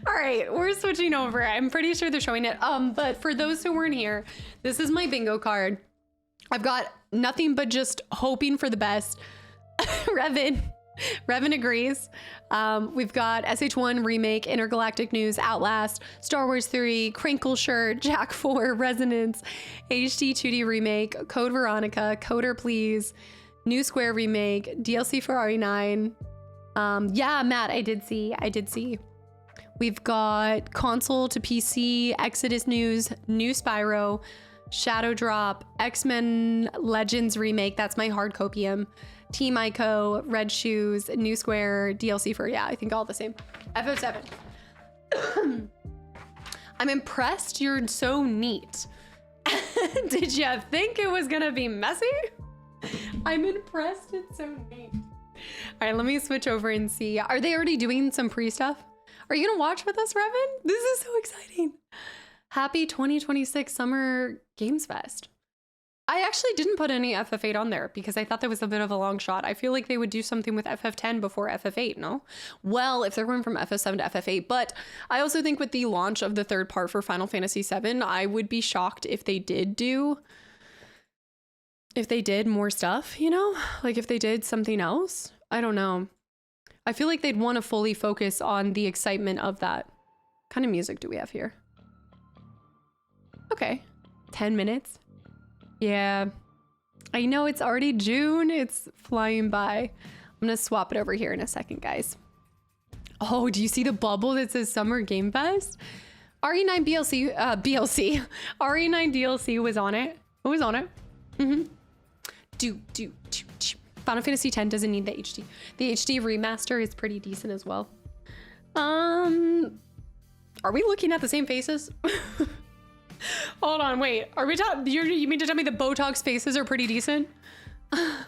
All right, we're switching over. I'm pretty sure they're showing it. But for those who weren't here, this is my bingo card. I've got nothing but just hoping for the best. Revan agrees. We've got SH1 Remake, Intergalactic News, Outlast, Star Wars 3, Crinkle Shirt, Jack 4, Resonance, HD 2D Remake, Code Veronica, Coder Please, New Square Remake, DLC for RE9. Yeah, Matt, I did see. We've got console to PC, Exodus News, New Spyro, Shadow Drop, X-Men Legends Remake, that's my hard copium, Team Ico, Red Shoes, New Square, DLC for, yeah, I think all the same. FF7. I'm impressed, you're so neat. Did you think it was gonna be messy? I'm impressed, it's so neat. All right, let me switch over and see. Are they already doing some pre-stuff? Are you gonna watch with us, Revan? This is so exciting. Happy 2026 Summer Games Fest. I actually didn't put any FF8 on there because I thought that was a bit of a long shot. I feel like they would do something with FF10 before FF8, no? Well, if they're going from FF7 to FF8, but I also think with the launch of the third part for Final Fantasy VII, I would be shocked if they did more stuff, you know? Like if they did something else, I don't know. I feel like they'd want to fully focus on the excitement of that. What kind of music do we have here? Okay, 10 minutes. Yeah, I know it's already June. It's flying by. I'm gonna swap it over here in a second, guys. Oh, do you see the bubble that says Summer Game Fest? RE9 BLC, RE9 DLC was on it. Who was on it? Final Fantasy X doesn't need the HD. The HD remaster is pretty decent as well. Are we looking at the same faces? Hold on, wait. Are we you mean to tell me the Botox faces are pretty decent? Yeah,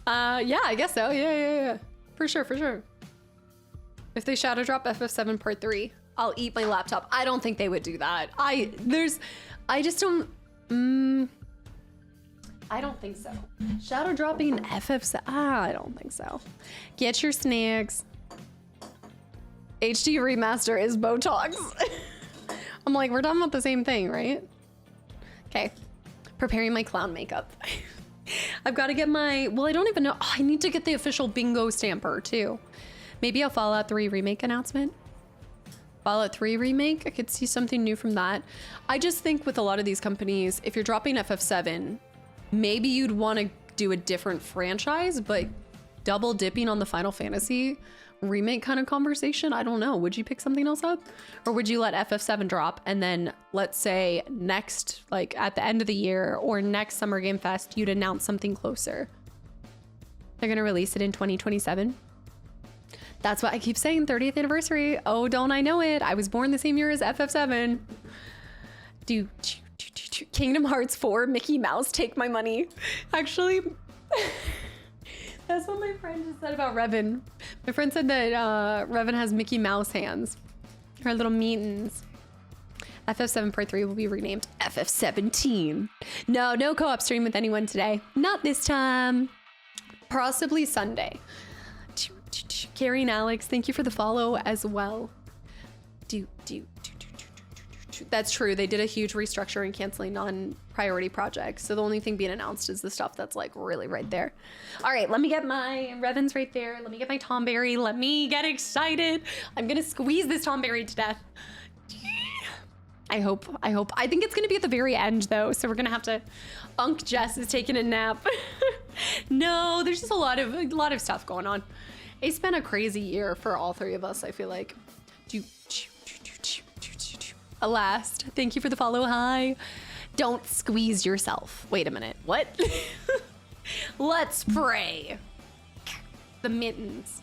I guess so. Yeah. For sure. If they shadow drop FF7 Part 3, I'll eat my laptop. I don't think they would do that. I don't think so. Shadow dropping FF7, I don't think so. Get your snacks. HD remaster is Botox. I'm like, we're talking about the same thing, right? Okay, preparing my clown makeup. I've got to get my, well, I don't even know. Oh, I need to get the official bingo stamper too. Maybe a Fallout 3 remake announcement. Fallout 3 remake, I could see something new from that. I just think with a lot of these companies, if you're dropping FF7, maybe you'd want to do a different franchise, but double dipping on the Final Fantasy remake kind of conversation. I don't know. Would you pick something else up? Or would you let FF7 drop and then let's say next, like at the end of the year or next Summer Game Fest, you'd announce something closer? They're going to release it in 2027. That's what I keep saying, 30th anniversary. Oh, don't I know it? I was born the same year as FF7. Kingdom Hearts 4, Mickey Mouse, take my money. Actually, that's what my friend just said about Revan. My friend said that Revan has Mickey Mouse hands. Her little mittens. FF7 Part 3 will be renamed FF17. No co-op stream with anyone today. Not this time. Possibly Sunday. Carrie and Alex, thank you for the follow as well. That's true. They did a huge restructure and canceling non-priority projects. So the only thing being announced is the stuff that's like really right there. All right, let me get my Revens right there. Let me get my Tom Berry. Let me get excited. I'm gonna squeeze this Tom Berry to death. I hope. I think it's gonna be at the very end though. So we're gonna have to, Unc Jess is taking a nap. No, there's just a lot of stuff going on. It's been a crazy year for all three of us, I feel like. Alas, thank you for the follow. Hi. Don't squeeze yourself. Wait a minute. What? Let's pray. The mittens.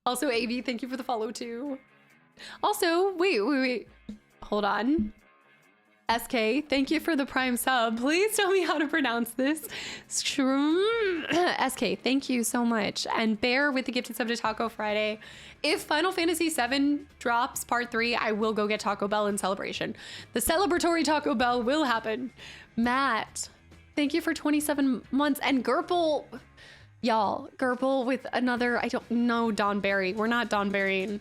Also, AV, thank you for the follow too. Also, wait. Hold on. SK, thank you for the prime sub. Please tell me how to pronounce this. SK, thank you so much. And Bear with the gifted sub to Taco Friday. If Final Fantasy VII drops Part 3, I will go get Taco Bell in celebration. The celebratory Taco Bell will happen. Matt, thank you for 27 months. And Gerpel, Y'all, Gerbil with another, I don't know, Don Berry. We're not Don Berrying.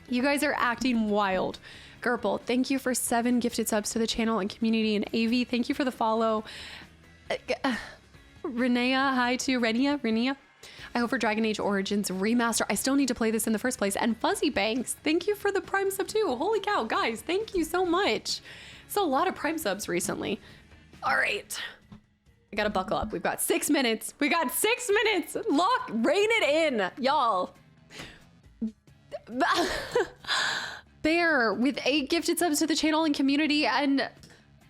You guys are acting wild. Gerbil, thank you for 7 gifted subs to the channel and community. And AV, thank you for the follow. Renea, hi to Renia. I hope for Dragon Age Origins remaster. I still need to play this in the first place. And Fuzzy Banks, thank you for the Prime sub too. Holy cow, guys, thank you so much. It's a lot of Prime subs recently. All right. I gotta buckle up. We've got 6 minutes. We got 6 minutes. Rein it in, y'all. Bear with 8 gifted subs to the channel and community, and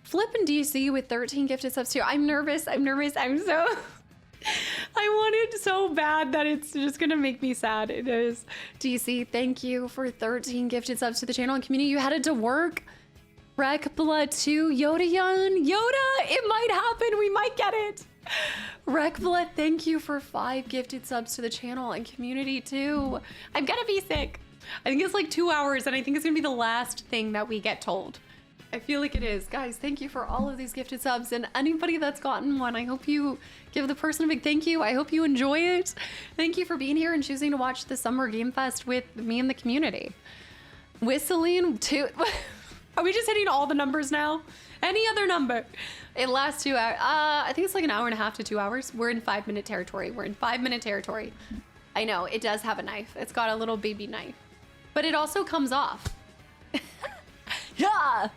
Flip and DC with 13 gifted subs too. I'm nervous. I'm so... I want it so bad that it's just gonna make me sad. It is. DC, thank you for 13 gifted subs to the channel and community. You headed to work. Rec Blood 2, Yoda, it might happen. We might get it. Rec Blood, thank you for 5 gifted subs to the channel and community too. I'm gonna be sick. I think it's like 2 hours, and I think it's gonna be the last thing that we get told. I feel like it is. Guys, thank you for all of these gifted subs, and anybody that's gotten one, I hope you give the person a big thank you. I hope you enjoy it. Thank you for being here and choosing to watch the Summer Game Fest with me and the community. Whistling 2... Are we just hitting all the numbers now? Any other number? It lasts 2 hours. I think it's like an hour and a half to 2 hours. We're in 5-minute territory. We're in 5-minute territory. I know, it does have a knife. It's got a little baby knife. But it also comes off. Yeah!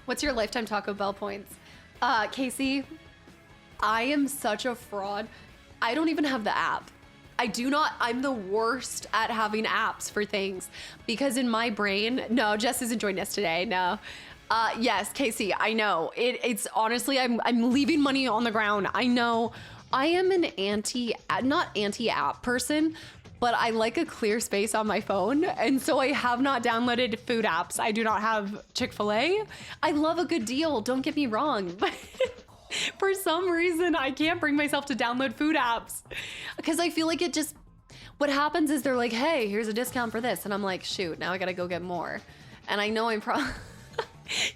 What's your lifetime Taco Bell points? Casey, I am such a fraud. I don't even have the app. I'm the worst at having apps for things because in my brain, no, Jess isn't joining us today, no. Yes, Casey, I know. It's honestly, I'm leaving money on the ground. I know I am an not anti-app person, but I like a clear space on my phone. And so I have not downloaded food apps. I do not have Chick-fil-A. I love a good deal, don't get me wrong, but for some reason, I can't bring myself to download food apps because I feel like it just, what happens is they're like, hey, here's a discount for this. And I'm like, shoot, now I gotta go get more. And I know I'm probably,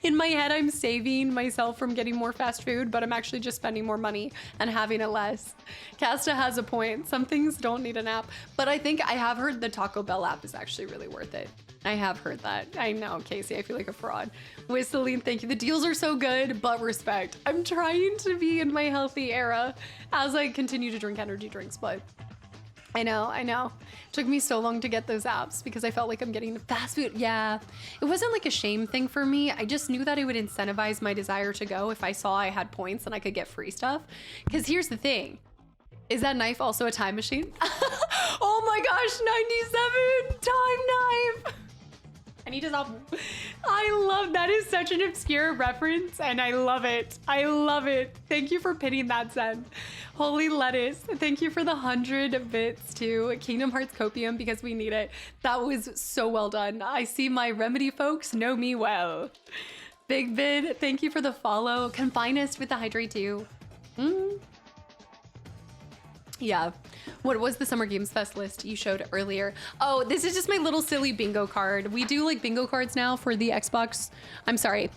in my head, I'm saving myself from getting more fast food, but I'm actually just spending more money and having it less. Casta has a point. Some things don't need an app, but I think I have heard the Taco Bell app is actually really worth it. I have heard that. I know, Casey, I feel like a fraud. Whistling, thank you. The deals are so good, but respect. I'm trying to be in my healthy era as I continue to drink energy drinks, but I know. It took me so long to get those apps because I felt like I'm getting fast food. Yeah, it wasn't like a shame thing for me. I just knew that it would incentivize my desire to go if I saw I had points and I could get free stuff. Because here's the thing. Is that knife also a time machine? Oh my gosh, 97, time knife. I need to stop. I love, that is such an obscure reference and I love it. I love it. Thank you for pinning that, Zen. Holy lettuce. Thank you for the 100 bits to Kingdom Hearts Copium because we need it. That was so well done. I see my Remedy folks know me well. Big Vid, thank you for the follow. Confinist with the Hydrate too. Yeah. What was the Summer Games Fest list you showed earlier? Oh, this is just my little silly bingo card. We do like bingo cards now for the Xbox. I'm sorry,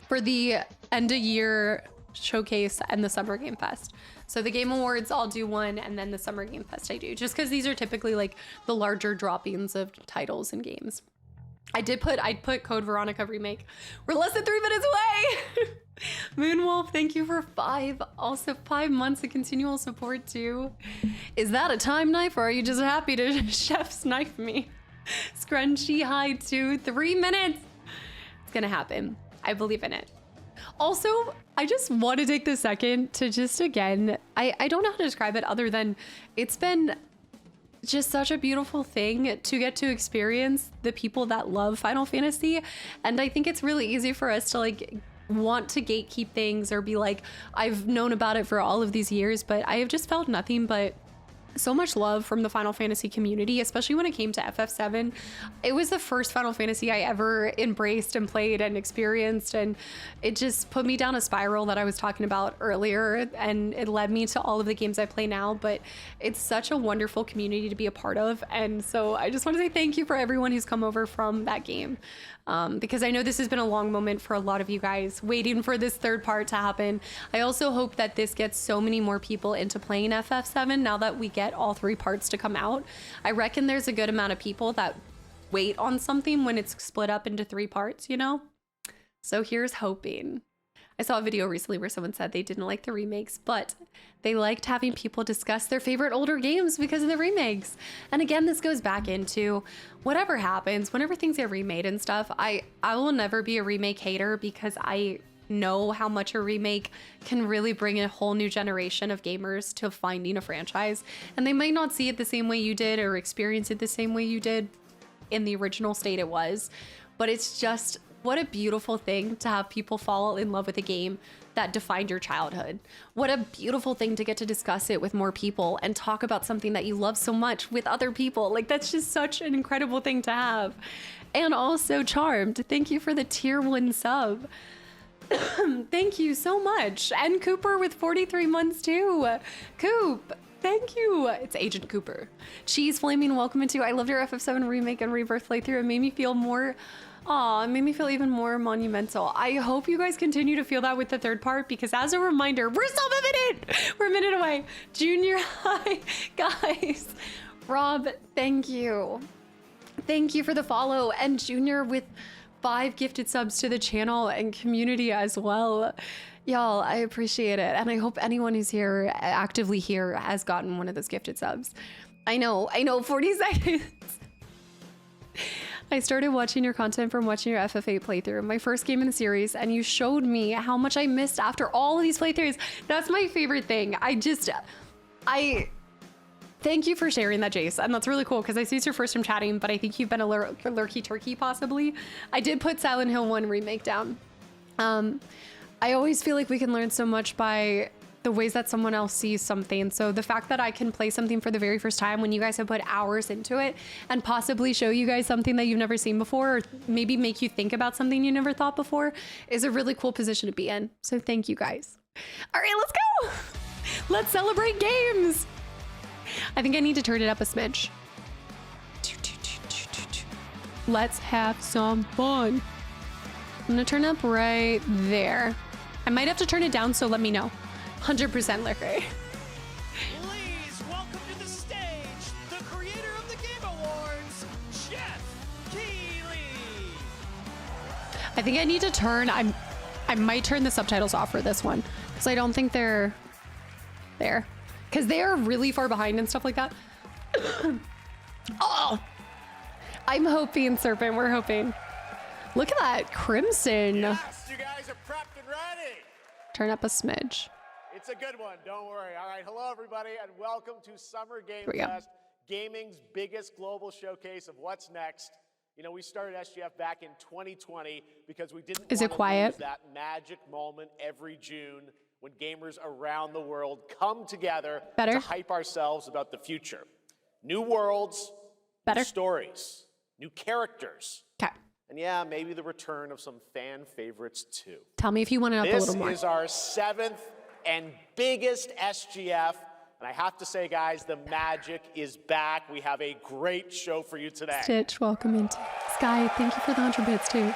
for the end of year showcase and the Summer Game Fest. So the Game Awards, I'll do one, and then the Summer Game Fest I do, just because these are typically like the larger droppings of titles and games. I'd put Code Veronica Remake. We're less than 3 minutes away. Moonwolf, thank you for 5. Also 5 months of continual support too. Is that a time knife or are you just happy to chef's knife me? Scrunchy high to 3 minutes. It's gonna happen. I believe in it. Also, I just want to take the second to just again, I don't know how to describe it other than it's been just such a beautiful thing to get to experience the people that love Final Fantasy. And I think it's really easy for us to like want to gatekeep things or be like, I've known about it for all of these years, but I have just felt nothing but so much love from the Final Fantasy community, especially when it came to FF7. It was the first Final Fantasy I ever embraced and played and experienced, and it just put me down a spiral that I was talking about earlier, and it led me to all of the games I play now. But it's such a wonderful community to be a part of, and so I just want to say thank you for everyone who's come over from that game. Because I know this has been a long moment for a lot of you guys waiting for this third part to happen. I also hope that this gets so many more people into playing FF7 now that we get all 3 parts to come out. I reckon there's a good amount of people that wait on something when it's split up into 3 parts, you know? So here's hoping. I saw a video recently where someone said they didn't like the remakes, but they liked having people discuss their favorite older games because of the remakes. And again, this goes back into whatever happens, whenever things get remade and stuff, I will never be a remake hater because I know how much a remake can really bring a whole new generation of gamers to finding a franchise. And they might not see it the same way you did or experience it the same way you did in the original state it was, but it's just, what a beautiful thing to have people fall in love with a game that defined your childhood. What a beautiful thing to get to discuss it with more people and talk about something that you love so much with other people. Like, that's just such an incredible thing to have. And also Charmed, thank you for the tier 1 sub. Thank you so much. And Cooper with 43 months too. Coop, thank you. It's Agent Cooper. Cheese Flaming, welcome into. I loved your FF7 remake and rebirth playthrough. It made me feel more, it made me feel even more monumental. I hope you guys continue to feel that with the third part, because as a reminder, we're still a minute. We're a minute away. Junior high, guys. Rob, thank you. Thank you for the follow. And Junior with 5 gifted subs to the channel and community as well. Y'all, I appreciate it. And I hope anyone who's here, actively here, has gotten one of those gifted subs. I know, 40 seconds. I started watching your content from watching your FF8 playthrough, my first game in the series, and you showed me how much I missed after all of these playthroughs. That's my favorite thing. Thank you for sharing that, Jace. And that's really cool because I see it's your first time chatting, but I think you've been a lurky turkey possibly. I did put Silent Hill 1 remake down. I always feel like we can learn so much by the ways that someone else sees something. So the fact that I can play something for the very first time when you guys have put hours into it and possibly show you guys something that you've never seen before, or maybe make you think about something you never thought before, is a really cool position to be in. So thank you guys. All right, let's go. Let's celebrate games. I think I need to turn it up a smidge. Let's have some fun. I'm gonna turn up right there. I might have to turn it down, so let me know. 100% liquor. Please welcome to the stage the creator of the Game Awards, Jeff Keighley. I think I need to turn, I might turn the subtitles off for this one because I don't think they're there. Because they are really far behind and stuff like that. Oh, I'm hoping, Serpent, we're hoping. Look at that, Crimson. Yes, you guys are prepped and ready. Turn up a smidge. It's a good one, don't worry. All right, hello everybody, and welcome to Summer Game Here we go. Fest, gaming's biggest global showcase of what's next. You know, we started SGF back in 2020 because we didn't Is it want to quiet? lose that magic moment every June when gamers around the world come together Better? to hype ourselves about the future. New worlds, Better? new stories, new characters, Okay. and yeah, maybe the return of some fan favorites too. Tell me if you want it up a This little more. is our 7th and biggest SGF, and I have to say, guys, the magic is back. We have a great show for you today. Stitch, welcome into Sky. Thank you for the 100 bits too.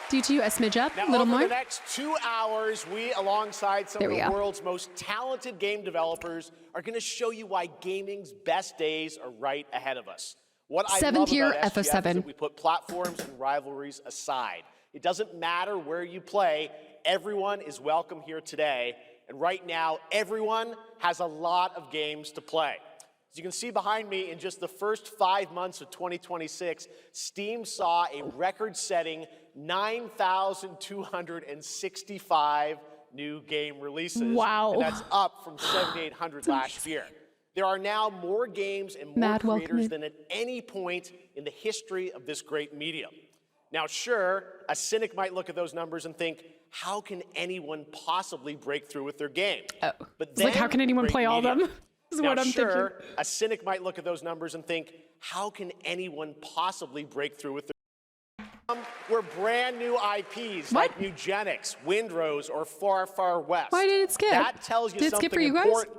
Do you a smidge up? Now, A little over more? the next 2 hours, we, alongside some There of we the go. world's most talented game developers, are going to show you why gaming's best days are right ahead of us. What I Seventh love year about SGF is FF7. that we put platforms and rivalries aside. It doesn't matter where you play, everyone is welcome here today. And right now, everyone has a lot of games to play. As you can see behind me, in just the first 5 months of 2026, Steam saw a record-setting 9,265 new game releases. Wow. And that's up from 7,800 last year. There are now more games and more Mad welcome creators in. than at any point in the history of this great medium. Now, sure, a cynic might look at those numbers and think, how can anyone possibly break through with their game? Oh. But It's like, how can anyone great play all of media. them? is Now, what I'm sure, thinking. a cynic might look at those numbers and think, how can anyone possibly break through with their... We're brand new IPs What? like Nugenics, Windrose, or Far, Far West. Why did it skip? That tells you Did it skip something for you guys? important.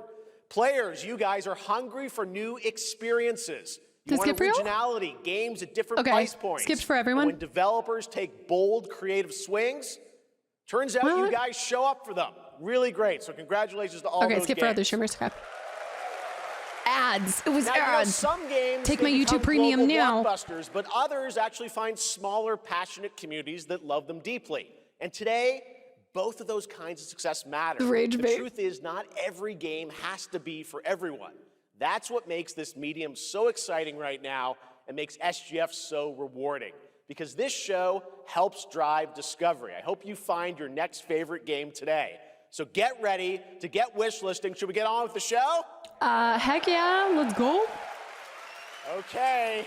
Players, you guys are hungry for new experiences. You Did it want skip for you? originality, games at different Okay, price points. skipped for And everyone. when developers take bold, creative swings, turns out you What? guys show up for them. Really great. So congratulations to all Okay, those skip games. for other streamers. Okay. Ads. It was Now, you know, ads. some games Take they my become YouTube Premium global now. blockbusters, but others actually find smaller, passionate communities that love them deeply. And today, both of those kinds of success matter. Rage The bait. truth is, not every game has to be for everyone. That's what makes this medium so exciting right now and makes SGF so rewarding. Because this show helps drive discovery. I hope you find your next favorite game today. So get ready to get wish listing. Should we get on with the show? Heck yeah, let's go. Okay.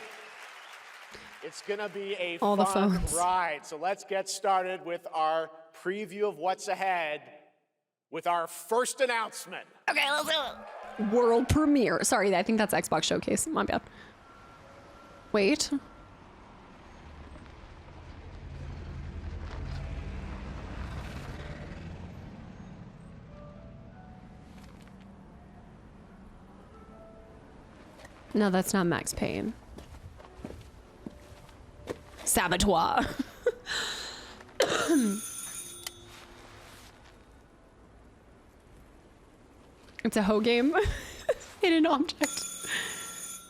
It's gonna be a All the fun phones. ride. So let's get started with our preview of what's ahead with our first announcement. Okay, let's do it. World premiere. Sorry, I think that's Xbox Showcase. My bad. Wait. No, that's not Max Payne. Saboteur. It's a hoe game. Hidden object.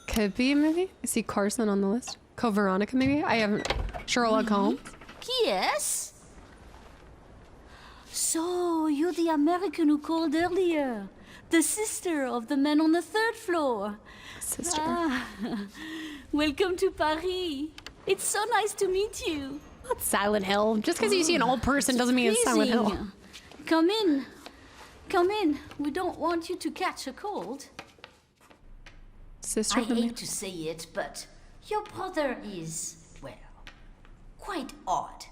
Could be, maybe? I see Carson on the list. Veronica, maybe? I haven't. Sherlock Holmes. Yes? So, you're the American who called earlier. The sister of the man on the third floor. Sister. Ah, welcome to Paris. It's so nice to meet you. Not Silent Hill. Just because you see an old person doesn't mean it's Silent Hill. Pleasing. Come in. Come in. We don't want you to catch a cold. Sister I of the man. hate to say it, but your brother is, well, quite odd.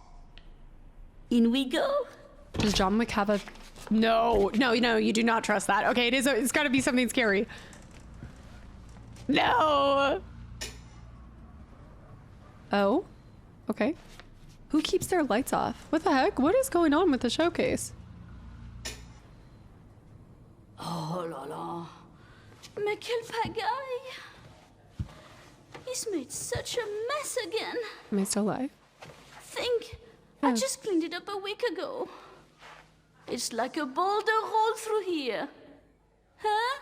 In we go. Does John Wick have a... No, you do not trust that. Okay, it's got to be something scary. No. Oh, okay. Who keeps their lights off? What the heck? What is going on with the showcase? Oh la la. Mais quelle pagaille. He's made such a mess again. Am I still alive? Think, I just cleaned it up a week ago. It's like a boulder rolled through here. Huh?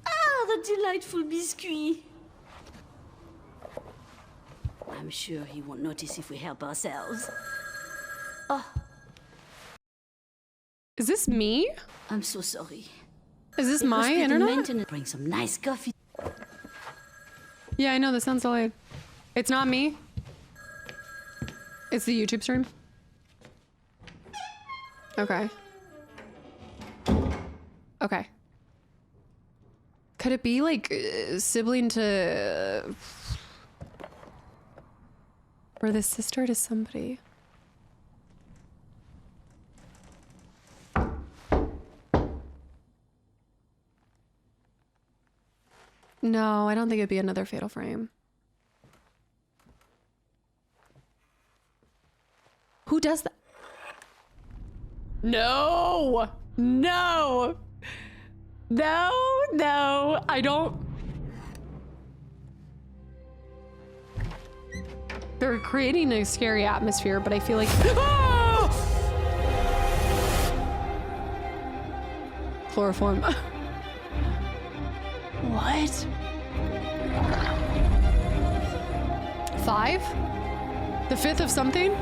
Ah, the delightful biscuit. I'm sure he won't notice if we help ourselves. Is this me? I'm so sorry. Is this It must my be the internet? maintenance. Bring some nice coffee. Yeah, I know. This sounds delayed. It's not me. It's the YouTube stream. Okay. Okay. Could it be like sibling to... or the sister to somebody? No, I don't think it'd be another Fatal Frame. Who does that? No! No! No, I don't. They're creating a scary atmosphere, but I feel like... Ah! Chloroform. What? 5? The 5th of something? The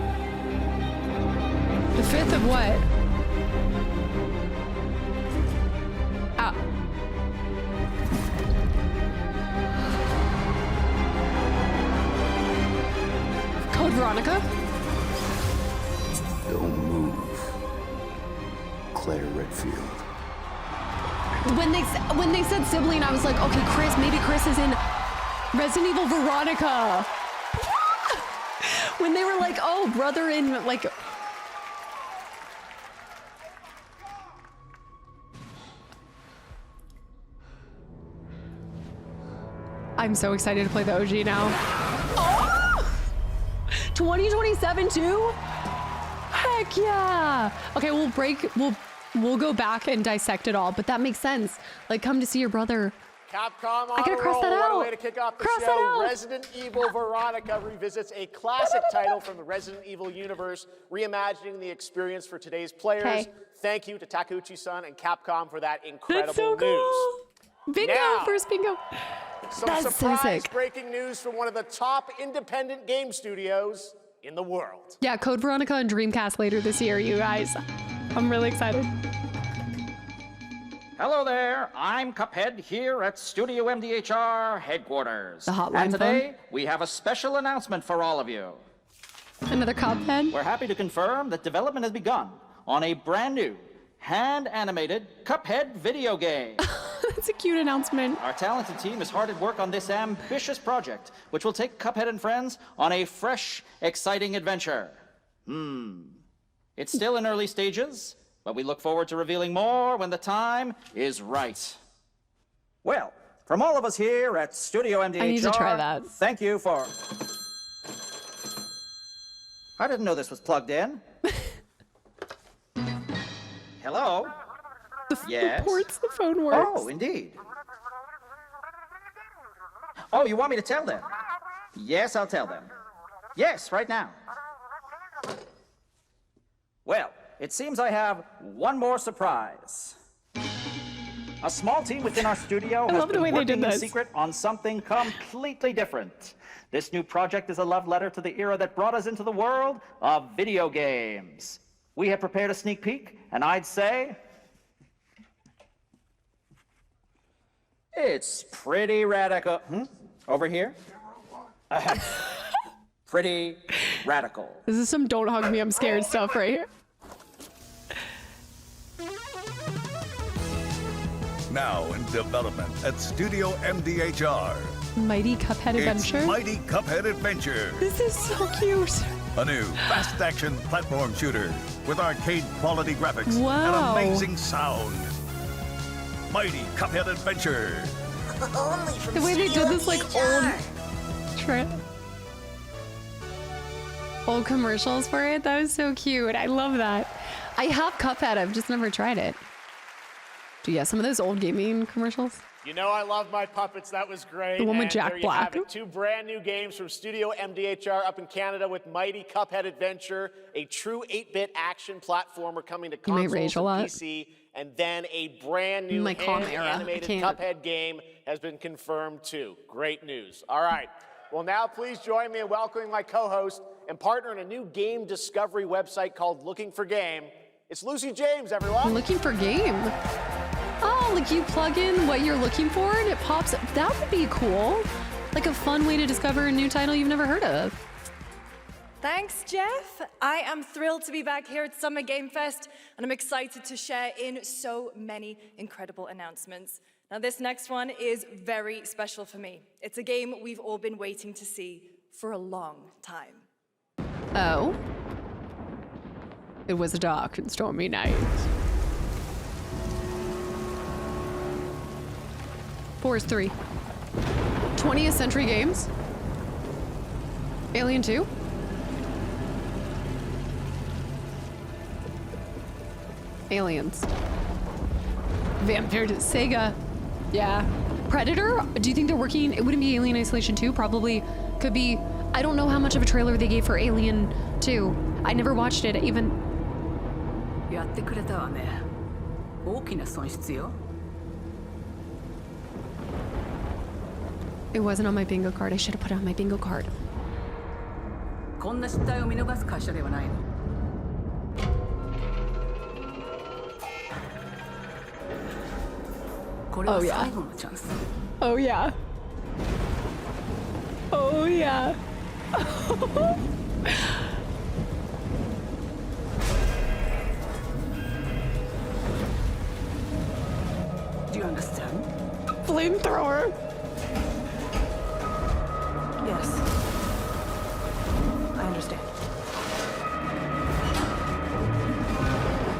5th of what? Ah. Code Veronica? Don't move. Claire Redfield. When they said sibling, I was like, okay, Chris, maybe Chris is in Resident Evil Veronica. When they were like, oh, brother in like... I'm so excited to play the OG now. Oh! 2027 too? Heck yeah. Okay, we'll go back and dissect it all, but that makes sense. Like, come to see your brother. Capcom on I gotta a cross roll. that What a out. way to kick off the Cross that show. out. Resident Evil Veronica revisits a classic title from the Resident Evil universe, reimagining the experience for today's players. Okay. Thank you to Takeuchi-san and Capcom for that incredible That's so news. cool. Bingo, Now, first bingo. Some That's so surprise sick. breaking news from one of the top independent game studios in the world. Yeah, Code Veronica and Dreamcast later this year, you guys. I'm really excited. Hello there, I'm Cuphead here at Studio MDHR headquarters. The hotline and today, phone? we have a special announcement for all of you. Another Cuphead. We're happy to confirm that development has begun on a brand new, hand-animated Cuphead video game. That's a cute announcement. Our talented team is hard at work on this ambitious project, which will take Cuphead and friends on a fresh, exciting adventure. It's still in early stages, but we look forward to revealing more when the time is right. Well, from all of us here at Studio MDHR, I need to try that. Thank you for... I didn't know this was plugged in. Hello? Yes? Ports the phone works. Oh, indeed. Oh, you want me to tell them? Yes, I'll tell them. Yes, right now. Well, it seems I have one more surprise. A small team within our studio has love the been way they working did in this. secret on something completely different. This new project is a love letter to the era that brought us into the world of video games. We have prepared a sneak peek, and I'd say it's pretty radical. Over here? Pretty radical. This is some don't hug me, I'm scared stuff right here. Now in development at Studio MDHR. Mighty Cuphead Adventure. It's Mighty Cuphead Adventure. This is so cute. A new fast-action platform shooter with arcade-quality graphics Wow. and amazing sound. Mighty Cuphead Adventure. Only from The way they did this like MDHR. old commercials for it. That was so cute. I love that. I have Cuphead. I've just never tried it. Do you have some of those old gaming commercials? You know I love my puppets. That was great. The one with And Jack there Black. You have it. 2 brand new games from Studio MDHR up in Canada with Mighty Cuphead Adventure, a true 8-bit action platformer coming to You might consoles rage a and lot. PC, and then a brand new My calm era. I animated can't. Cuphead game has been confirmed too. Great news. All right. Well, now please join me in welcoming my co-host and partner in a new game discovery website called Looking for Game. It's Lucy James, everyone. I'm looking for game. Oh, like you plug in what you're looking for and it pops up. That would be cool. Like a fun way to discover a new title you've never heard of. Thanks, Jeff. I am thrilled to be back here at Summer Game Fest, and I'm excited to share in so many incredible announcements. Now, this next one is very special for me. It's a game we've all been waiting to see for a long time. Oh. It was a dark and stormy night. 4 is 3. 20th Century Games. Alien 2. Aliens. Vampire Sega. Yeah. Predator? Do you think they're working? It wouldn't be Alien Isolation 2. Probably could be. I don't know how much of a trailer they gave for Alien 2. I never watched it even. やってくれたわね。大きな損失よ。 It wasn't on my bingo card. I should have put it on my bingo card. こんな失態を見逃す会社ではないの。これは Oh, yeah. 最後のチャンス。 Oh yeah. Oh yeah. Do you understand? Flamethrower. Yes. I understand.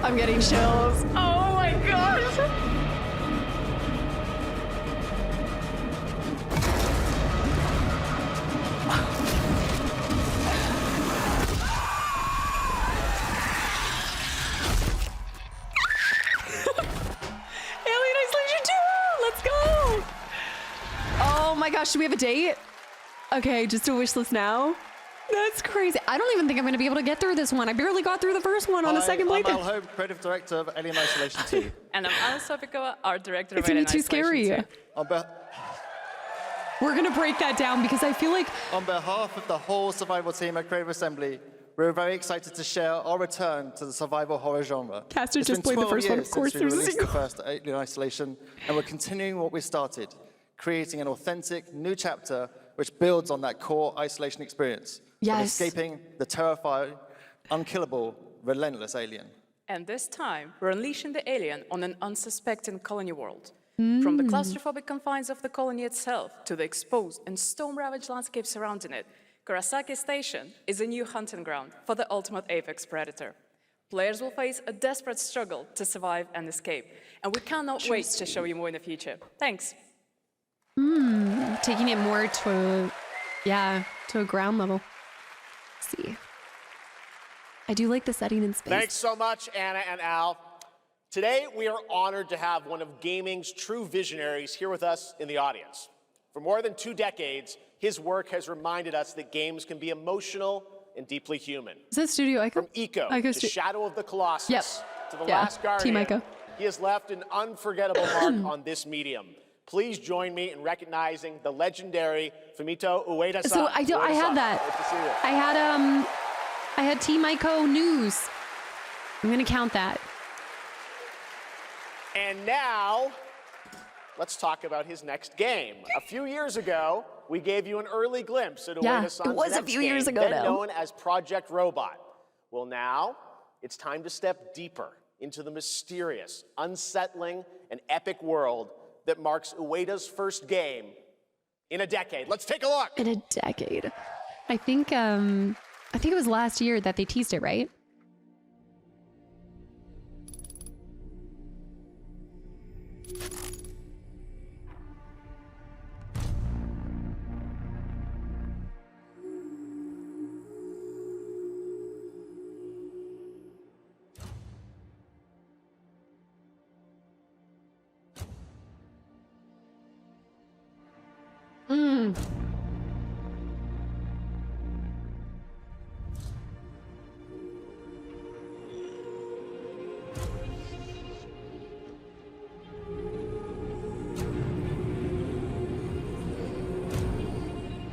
I'm getting chills. Oh my gosh. my gosh, do we have a date? Okay, just a wish list now. That's crazy. I don't even think I'm going to be able to get through this one. I barely got through the first one on a second I'm playthrough. Al Hope, creative director of Alien Isolation 2. And I'm Anna Sopikova, art director of It's going Alien to be too scary. Isolation 2. We're going to break that down because I feel like... On behalf of the whole survival team at Creative Assembly, we're very excited to share our return to the survival horror genre. Caster It's just been played the 12 first one, years of course since we there's a released the sequel. first Alien Isolation, and we're continuing what we started, creating an authentic new chapter which builds on that core isolation experience of Yes. escaping the terrifying, unkillable, relentless alien. And this time, we're unleashing the alien on an unsuspecting colony world. From the claustrophobic confines of the colony itself to the exposed and storm-ravaged landscape surrounding it, Kurosaki Station is a new hunting ground for the ultimate apex predator. Players will face a desperate struggle to survive and escape, and we cannot wait to show you more in the future. Thanks. Taking it more to a ground level. Let's see. I do like the setting in space. Thanks so much, Anna and Al. Today, we are honored to have one of gaming's true visionaries here with us in the audience. For more than 2 decades, his work has reminded us that games can be emotional and deeply human. Is that Studio Ico? From Eco to Shadow of the Colossus Yep. to The Yeah, Last Guardian, Team Ico. he has left an unforgettable mark on this medium. Please join me in recognizing the legendary Fumito Ueda-san. So I had that. Good to see you. I had Team Ico news. I'm gonna count that. And now, let's talk about his next game. A few years ago, we gave you an early glimpse at Ueda-san's it was a next few game, years ago then now. known as Project Robot. Well, now it's time to step deeper into the mysterious, unsettling, and epic world that marks Ueda's first game in a decade. Let's take a look. In a decade. I think it was last year that they teased it, right?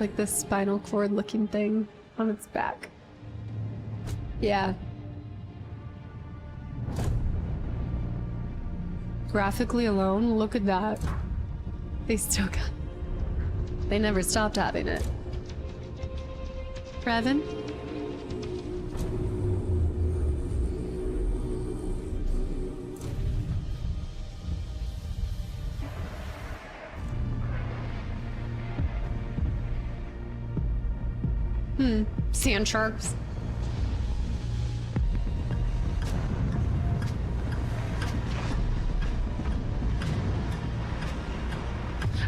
Like this spinal cord looking thing on its back. Yeah. Graphically alone, look at that. They still got... They never stopped having it. Revan? Sand sharks.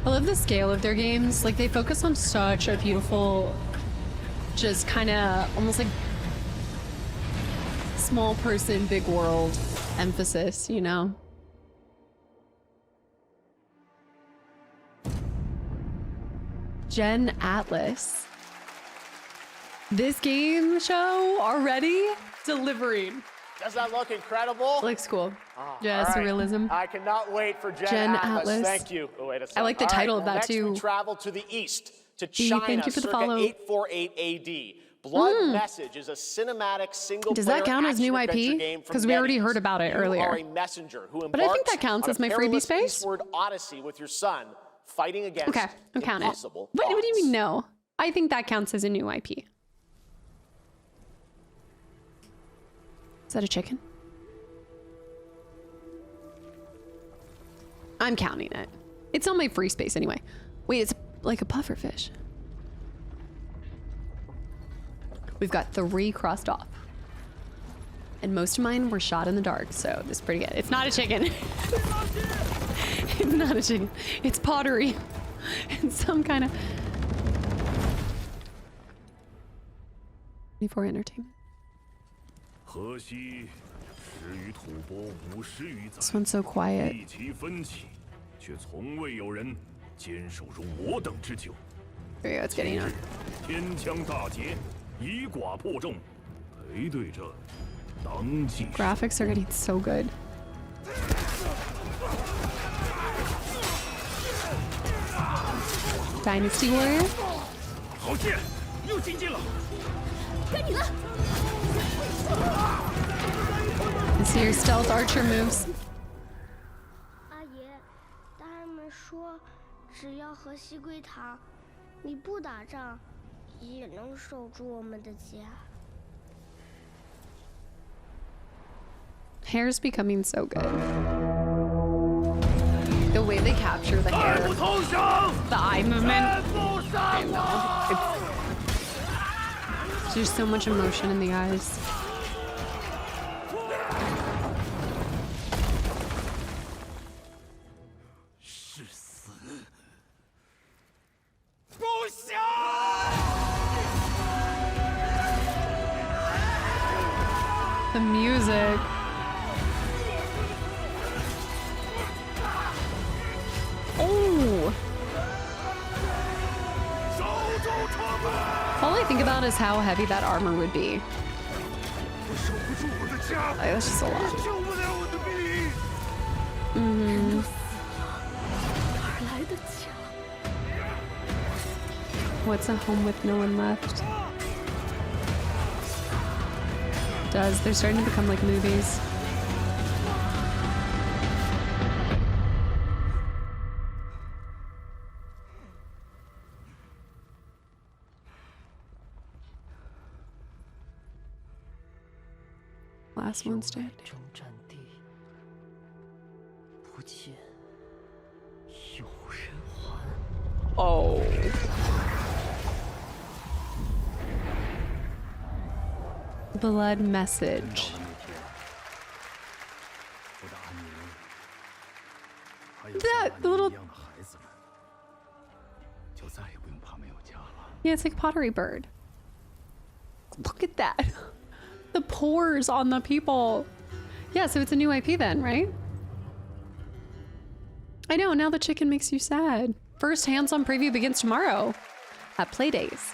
I love the scale of their games. Like, they focus on such a beautiful, just kind of almost like small person, big world emphasis, you know? Gen Atlas. This game show already delivering. Does that look incredible? Looks cool. Yeah, All right. surrealism. I cannot wait for Gen Gen Atlas. Atlas. Thank you, Ueda-san. I like the All title right, of that next too. We travel to the east, to Dee, China, thank you for the circa follow. 848 AD. Blood Message is a cinematic single-player Does that count as new action-adventure IP? game from 'Cause we already NetEase. heard about it You earlier. are a messenger who But I think that embarks counts on as a my freebie perilous space. eastward odyssey with your son, fighting against Okay, I'll count it. impossible What do you odds. mean no? I think that counts as a new IP. Is that a chicken? I'm counting it. It's on my free space anyway. Wait, it's like a pufferfish. We've got 3 crossed off. And most of mine were shot in the dark, so this is pretty good. It's not a chicken. It's not a chicken. It's pottery. It's some kind of... 24 entertainment. This one's so quiet. 坚守如我等之久。 There you go, it's getting on. 天枪大捷，以寡破众，陪对着当即。 Graphics are getting so good. Dynasty Warrior? 好剑，又进进了。该你了。 I see your stealth archer moves. 阿爷，大人们说，只要和西归堂，你不打仗，也能守住我们的家。 Hair's becoming so good. The way they capture the hair, the eye movement. I know. There's so much emotion in the eyes. The music. Oh! All I think about is how heavy that armor would be. Like, that's just a lot. Mm-hmm. What's a home with no one left? Does. They're starting to become like movies. Last one standing. Oh. Blood message. That little. Yeah, it's like a pottery bird. Look at that. The pores on the people. Yeah, so it's a new IP then, right? I know, now the chicken makes you sad. First hands-on preview begins tomorrow at Playdays.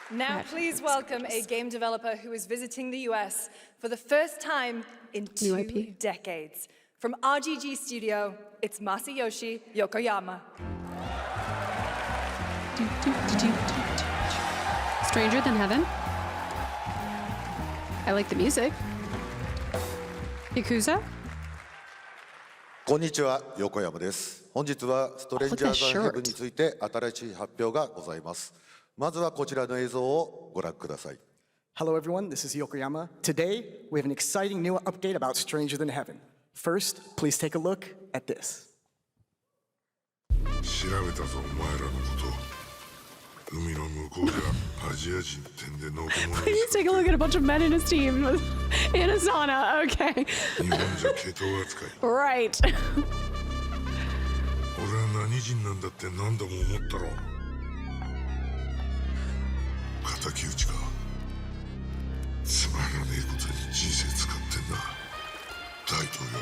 Now, please welcome a game developer who is visiting the US for the first time in 2 decades. From RGG Studio, it's Masayoshi Yokoyama. Stranger Than Heaven. I like the music. Yakuza? こんにちは、横山です。本日はストレンジャーザンヘブンについて新しい発表がございます。まずはこちらの映像をご覧ください。Hello everyone, this is Yokoyama. Today, we have an exciting new update about Stranger Than Heaven. First, please take a look at this. 調べたぞ、お前らのこと。海の向こうではアジア人ってんでのこもの。 Please take a look at a bunch of men in his team in a sauna. Okay. 日本じゃ毛頭扱い。Right. 俺は何人なんだって何度も思ったろ。敵討ちか。つまらねえことに人生使ってんな。大統領。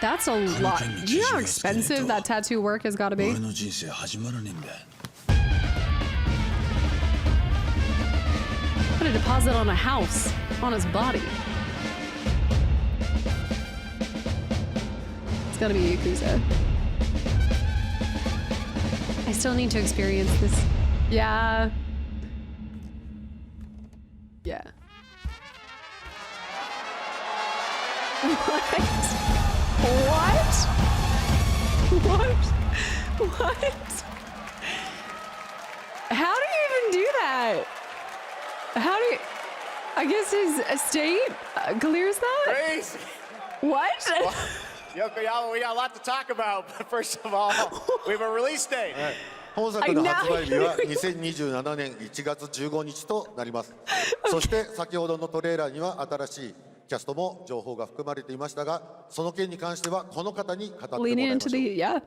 That's a lot. Do you know how expensive that tattoo work has got to be? Put a deposit on a house, on his body. It's got to be Yakuza. I still need to experience this. Yeah. Yeah. What? How do you even do that? How do you... I guess his estate clears that? Crazy. What? Well, Yokoyama, we got a lot to talk about. But first of all, we have a release date. 本作の発売日は2027年1月15日となります。そして先ほどのトレーラーには新しいキャストも情報が含まれていましたが、その件に関してはこの方に語ってもらいましょう。Yeah.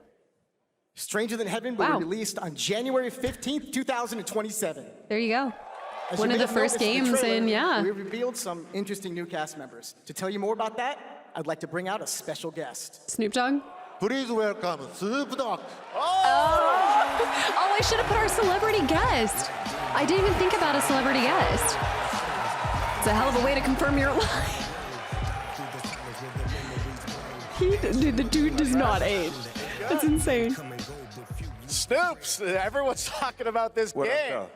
Stranger Than Heaven will be released on January 15th, 2027. There you go. As One you of may the have first noticed in games trailer, in, yeah. We revealed some interesting new cast members. To tell you more about that, I'd like to bring out a special guest. Snoop Dogg? Please welcome Snoop Dogg. Oh, I should have put our celebrity guest. I didn't even think about a celebrity guest. It's a hell of a way to confirm your lie. The dude does not age. That's insane. Snoops, everyone's talking about this What up, game. though?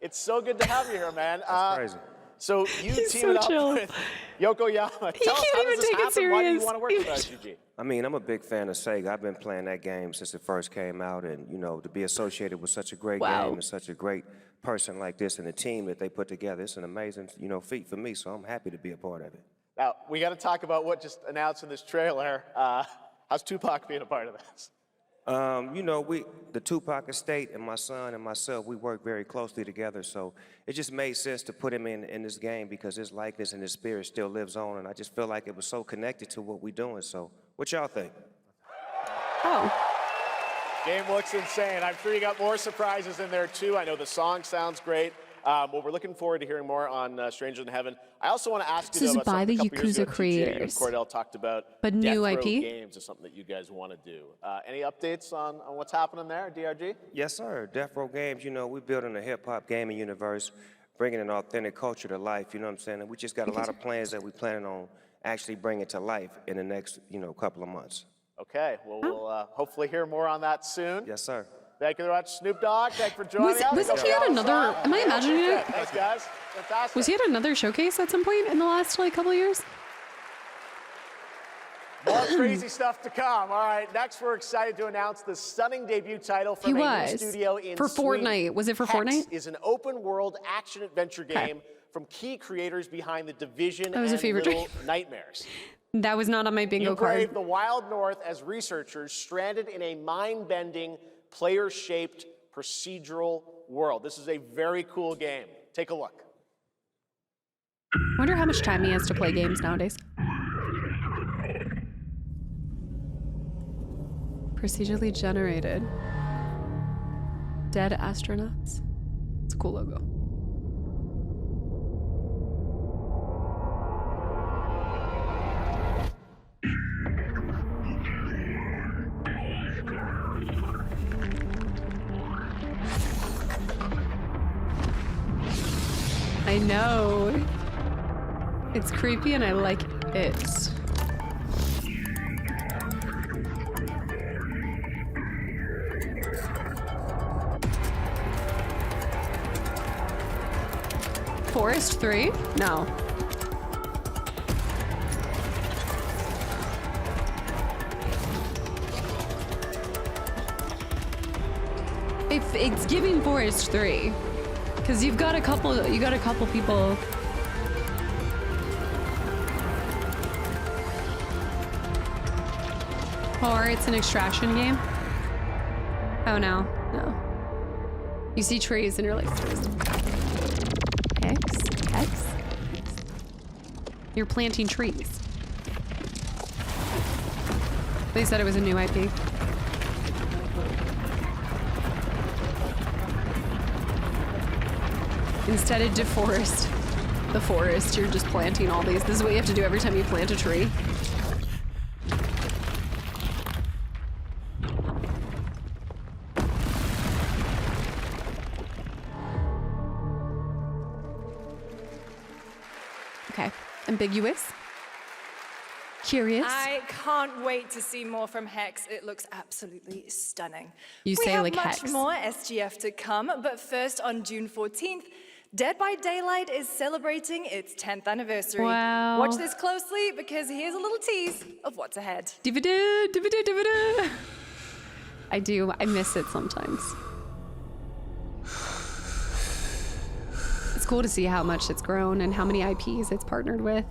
It's so good to have you here, man. That's crazy. So you He's teaming so chill. up with Yokoyama. Tell us, can't how even does this take it happen? Why do you serious. want to work with SGG? I mean, I'm a big fan of Sega. I've been playing that game since it first came out, and you know, to be associated with such a great game and such a great person like this and the team that they put together, it's an amazing, feat for me. So I'm happy to be a part of it. Now, we got to talk about what just announced in this trailer. How's Tupac being a part of this? The Tupac estate and my son and myself, we work very closely together. So it just made sense to put him in this game because his likeness and his spirit still lives on. And I just feel like it was so connected to what we're doing. So what y'all think? Oh. Game looks insane. I'm sure you got more surprises in there too. I know the song sounds great. Well, we're looking forward to hearing more on Stranger Than Heaven. I also want to ask you This is though, about by the something a couple years Yakuza ago, TJ creators. and Cordell talked about. But Death new Row IP? Games is something that you guys want to do. Any updates on what's happening there, DRG? Yes, sir. Death Row Games, we're building a hip-hop gaming universe, bringing an authentic culture to life, you know what I'm saying? And we just got a lot of plans that we're planning on actually bringing to life in the next, couple of months. Okay, well, we'll hopefully hear more on that soon. Yes, sir. Thank you very much, Snoop Dogg. Thank you for joining us. Wasn't he at another, am I imagining it? Thanks, guys. Fantastic. Was he at another showcase at some point in the last couple of years? More crazy stuff to come. All right, next we're excited to announce the stunning debut title from a new studio in for Sweden. Fortnite. Was it for Hex Fortnite? Is an open-world action-adventure game from key creators behind The Division That was a and fever Little dream. Nightmares. That was not on my bingo You card. brave the wild north as researchers stranded in a mind-bending, player-shaped procedural world. This is a very cool game. Take a look. I wonder how much time he has to play games nowadays. Procedurally generated. Dead astronauts. It's a cool logo. I know. It's creepy and I like it. Forest 3? No. It's giving Forest 3. Because you got a couple people. Or it's an extraction game. Oh no, no. You see trees and you're like, X. You're planting trees. They said it was a new IP. Instead of deforest the forest, you're just planting all these. This is what you have to do every time you plant a tree. Okay, ambiguous. Curious. I can't wait to see more from Hex. It looks absolutely stunning. You say like We have Hex. much more SGF to come, but first on June 14th, Dead by Daylight is celebrating its 10th anniversary. Wow. Watch this closely because here's a little tease of what's ahead. Dividend. I do. I miss it sometimes. It's cool to see how much it's grown and how many IPs it's partnered with.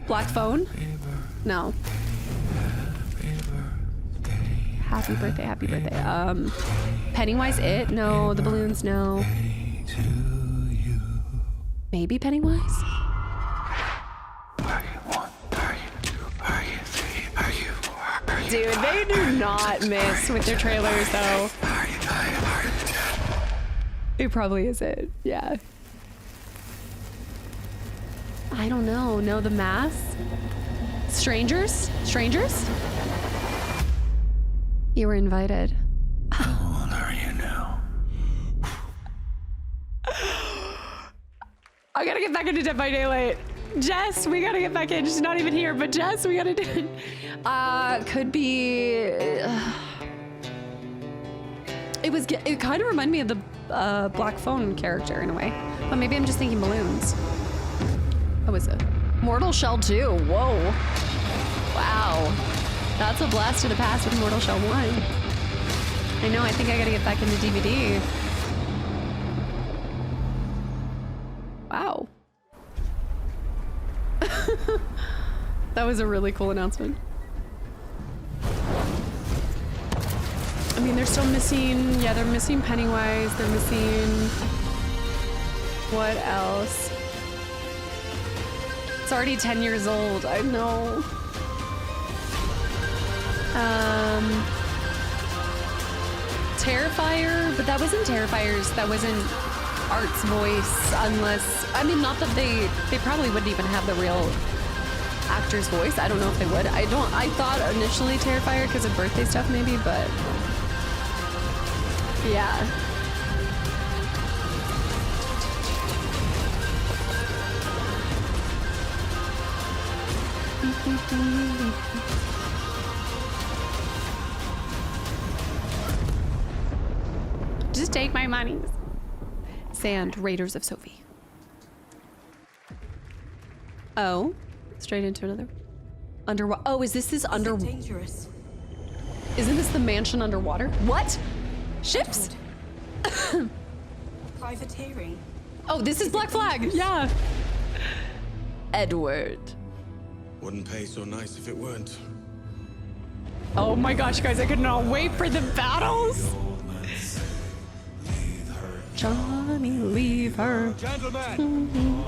Black Phone? No. Happy birthday, happy birthday. Pennywise It? No. The balloons? No. Maybe Pennywise? Dude, they do not miss with their trailers though. It probably is it. Yeah. I don't know. No, the mask? Strangers? Strangers? You were invited. How old are you now? I gotta get back into Dead by Daylight. Jess, we gotta get back in. She's not even here, but Jess, we gotta do it. Could be... It kind of reminded me of the Black Phone character in a way. But maybe I'm just thinking balloons. What was it? Mortal Shell 2. Whoa. Wow. That's a blast to the past with Mortal Shell 1. I know, I think I gotta get back into DVD. Wow. That was a really cool announcement. I mean, they're still missing, yeah, they're missing Pennywise, they're missing, what else? It's already 10 years old, I know. Terrifier, but that wasn't Terrifiers, that wasn't Art's voice, unless, I mean, not that they probably wouldn't even have the real actor's voice. I don't know if they would. I thought initially Terrifier because of birthday stuff maybe, but yeah. Just take my money. Sand, Raiders of Sophie. Oh, straight into another. Underwater. Oh, is this under? Dangerous. Isn't this the mansion underwater? What? Ships? Privateering. Oh, this is Black Flag. Yeah. Edward. Wouldn't pay so nice if it weren't. Oh my gosh, guys, I could not wait for the battles. Johnny, leave her. Gentlemen,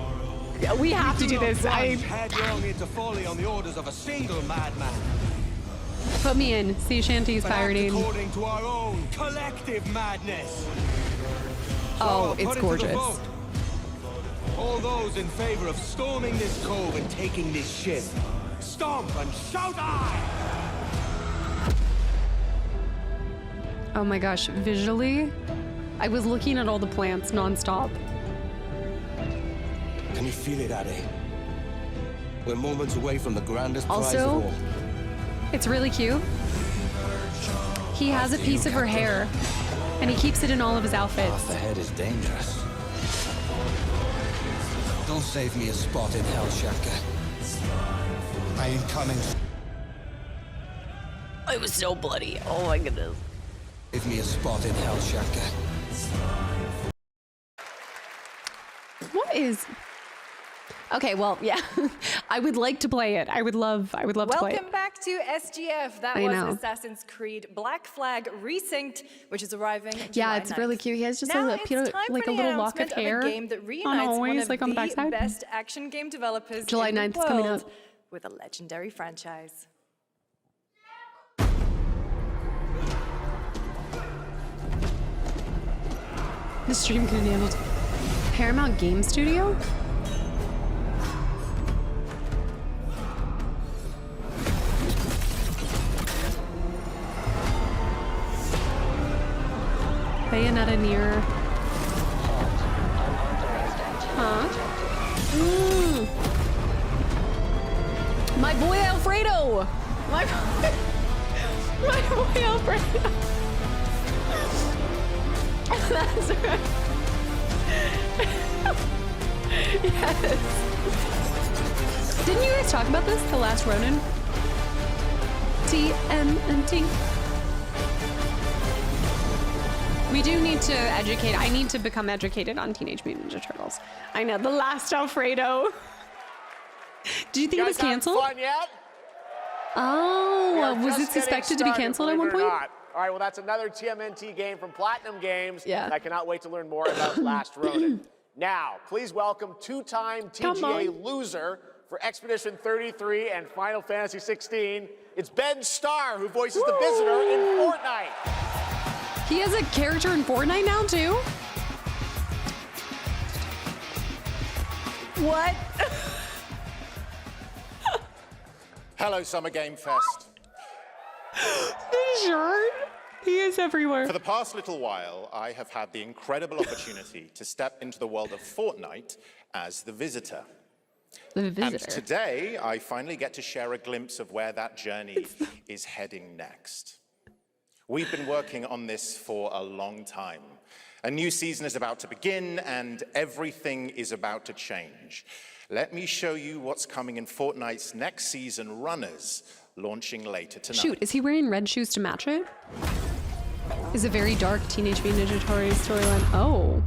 yeah, we have to do this. headlong into folly on the orders of a single madman. Put me in. Sea shanties pirating. According to our own collective madness. Oh, So it's gorgeous. All those in favor of storming this cove and taking this ship, stomp and shout aye! Oh my gosh, visually, I was looking at all the plants nonstop. Can you feel it, Addy? We're moments away from the grandest prize of Also, all. it's really cute. He has a piece of her hair, and he keeps it in all of his outfits. Half the head is dangerous. Don't save me a spot in Hell, Shaka. I ain't coming. It was so bloody. Oh my goodness. Give me a spot in Hell, Shaka. What is... Okay, well, yeah. I would like to play it. I would love to play it. Welcome back to SGF. That was Assassin's Creed Black Flag Resynced, which is arriving July it's 9th. really cute. He has just now a little lock of hair. A game that reunites always, one of like on the the backside. best action game developers July in the 9th is world coming up. with a legendary franchise. The stream could enable Paramount Game Studio? Bayonetta near. Huh? My boy Alfredo! My boy Alfredo! That's right. Yes. Didn't you guys talk about this? The Last Ronin? TMNT. We do need to educate. I need to become educated on Teenage Mutant Ninja Turtles. I know, The Last Alfredo. Do you think it was canceled? Fun yet? Oh, was it Just getting suspected to be started, canceled at believe one it or point? not. All right, well, that's another TMNT game from Platinum Games. Yeah. And I cannot wait to learn more about Last Ronin. Now, please welcome two-time TGA loser for Expedition 33 and Final Fantasy 16. It's Ben Starr, who voices the Visitor in Fortnite. He has a character in Fortnite now, too? What? Hello, Summer Game Fest. Sure. He is everywhere. For the past little while, I have had the incredible opportunity to step into the world of Fortnite as the visitor. The visitor. And today, I finally get to share a glimpse of where that journey is heading next. We've been working on this for a long time. A new season is about to begin, and everything is about to change. Let me show you what's coming in Fortnite's next season, Runners, launching later tonight. Shoot, is he wearing red shoes to match it? Is a very dark Teenage Mutant Ninja Turtles storyline. Oh.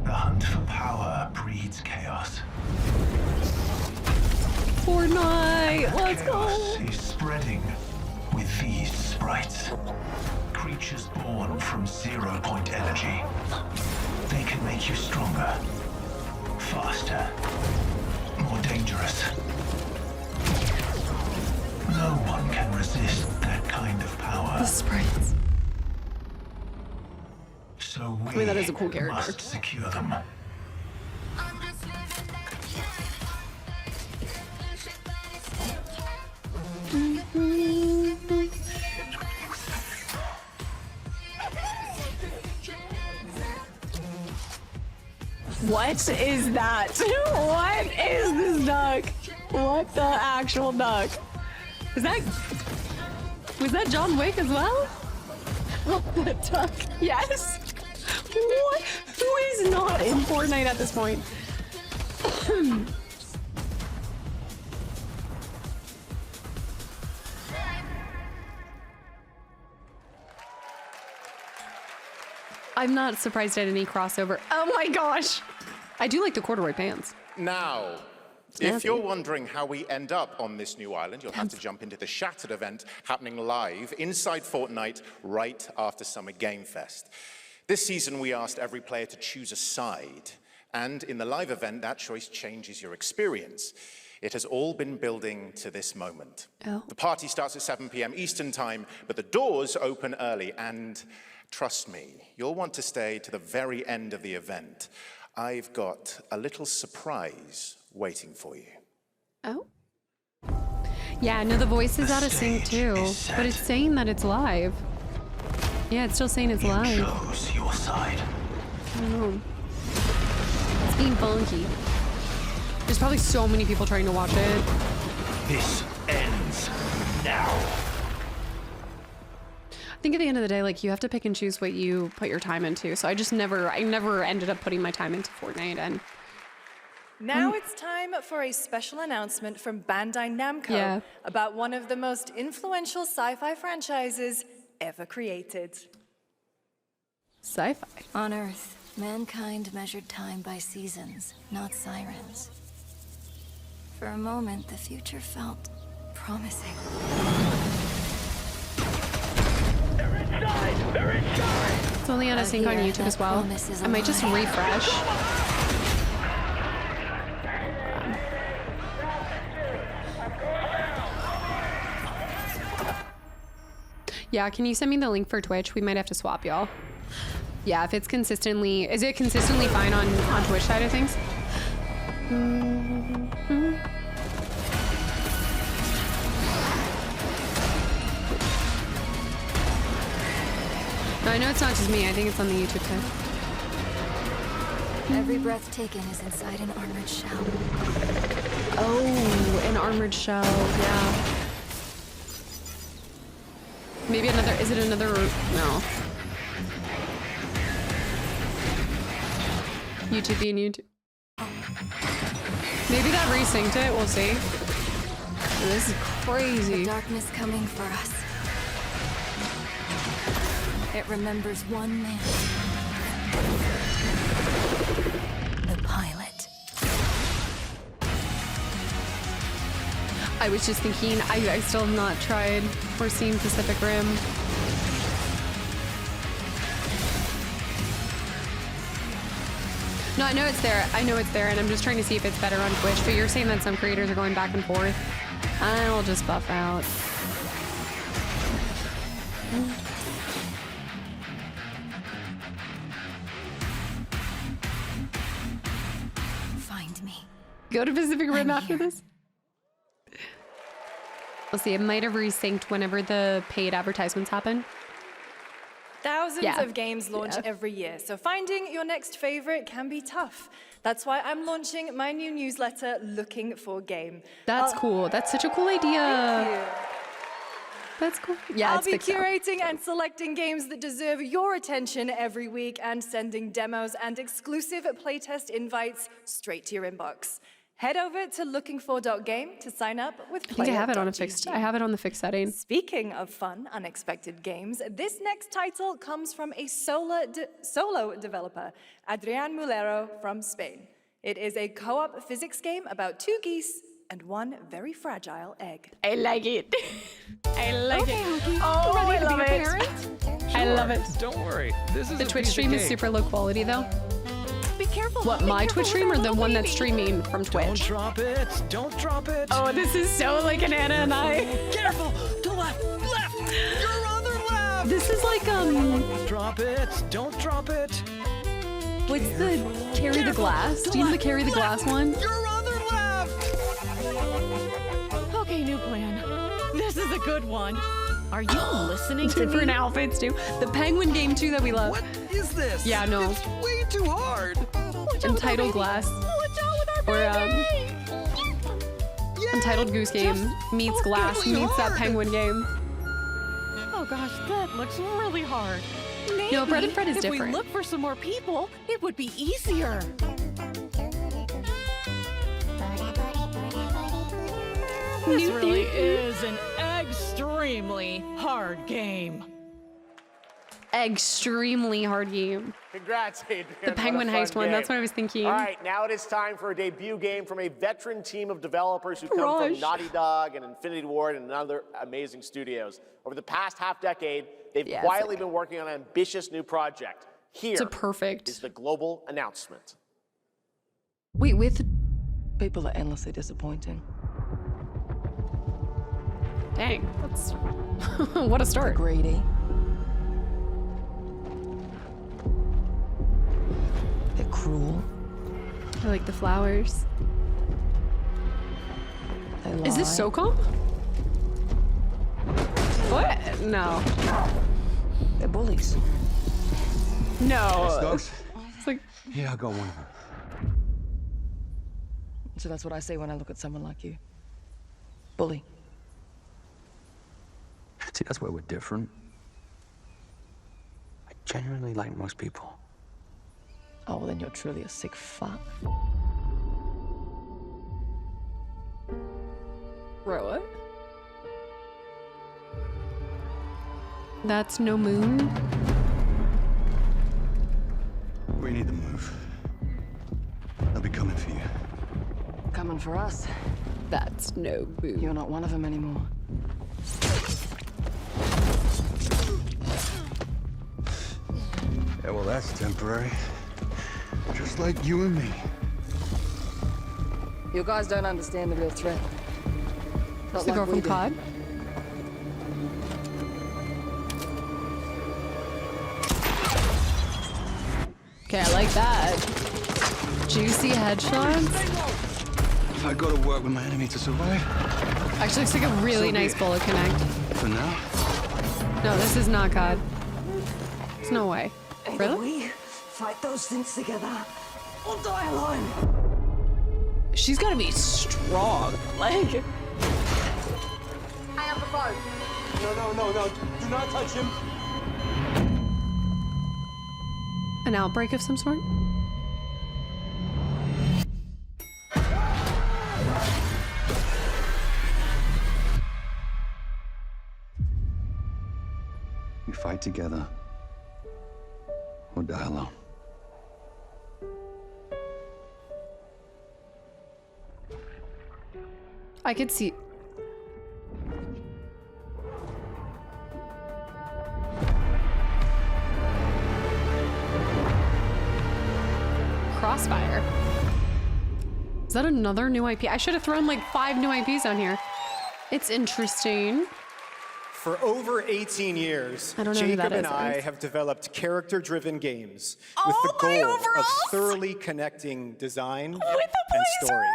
The hunt for power breeds chaos. Fortnite, let's Chaos go. is spreading with these sprites. Creatures born from 0-point energy. They can make you stronger, faster, more dangerous. No one can resist that kind of power. The sprites. So we I mean, that is a cool character. must secure them. What is that? What is this duck? What the actual duck? Was that John Wick as well? Oh, the duck. Yes. What? Who is not in Fortnite at this point? I'm not surprised at any crossover. Oh my gosh. I do like the corduroy pants. Now, if you're wondering how we end up on this new island, you'll have to jump into the Shattered event happening live inside Fortnite right after Summer Game Fest. This season, we asked every player to choose a side. And in the live event, that choice changes your experience. It has all been building to this moment. Oh. The party starts at 7 p.m. Eastern Time, but the doors open early. And trust me, you'll want to stay to the very end of the event. I've got a little surprise waiting for you. Oh. Yeah, no, the voice is out of sync too, but it's saying that it's live. Yeah, it's still saying it's live. Chose your side. I don't know. It's being funky. There's probably so many people trying to watch it. This ends now. I think at the end of the day, like, you have to pick and choose what you put your time into. So I never ended up putting my time into Fortnite. And now it's time for a special announcement from Bandai Namco about one of the most influential sci-fi franchises ever created. Sci-fi. On Earth, mankind measured time by seasons, not sirens. For a moment, the future felt promising. It's only on a sync on YouTube as well. I might just refresh. Yeah, can you send me the link for Twitch? We might have to swap, y'all. Yeah, if it's consistently... Is it consistently fine on Twitch side of things? No, I know it's not just me. I think it's on the YouTube side. Every breath taken is inside an armored shell. Oh, an armored shell. Yeah. Maybe another... Is it another... No. YouTube being YouTube. Maybe that resynced it. We'll see. This is crazy. The darkness coming for us. It remembers one man. The pilot. I was just thinking, I still have not tried or seen Pacific Rim. No, I know it's there. I know it's there, and I'm just trying to see if it's better on Twitch, but you're saying that some creators are going back and forth. I will just buff out. Go to Pacific Rim after this. We'll see. It might have resynced whenever the paid advertisements happen. Thousands of games launch every year, so finding your next favorite can be tough. That's why I'm launching my new newsletter, Looking for Game. That's cool. That's such a cool idea. Thank you. That's cool. Yeah, I'll it's be fixed up. curating and selecting games that deserve your attention every week and sending demos and exclusive playtest invites straight to your inbox. Head over to lookingfor.game to sign up with I think I have it on a fixed. I have it on the fixed setting. Speaking of fun, unexpected games, this next title comes from a solo developer, Adrián Mulero from Spain. It is a co-op physics game about 2 geese and 1 very fragile egg. I like it. I like it. Oh, I love it. I love it. Don't worry. This is The Twitch stream is super low quality though. Be careful. What, my Twitch stream or the one that's streaming from Twitch? Don't drop it. Don't drop it. Oh, this is so like an Anna and I. Careful. To left. Left. Your other left. This is like Drop it. Don't drop it. What's the carry the glass? Do you know the carry the glass one? Your other left. Okay, new plan. This is a good one. Are you listening to me? Different outfits too. The penguin game too that we love. What is this? Yeah, no. It's way too hard. Untitled Glass. Or Untitled Goose Game meets Glass meets that penguin game. Oh gosh, that looks really hard. Maybe No, Bread and Fred is if different. we look for some more people, it would be easier. This really is an extremely hard game. Extremely hard game. Congrats, Adrian. The penguin What a fun heist one, game. that's what I was thinking. All right, now it is time for a debut game from a veteran team of developers who come from Rush. Naughty Dog and Infinity Ward and other amazing studios. Over the past half-decade, they've Yeah, quietly been working on an ambitious new project. Here is the global announcement. Wait, with people are endlessly disappointing. Dang, that's what a start. They're greedy. They're cruel. I like the flowers. They lie. Is this SOCOM? What? No. They're bullies. No. Hey, Stokes? It's like, Yeah, I got one of them. So that's what I say when I look at someone like you. Bully. See, that's where we're different. I genuinely like most people. Oh, well, then you're truly a sick fuck. bro, what? That's no moon. We need to move. They'll be coming for you. Coming for us. That's no moon. You're not one of them anymore. Yeah, well, that's temporary. Just like you and me. You guys don't understand the real threat. It's the girl from COD. Okay, I like that. Juicy headshots. I gotta work with my enemy to survive. Actually, looks like a really nice bullet connect. For now. No, this is not COD. There's no way. Really? We fight those things together. We'll die alone. She's gotta be strong. Like. I have the phone. No. Do not touch him. An outbreak of some sort? We fight together. Or die alone. I could see. Crossfire. Is that another new IP? I should have thrown like 5 new IPs on here. It's interesting. For over 18 years, I don't know who Jacob that and is, I Ernst. have developed character-driven games with the goal of thoroughly connecting design and story.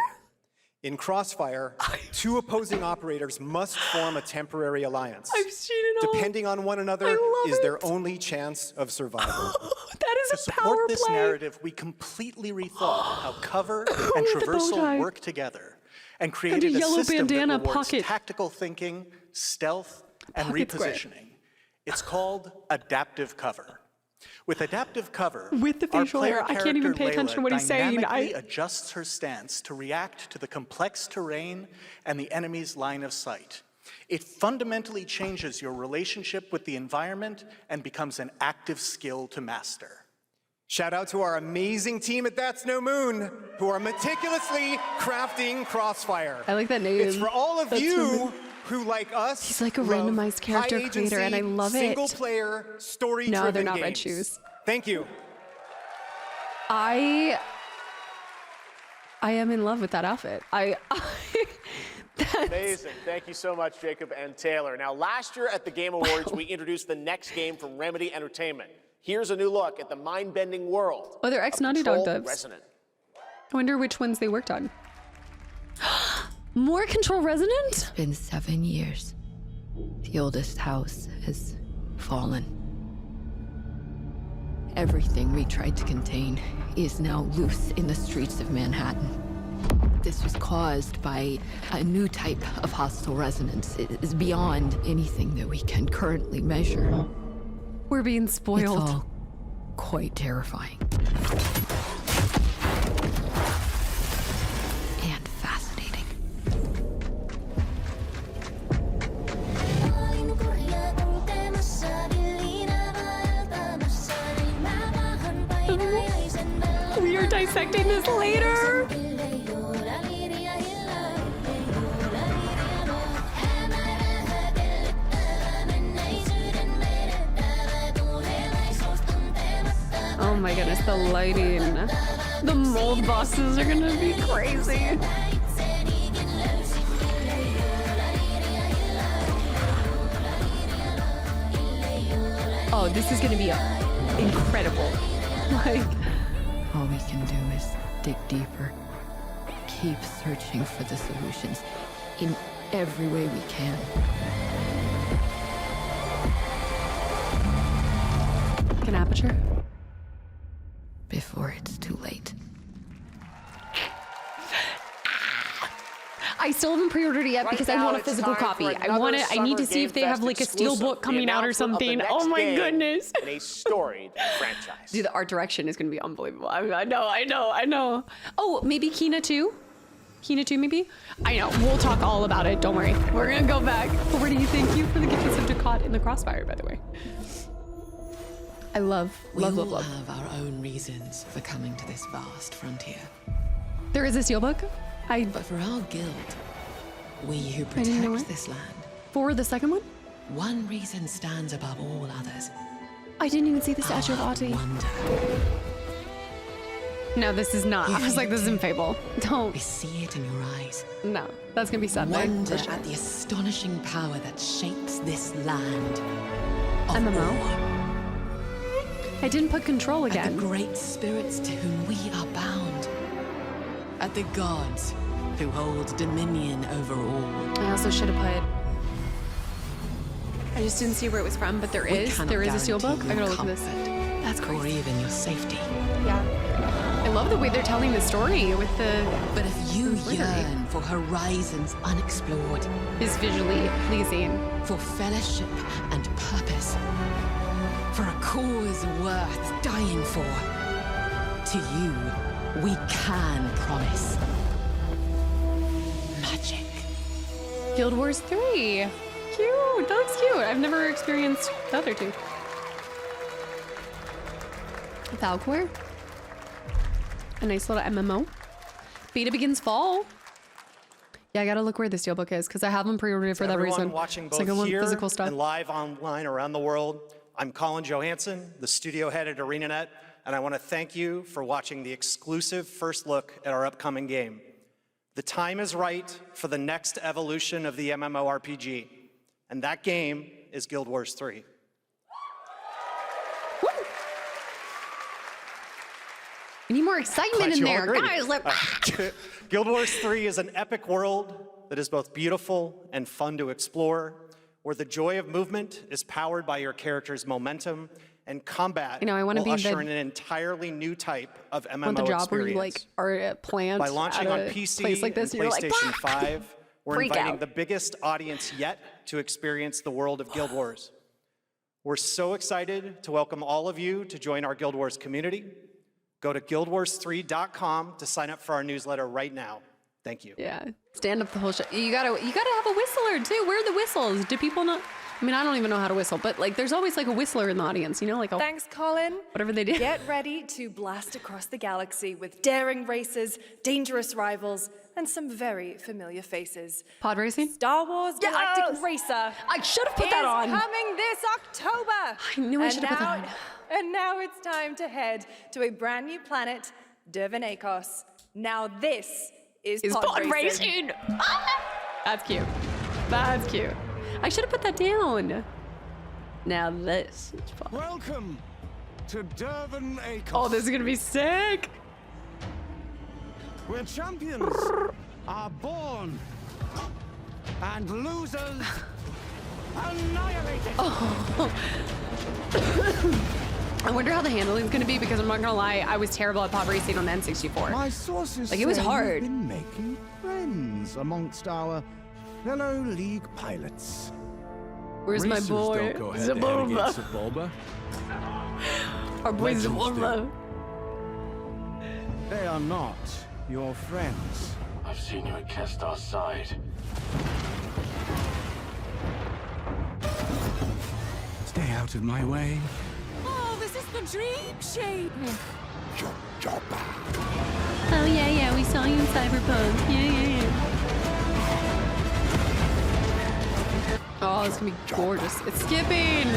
In Crossfire, two opposing operators must form a temporary alliance. I've seen it all. Depending on one another is their only chance of survival. That is To a power support this play. narrative, we completely rethought how cover and With the bow traversal tie. work together and And created a yellow system bandana that rewards pocket. tactical thinking, stealth, and Pocket square. repositioning. It's called adaptive cover. With adaptive cover, With the our facial player hair, I can't even character pay attention to what he's saying. dynamically adjusts her stance to react to the complex terrain and the enemy's line of sight. It fundamentally changes your relationship with the environment and becomes an active skill to master. Shout out to our amazing team at That's No Moon, who are meticulously crafting Crossfire. I like that name. It's for all of That's you so who, like us, He's like a love randomized character high creator, and I agency, love it. single-player, story-driven No, they're not games. red shoes. Thank you. I am in love with that outfit. Amazing. Thank you so much, Jacob and Taylor. Now, last year at the Game Awards, we introduced the next game from Remedy Entertainment. Here's a new look at the mind-bending world. Oh, they're ex-Naughty of Dog Control devs. Resonant. I wonder which ones they worked on. More Control Resonant? It's been 7 years. The oldest house has fallen. Everything we tried to contain is now loose in the streets of Manhattan. This was caused by a new type of hostile resonance. It is beyond anything that we can currently measure. We're being spoiled. It's all quite terrifying. And fascinating. We are dissecting this later. Oh my goodness, the lighting. The mold bosses are gonna be crazy. Oh, this is gonna be incredible. Like, All we can do is dig deeper. Keep searching for the solutions in every way we can. an aperture? Before it's too late. I still haven't pre-ordered it yet Right because now, I want a it's physical time copy. for I want another it. I need to Summer see if they Game have Fest like a steel exclusive, book coming the out or announcement of the something. next Oh my game goodness. in a storied franchise. Dude, the art direction is going to be unbelievable. I know. Oh, maybe Kina 2? Kina 2 maybe? I know. We'll talk all about it. Don't worry. We're going to go back. Where do you thank you for the gift of Ducat in the Crossfire, by the way? I love. We all have our own reasons for coming to this vast frontier. There is a steelbook? But for our guild, we who I didn't know protect it. this land, For the second one? one reason stands above all others. I didn't even see the statue of Ati. No, this is not. I was like, this isn't Fable. Don't. We see it in your eyes. No, that's going to be Sunday. Wonder for sure. at the astonishing power that shapes this land. MMO? I didn't put control At again. the great spirits to whom we are bound. At the gods who hold dominion over all. I also should have put. I just didn't see where it was from, but there We is. cannot There is a steelbook. guarantee I gotta your look at this. comfort, That's or crazy. even your safety. Yeah. I love the way they're telling the story with the. But if you embroidery. yearn for horizons unexplored, Is visually pleasing. for fellowship and purpose, for a cause worth dying for, to you, we can promise magic. Guild Wars 3. Cute. That looks cute. I've never experienced the other two. Valcor. A nice little MMO. Beta begins fall. Yeah, I gotta look where the steelbook is because I haven't pre-ordered it for that Everyone reason. watching It's both like I want here physical stuff. and live online around the world, I'm Colin Johansson, the studio head at ArenaNet, and I want to thank you for watching the exclusive first look at our upcoming game. The time is right for the next evolution of the MMORPG, and that game is Guild Wars 3. We need more excitement Glad in you all there. agree. Guys, like, Guild Wars 3 is an epic world that is both beautiful and fun to explore, where the joy of movement is powered by your character's momentum, and combat I want to will be usher the, in an entirely new type of MMO want the job experience. where you like are a plant By launching at on a PC place like this, and and you're like, PlayStation "Ah!" 5, we're Freak inviting out. the biggest audience yet to experience the world of Guild Wars. We're so excited to welcome all of you to join our Guild Wars community. Go to guildwars3.com to sign up for our newsletter right now. Thank you. Yeah, stand up the whole show. You gotta have a whistler too. Where are the whistles? Do people not? I mean, I don't even know how to whistle, but like, there's always like a whistler in the audience, like Thanks, Colin. whatever they do. Get ready to blast across the galaxy with daring races, dangerous rivals, and some very familiar faces. Pod racing? Star Wars Galactic Racer. I should have put that on. Coming this October. I knew I should have put that on. And now it's time to head to a brand new planet, Dervenakos. Now this is pod racing. That's cute. That's cute. I should have put that down. Now this is fun. Welcome to Dervenakos. Oh, this is gonna be sick. Where champions are born and losers annihilated. Oh. I wonder how the handling is gonna be, because I'm not gonna lie, I was terrible at pod racing on the N64. My sources Like, it was say hard. You've been making friends amongst our fellow League pilots. Where's my Racers boy? don't go head-to-head against Zabulba. Zabulba. Our boy Legends Zabulba. They are not your friends. I've seen you at Kestar's side. Stay out of my way. Oh, this is the dream shape. Oh yeah, we saw you in Cyberpunk. Yeah. Oh, it's gonna be gorgeous. It's skipping.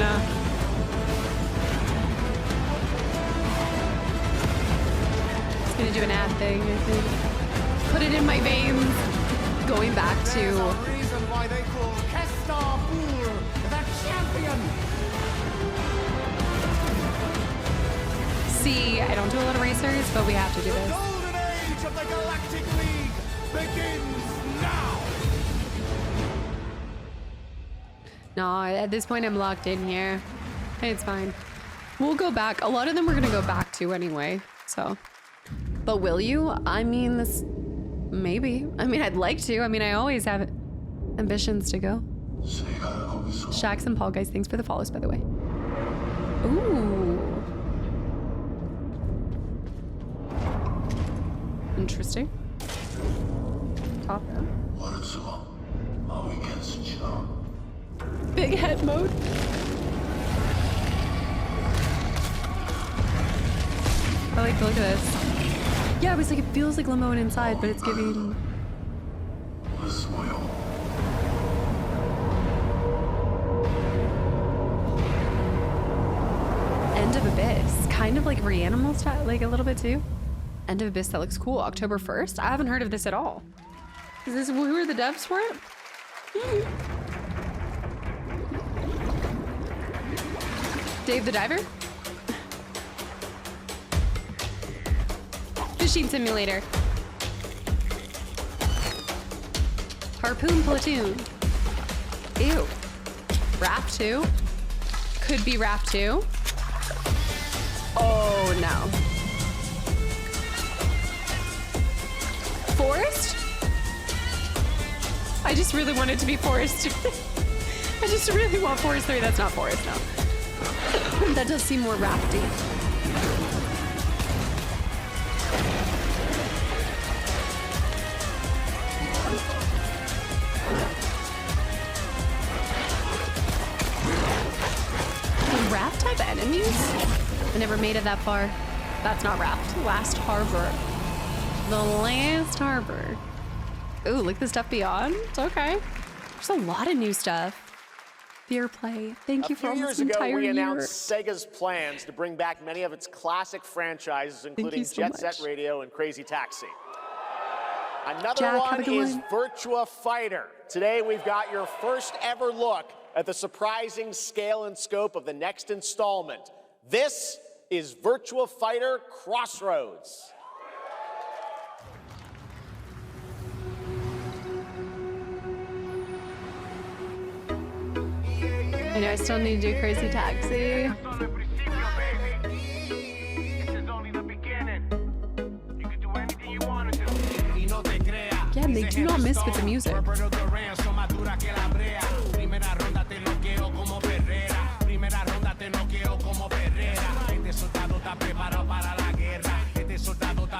It's gonna do an ad thing, I think. Put it in my veins. Going back to. There's a reason why they call Kestar Fool the champion. See, I don't do a lot of racers, but we have to do The this. golden age of the Galactic League begins now. No, at this point I'm locked in here. It's fine. We'll go back. A lot of them we're gonna go back to anyway, so. But will you? I mean, this, maybe. I mean, I'd like to. I mean, I always have ambitions to go. Shax and Paul, guys, thanks for the follows, by the way. Ooh. Interesting. Top down. Big head mode. I like the look of this. Yeah, I was like, it feels like limo inside, but it's giving. End of Abyss. Kind of like Reanimal style, like a little bit too. End of Abyss, that looks cool. October 1st? I haven't heard of this at all. Is this, who are the devs for it? Dave the Diver? Fishing Simulator. Harpoon Platoon. Ew. Rap 2? Could be Rap 2. Oh no. Forest? I just really want it to be Forest. I just really want Forest 3. That's not Forest, no. That does seem more rafty. Raft type enemies? I never made it that far. That's not Raft. Last Harbor. The Last Harbor. Ooh, look at the stuff beyond. It's okay. There's a lot of new stuff. Fear Play. Thank you for almost an entire A few years ago, we year. announced Sega's plans to bring back many of its classic franchises, including you so Jet Set much. Radio and Crazy Taxi. Another Jack, have one a good is one. Virtua Fighter. Today, we've got your first ever look at the surprising scale and scope of the next installment. This is Virtua Fighter Crossroads. I know I still need to do Crazy Taxi. Yeah, they do not miss with the music.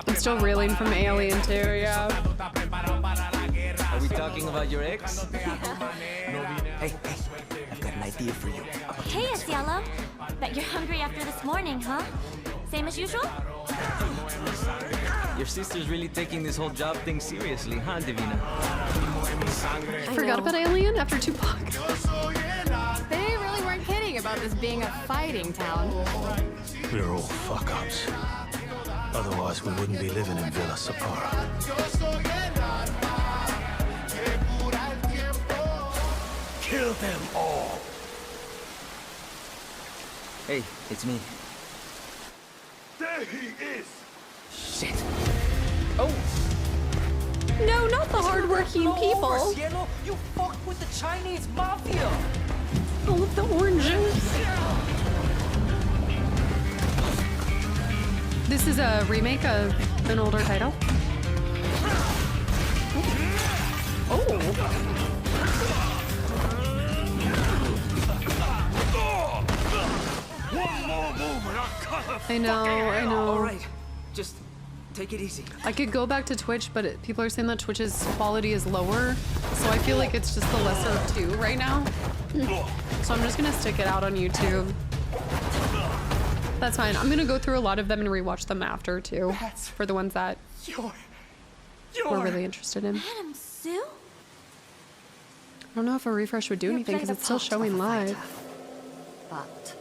I'm still reeling from Alien too, yeah. Are we talking about your ex? Hey, I've got an idea for you. Hey, it's Yellow. Bet you're hungry after this morning, huh? Same as usual? Your sister's really taking this whole job thing seriously, huh, Divina? I forgot about Alien after Tupac. They really weren't kidding about this being a fighting town. We're all fuck-ups. Otherwise, we wouldn't be living in Villa Sapara. Kill them all! Hey, it's me. There he is! Shit. Oh. No, not the hardworking people. Cielo, you fucked with the Chinese mafia. All of the oranges. This is a remake of an older title. Oh. One more move and I'll cut her I know. All right, just take it easy. I could go back to Twitch, but people are saying that Twitch's quality is lower, so I feel like it's just the lesser of two right now. So I'm just gonna stick it out on YouTube. That's fine. I'm gonna go through a lot of them and rewatch them after too, for the ones that we're really interested in. Madam Sue? I don't know if a refresh would do anything because it's still showing live. But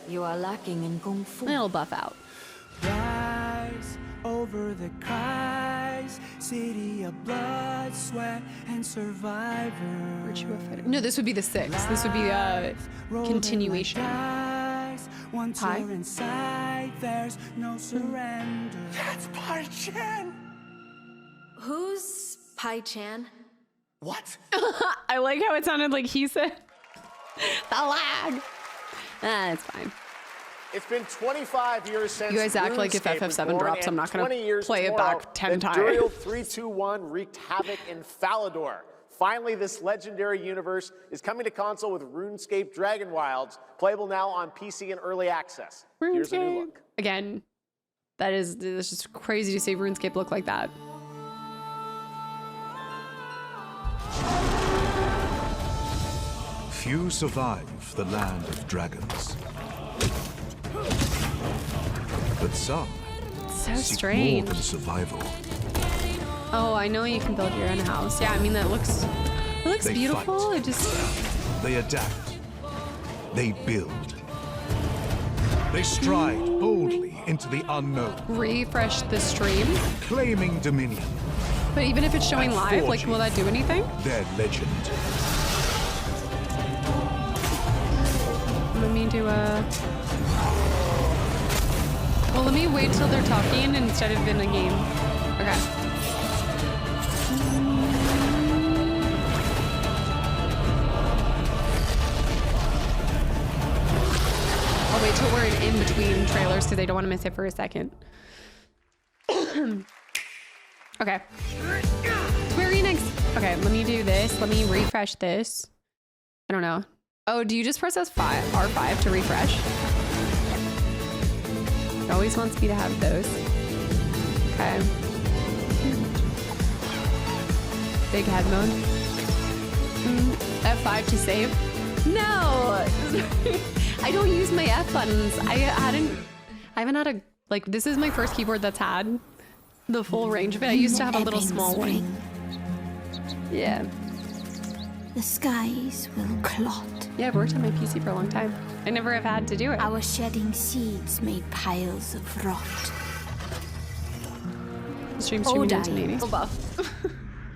you are lacking in kung fu. It'll buff out. Rise over the cries, city of blood, sweat, and survivor. Virtua Fighter. No, this would be the 6th. This would be a continuation. Once Hi. you're inside, there's no surrender. That's Pai Chan. Who's Pai Chan? What? I like how it sounded like he said. The lag. It's fine. It's been 25 years since You guys act like if RuneScape was FF7 born, drops, I'm and not gonna 20 years play it tomorrow, back 10 the times. Duriel 321 wreaked havoc in Falador. Finally, this legendary universe is coming to console with RuneScape Dragon Wilds, playable now on PC in early access. Here's a new look. Again, it's just crazy to see RuneScape look like that. Few survive the land of dragons. But some So seek strange. more than survival. Oh, I know you can build your own house. Yeah, I mean it looks They beautiful. fight. It just They adapt. They build. They stride boldly into the unknown, refresh the stream. claiming dominion. But even if it's showing And live, like, will that do anything? Their legend. Let me do a... Well, let me wait till they're talking instead of in a game. Okay. I'll wait till we're in between trailers because I don't want to miss it for a second. Okay. Square Enix. Okay, let me do this. Let me refresh this. I don't know. Oh, do you just press R5 to refresh? It always wants me to have those. Okay. Big head mode. F5 to save. No! I don't use my F buttons. I haven't had a, like, this is my first keyboard that's had the full range of it. I used to have a little small one. Yeah. The skies will clot. Yeah, I've worked on my PC for a long time. I never have had to do it. Our shedding seeds made piles of rot. The stream's streaming die. into me. Buff.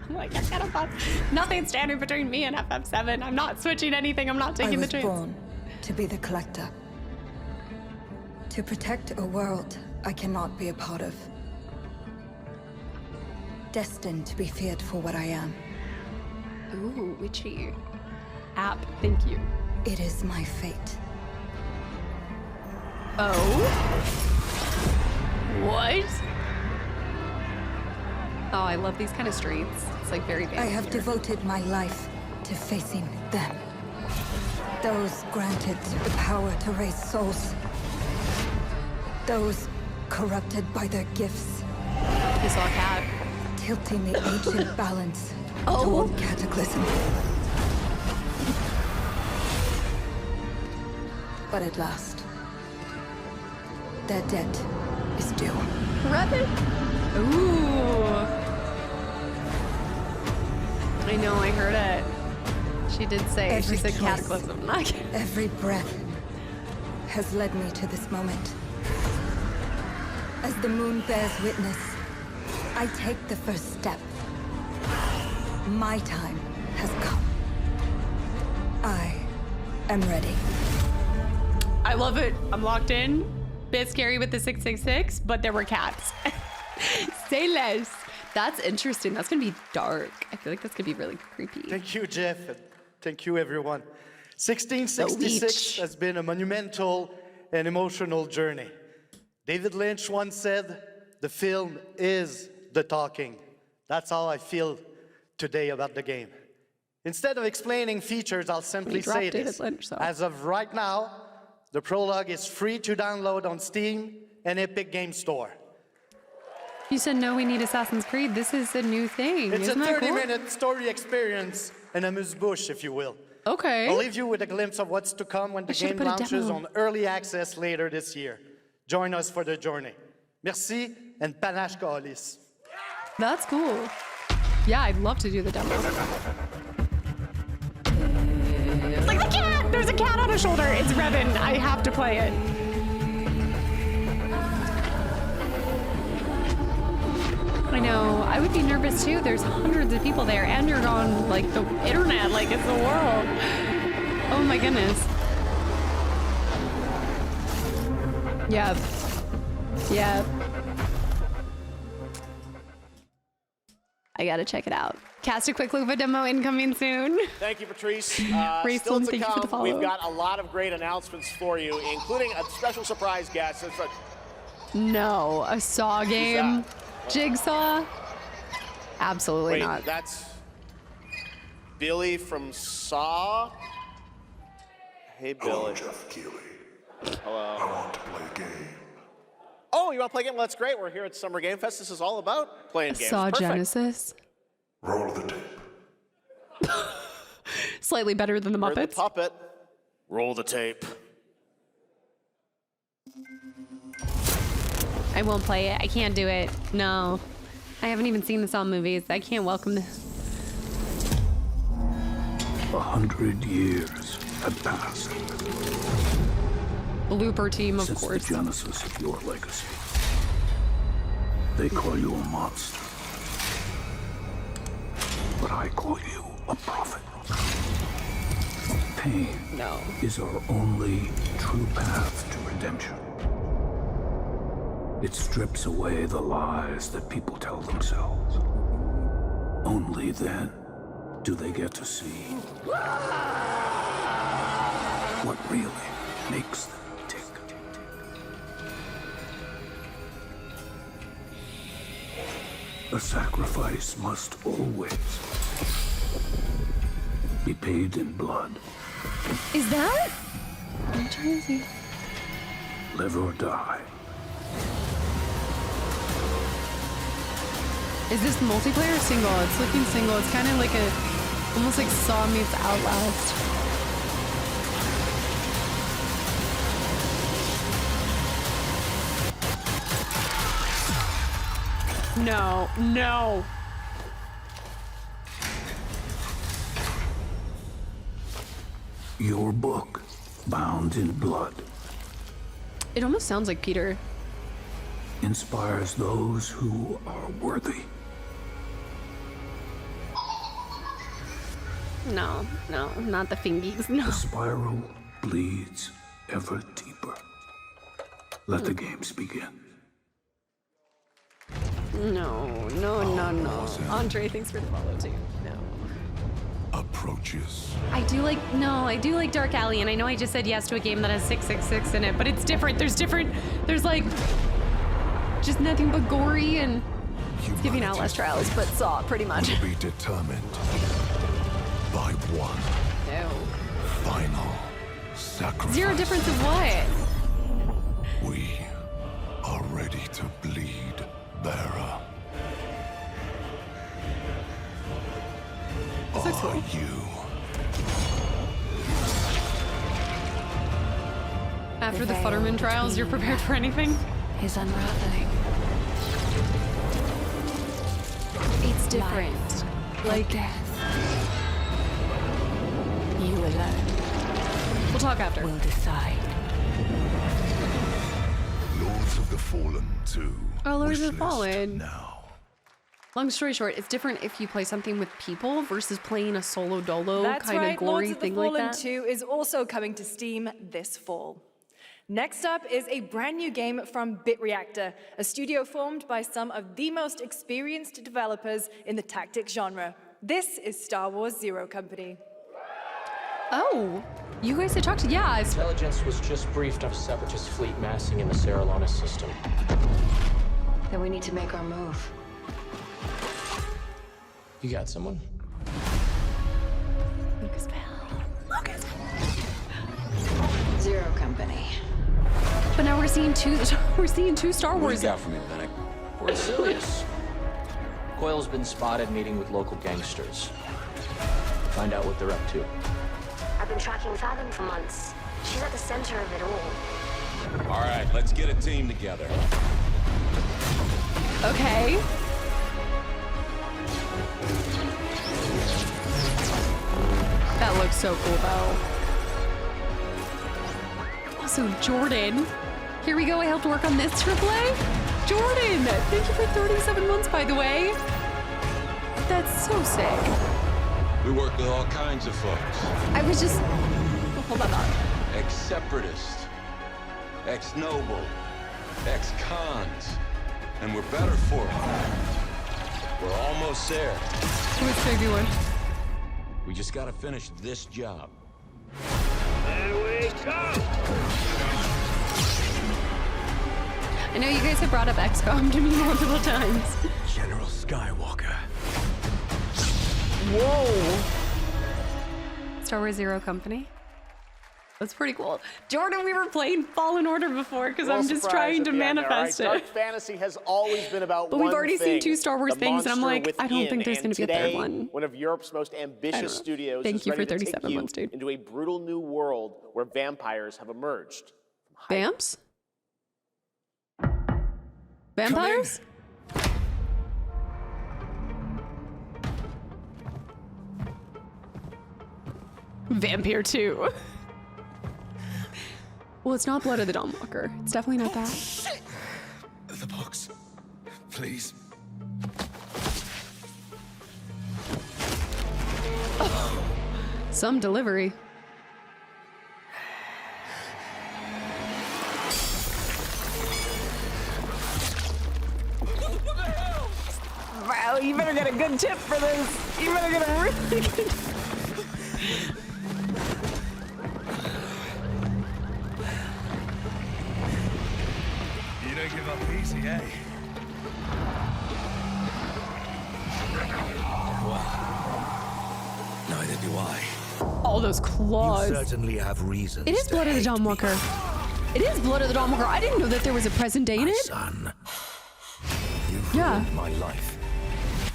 I'm like, I got a buff. Nothing's standing between me and FF7. I'm not switching anything. I'm not taking I the was chance. born to be the collector. To protect a world I cannot be a part of. Destined to be feared for what I am. Ooh, witchy. App, thank you. It is my fate. Oh? What? Oh, I love these kind of streets. It's like very I have here. devoted my life to facing them. Those granted the power to raise souls. Those corrupted by their gifts. You saw a cat. Tilting the ancient balance toward Cataclysm. But at last, their debt is due. Rabbit? Ooh. I know, I heard it. She did say, she said Cataclysm. Every breath has led me to this moment. As the moon bears witness, I take the first step. My time has come. I am ready. I love it. I'm locked in. Bit scary with the 666, but there were cats. Say less. That's interesting. That's gonna be dark. I feel like that's gonna be really creepy. Thank you, Jeff. And thank you, everyone. 1666 has been a monumental and emotional journey. David Lynch once said, "The film is the talking." That's how I feel today about the game. Instead of explaining features, I'll simply say this. As of right now, the prologue is free to download on Steam and Epic Game Store. You said no, we need Assassin's Creed. This is a new thing. It's Isn't a that cool? 30-minute story experience and amuse-bouche, if you will. Okay. I'll leave you with a glimpse of what's to come when the game launches on early access later this year. Join us for the journey. Merci and panache kalis. That's cool. Yeah, I'd love to do the demo. It's like the cat! There's a cat on his shoulder. It's Revan. I have to play it. I know. I would be nervous too. There's hundreds of people there, and you're on like the internet, like it's the world. Oh my goodness. Yep. Yep. I gotta check it out. Cast a quick Luva demo incoming soon. Thank you, Patrice. Racel, Still to thank you for the come, follow. we've got a lot of great announcements for you, including a special surprise guest. No, a Saw game. Jigsaw? Absolutely Wait, not. That's Billy from Saw. Hey, Billy. Hello, Jeff Keighley. Hello. I want to play a game. Oh, you want to play a game? Well, that's great. We're here at Summer Game Fest. This is all about playing games. Saw Perfect. Genesis. Roll the tape. Slightly better than the Heard Muppets. the puppet. Roll the tape. I won't play it. I can't do it. No. I haven't even seen the Saw movies. I can't welcome this. 100 years have passed. Blooper team, of Since course. the genesis of your legacy. They call you a monster. But I call you a prophet. Pain is our only true path to redemption. It strips away the lies that people tell themselves. Only then do they get to see what really makes them tick. A sacrifice must always be paid in blood. Is that? I'm trying to see. Live or die. Is this multiplayer or single? It's looking single. It's kind of like a, almost like Saw meets Outlast. No, no. Your book, bound in blood, It almost sounds like Peter. inspires those who are worthy. No, no, not the fingies. No. The spiral bleeds ever deeper. Let the games begin. No. Andre, thanks for the follow too. No. Approaches. I do like Dark Alley, and I know I just said yes to a game that has 666 in it, but it's different. There's like just nothing but gory, and it's giving Outlast Trials, but Saw pretty much. Will be determined by one final sacrifice. Zero difference of what? We are ready to bleed, bearer. This looks cool. After the Futterman trials, you're prepared for anything? Is unraveling. It's different. Like death. You alone. We'll talk after. Will decide. Lords of the Fallen 2. Oh, Lords of the Wishlist Fallen. now. Long story short, it's different if you play something with people versus playing a solo dolo kind of gory thing like that. Lords of the Fallen 2 is also coming to Steam this fall. Next up is a brand new game from BitReactor, a studio formed by some of the most experienced developers in the tactics genre. This is Star Wars Zero Company. Oh, you guys had talked to, yeah. Intelligence was just briefed of a Separatist fleet massing in the Serralona system. Then we need to make our move. You got someone? Zero Company. But now we're seeing two Star What Wars. do you got for me, Fennec? We're at Silius. Coil's been spotted meeting with local gangsters. Find out what they're up to. I've been tracking Fathom for months. She's at the center of it all. All right, let's get a team together. Okay. That looks so cool though. Also, Jordan. Here we go. I helped work on this AAA. Jordan, thank you for 37 months, by the way. That's so sick. We work with all kinds of folks. I was just... Hold on. Ex-separatist, ex-noble, ex-cons. And we're better for it. We're almost there. What's baby one? We just gotta finish this job. There we go! I know you guys have brought up XCOM to me multiple times. General Skywalker. Whoa! Star Wars Zero Company. That's pretty cool. Jordan, we were playing Fallen Order before because I'm just trying to manifest it. Dark fantasy has always been about but one we've already thing, seen two Star Wars the things, and I'm like, monster I don't think there's within. going to be a third one. One of Europe's most ambitious studios Thank is you ready for to take 37 you months, dude. into a brutal new world where vampires have emerged. Vamps? Vampires? Vampire 2. Well, it's not Blood of the Dawnwalker. It's definitely not that. The box. Please. Oh, some delivery. Wow, you better get a good tip for this. You better get a really good You don't give up easy, eh? Well, neither do I. all those claws. You certainly have reasons. It is Blood of the Dawnwalker. It is Blood of the Dawnwalker. I didn't know that there was a present day in it. Son, you've Yeah. ruined my life.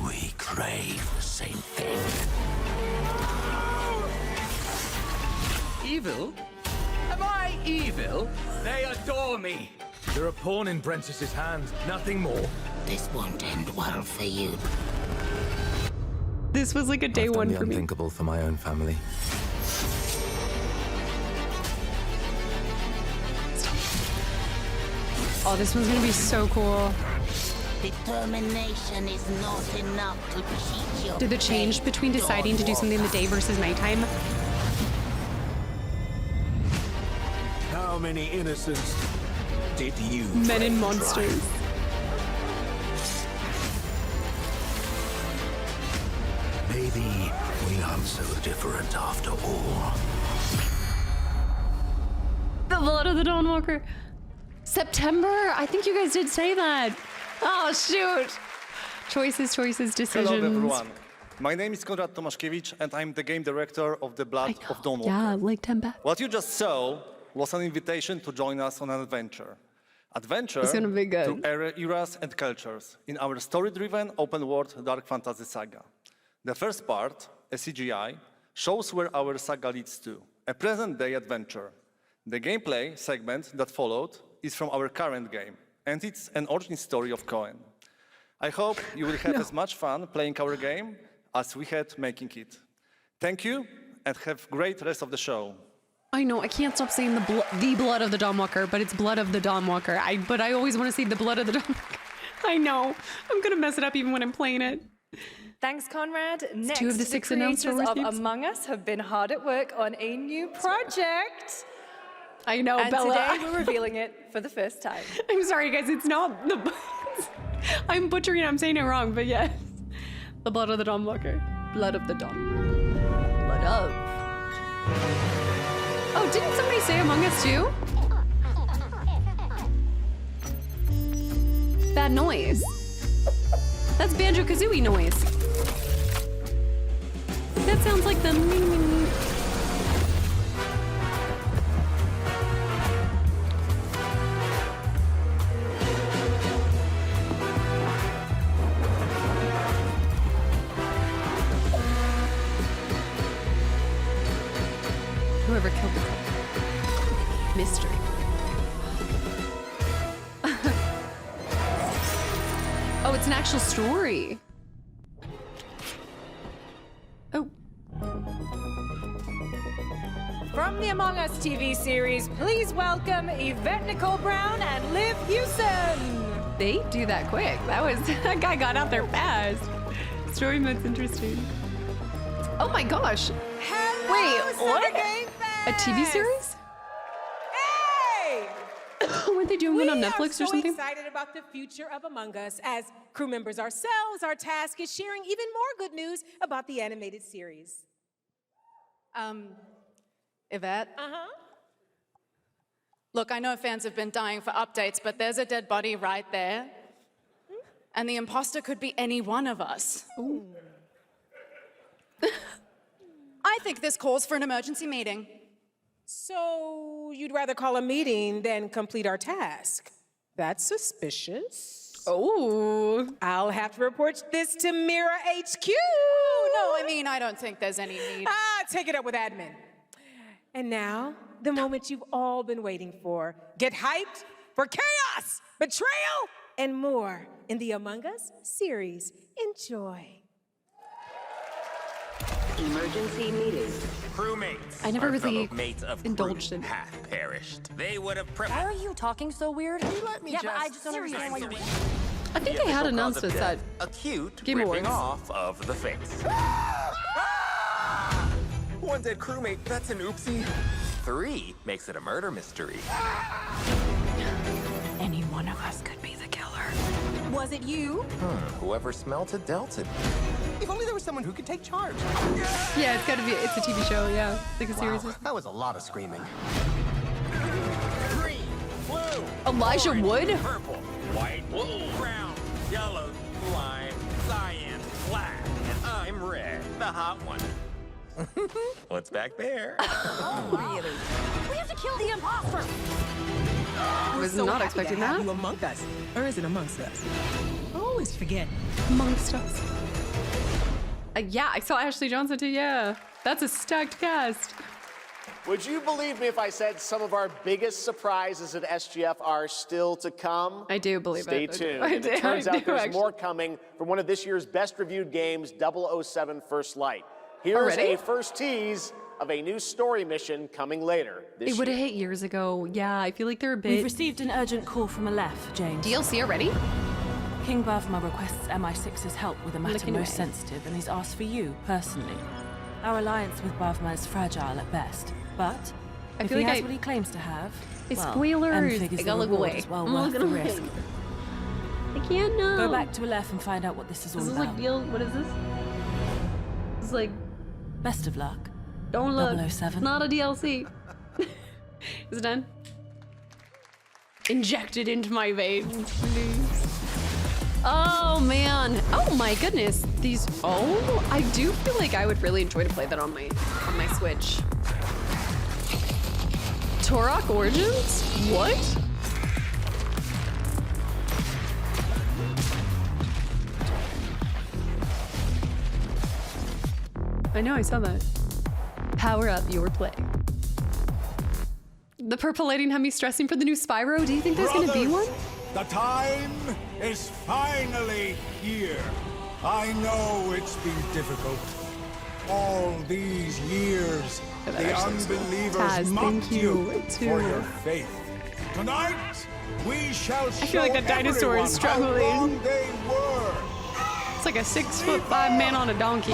We crave the same thing. Evil? Am I evil? They adore me. You're a pawn in Brentus's hands, nothing more. This won't end well for you. This was like a day one for me. Unthinkable for my own family. Oh, this one's gonna be so cool. Determination is not enough to cheat your Did the change between deciding to do something in the day versus nighttime? How many innocents did you Men and monsters. Maybe we aren't so different after all. The Blood of the Dawnwalker. September? I think you guys did say that. Oh, shoot. Choices, decisions. Hello, everyone. My name is Konrad Tomaszkiewicz, and I'm the game director of The Blood of Dawnwalker. Yeah, like 10 back. What you just saw was an invitation to join us on an adventure. Adventure It's gonna be good. through eras and cultures in our story-driven, open-world dark fantasy saga. The first part, a CGI, shows where our saga leads to, a present-day adventure. The gameplay segment that followed is from our current game, and it's an origin story of Cohen. I hope you will have as much fun playing our game as we had making it. Thank you, and have great rest of the show. I know, I can't stop saying the Blood of the Dawnwalker, but it's Blood of the Dawnwalker. But I always want to say the Blood of the Dawnwalker. I know. I'm going to mess it up even when I'm playing it. Thanks, Conrad. Next, two of the six announced creators of games. Among Us have been hard at work on a new project. I know, and Bella. today we're revealing it for the first time. I'm sorry, guys. It's not the... I'm butchering it. I'm saying it wrong, but yes. The Blood of the Dawnwalker. Blood of the Dawn. Blood of... Oh, didn't somebody say Among Us too? Bad noise. That's Banjo-Kazooie noise. That sounds like the... Whoever killed the mystery. Oh, it's an actual story. Oh. From the Among Us TV series, please welcome Yvette Nicole Brown and Liv Hewson. They do that quick. That guy got out there fast. Story mode's interesting. Oh my gosh. Wait, what? A TV series? Hey! Weren't they doing one on Netflix or something? We are so excited about the future of Among Us. As crew members ourselves, our task is sharing even more good news about the animated series. Yvette? Uh-huh. Look, I know fans have been dying for updates, but there's a dead body right there. And the imposter could be any one of us. Ooh. I think this calls for an emergency meeting. So you'd rather call a meeting than complete our task? That's suspicious. Oh. I'll have to report this to Mira HQ. Oh, no, I mean, I don't think there's any need. Take it up with admin. And now, the moment you've all been waiting for. Get hyped for chaos, betrayal, and more in the Among Us series. Enjoy. Emergency meeting. Crewmates. I never Our really fellow mates of indulged in. hath perished. They would have Why are you talking so weird? Let me yeah, but I just don't understand why you're... I think they had announced this at acute Game ripping Awards. off of the face. One dead crewmate, that's an oopsie. 3 makes it a murder mystery. Any one of us could be the killer. Was it you? Whoever smelt it dealt it. If only there was someone who could take charge. Yeah, it's gotta be. It's a TV show. Yeah, like a series. That was a lot of screaming. Green, blue, Elijah orange, Wood? purple, white, brown, yellow, lime, cyan, black, and I'm red, the hot one. What's back there? Oh, really? We have to kill the imposter! I was not expecting to have that. you among us, or is it amongst us? I always forget. Amongst us. Yeah, I saw Ashley Johnson too. Yeah, that's a stacked cast. Would you believe me if I said some of our biggest surprises at SGF are still to come? I do believe Stay it. tuned. I And do, it turns I out do, there's actually. more coming from one of this year's best reviewed games, 007 First Light. Here's Already? a first tease of a new story mission coming later this It would have year. hit years ago. Yeah, I feel like they're a bit. We've received an urgent call from Aleph, James. DLC already? King Bavma requests MI6's help with a matter Looking most away. sensitive, and he's asked for you, personally. Our alliance with Bavma is fragile at best, but I If feel he like has what he claims to have, It's well, spoilers. M I figures gotta the look reward away. is well I'm worth the looking away. risk. I can't know. Go back to Aleph and find out what this is all This is about. like deal. What is this? This is like. Best of luck. Don't look. 007. Not a DLC. Is it done? Injected into my veins, please. Oh man. Oh my goodness. These. Oh, I do feel like I would really enjoy to play that on my Switch. Turok Origins? What? I know, I saw that. Power up your play. The purple lighting had me stressing for the new Spyro. Do you think there's gonna be one? The time is finally here. I know it's been difficult. All these years, the unbelievers Taz, mocked thank you you, for too. your faith. Tonight, we shall I feel like show that dinosaur is everyone how struggling. wrong they were. It's like a 6'5" man on a donkey.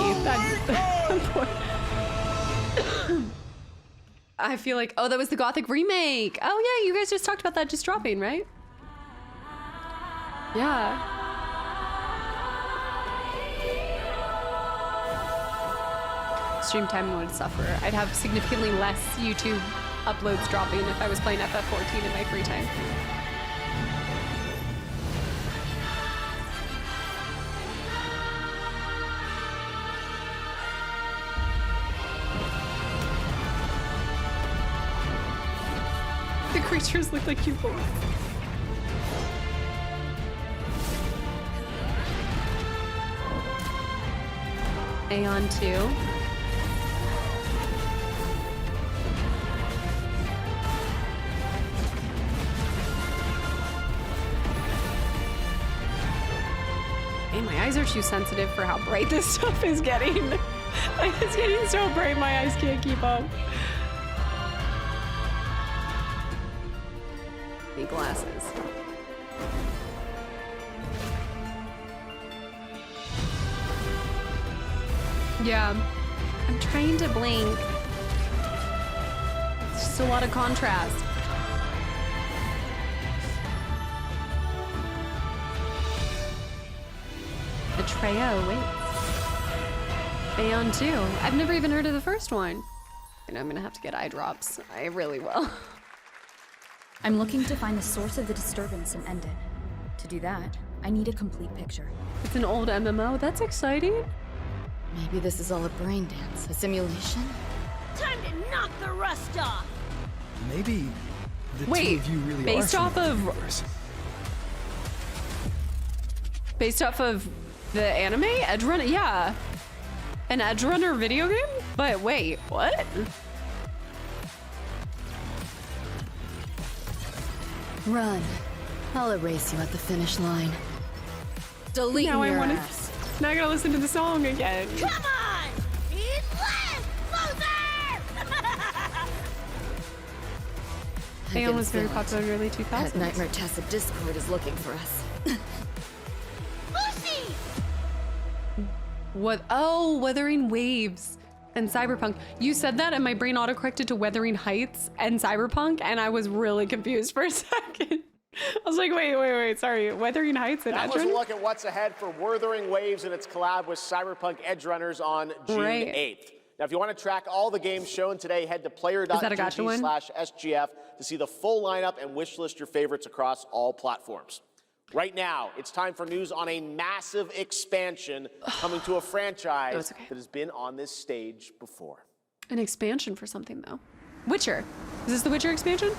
I feel like, oh, that was the Gothic remake. Oh yeah, you guys just talked about that just dropping, right? Yeah. Stream time would suffer. I'd have significantly less YouTube uploads dropping if I was playing FF14 in my free time. The creatures look like people. Aeon 2. Hey, my eyes are too sensitive for how bright this stuff is getting. It's getting so bright my eyes can't keep up. Need glasses. Yeah, I'm trying to blink. It's just a lot of contrast. Betrayal waits. Aeon 2. I've never even heard of the first one. And I'm gonna have to get eye drops. I really will. I'm looking to find the source of the disturbance and end it. To do that, I need a complete picture. It's an old MMO. That's exciting. Maybe this is all a brain dance, a simulation? Time to knock the rust off. Maybe the Wait, two of you really based are off of based off of the anime Edgerunner? Yeah, an Edgerunner video game. But wait, what? Run. I'll erase you at the finish line. Delete Now I your want ass. to. Now I gotta listen to the song again. Come on! Eat less! Closer! Aeon was very popular in the early 2000s. That Nightmare Tessa Discord is looking for us. Lucy! What? Oh, Wuthering Waves and Cyberpunk. You said that and my brain autocorrected to Wuthering Heights and Cyberpunk, and I was really confused for a second. I was like, wait, sorry. Wuthering Heights and That was a Edgerunner? look at what's ahead for Wuthering Waves and its collab with Cyberpunk Edgerunners on June 8th. Now, if you want to track all the games shown today, head to player.gg/SGF to see the full lineup and wishlist your favorites across all platforms. Right now, it's time for news on a massive expansion coming to a franchise that has been on this stage before. An expansion for something, though. Witcher. Is this the Witcher expansion?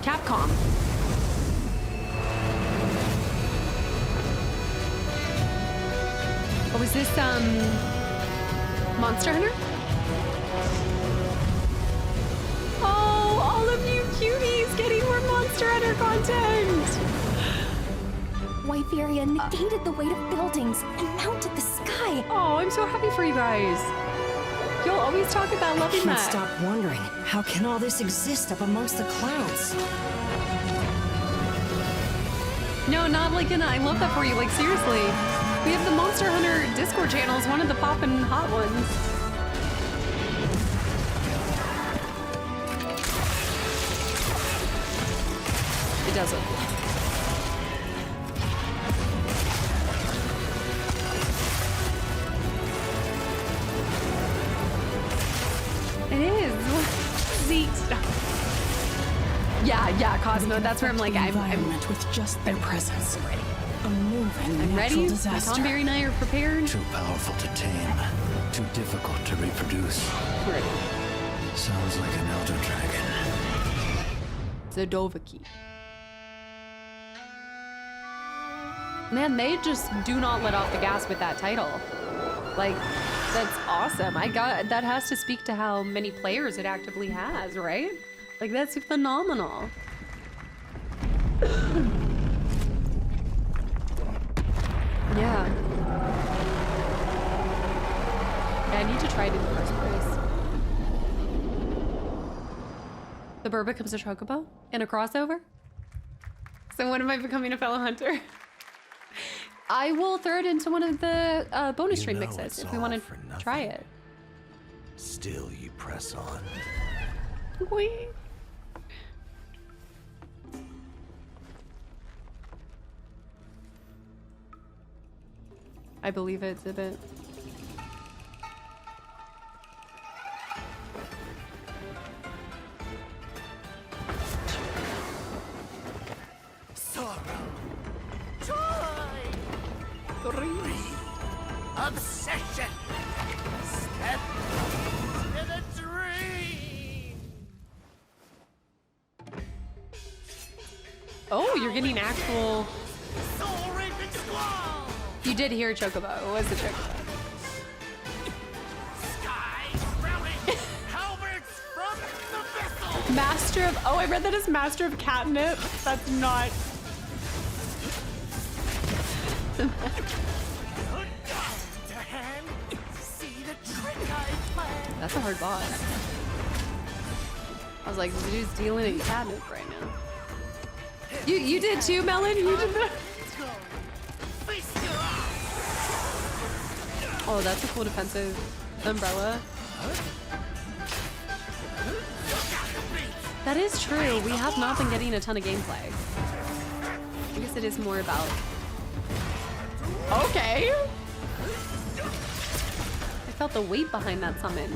Capcom. Oh, is this, Monster Hunter? Oh, all of you cuties getting more Monster Hunter content! Wyveria negated the weight of buildings and mounted the sky. Oh, I'm so happy for you guys. You'll always talk about loving I can't that. stop wondering, how can all this exist up amongst the clouds? No, not like in I love that for you. Like, seriously. We have the Monster Hunter Discord channel is one of the poppin' hot ones. does look cool. It is. Zeke stuff. Yeah, Cosmo. That's where I'm like, I'm with just their presence. ready. A moving I'm ready. My disaster. Tom, Barry, and I are prepared. Too powerful to tame. Too difficult to reproduce. Ready. Sounds like an elder dragon. Zadoviki. Man, they just do not let off the gas with that title. Like, that's awesome. That has to speak to how many players it actively has, right? Like, that's phenomenal. Yeah. I need to try it in the first place. The bird becomes a chocobo in a crossover? So when am I becoming a fellow hunter? I will throw it into one of the bonus stream mixes if we want to try it. Still you press on. Whee! I believe it, Zibbit. Sorrow. Joy. Obsession. Step in a dream. Oh, you're getting actual. Soul raping squall. You did hear Chocobo. It was the Chocobo. Sky sprouting. Halberds from the vessel. Master of. Oh, I read that as Master of Catnip. That's not. To hand. See the trick I planned. That's a hard boss. I was like, this dude's dealing in catnip right now. You did too, Melon? You did that? Oh, that's a cool defensive umbrella. That is true. We have not been getting a ton of gameplay. I guess it is more about... Okay. I felt the weight behind that summon.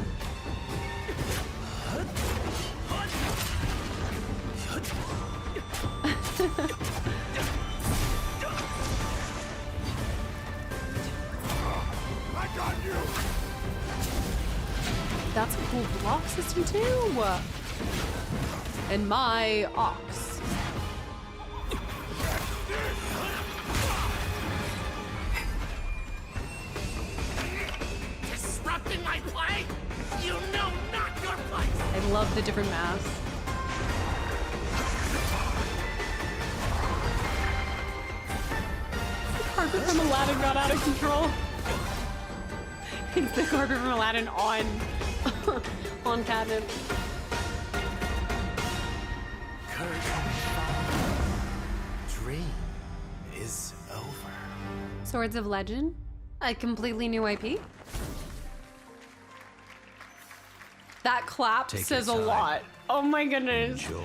That's a cool block system too. And my ox. Disrupting my play? You know not your place. I love the different masks. The carpet from Aladdin got out of control. It's the carpet from Aladdin on catnip. Dream is over. Swords of Legend? A completely new IP? That clap Take says a your time. lot. Oh my goodness. Enjoy.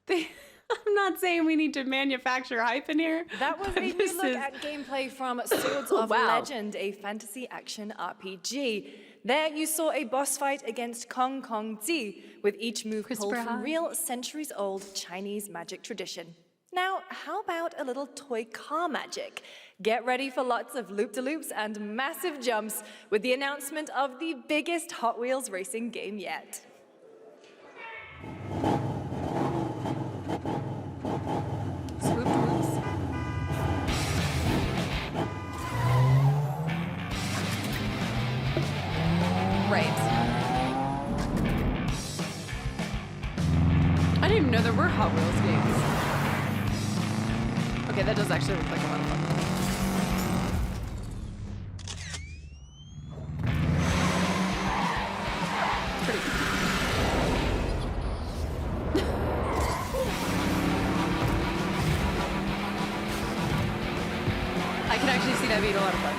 I'm not saying we need to manufacture hype in here. That was a new This look is- at gameplay from Swords of Wow. Legend, a fantasy action RPG. There you saw a boss fight against Kong Kong Zi, with each move pulled Christopher from Hi. real centuries-old Chinese magic tradition. Now, how about a little toy car magic? Get ready for lots of loop-de-loops and massive jumps with the announcement of the biggest Hot Wheels racing game yet. Swoop whoops. Right. I didn't even know there were Hot Wheels games. Okay, that does actually look like a lot of fun. Pretty cool. I can actually see that being a lot of fun.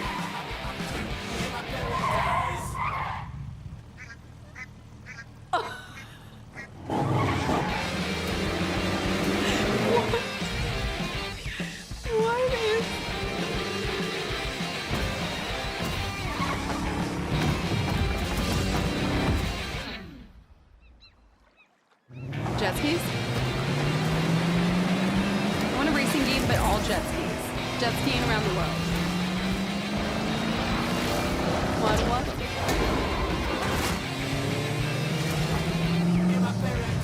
world. What?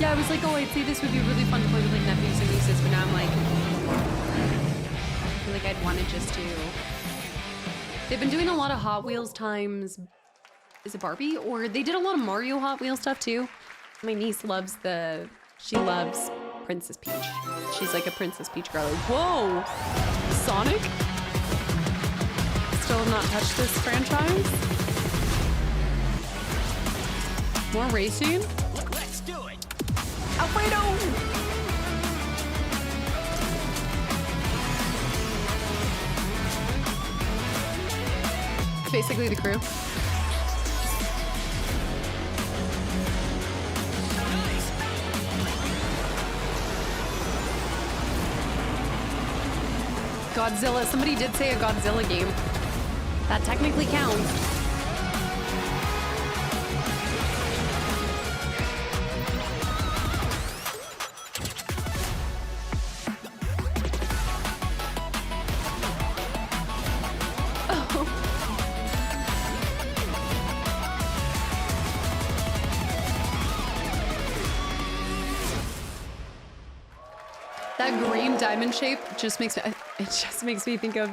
Yeah, I was like, oh, I'd say this would be really fun to play with like nephews and nieces, but now I'm like, I feel like I'd want to just do. They've been doing a lot of Hot Wheels times. Is it Barbie? Or they did a lot of Mario Hot Wheels stuff too. My niece loves she loves Princess Peach. She's like a Princess Peach girl. Whoa! Sonic? Still have not touched this franchise. More racing? Let's do it. Alfredo! Basically the crew. Godzilla. Somebody did say a Godzilla game. That technically counts. That green diamond shape just makes me think of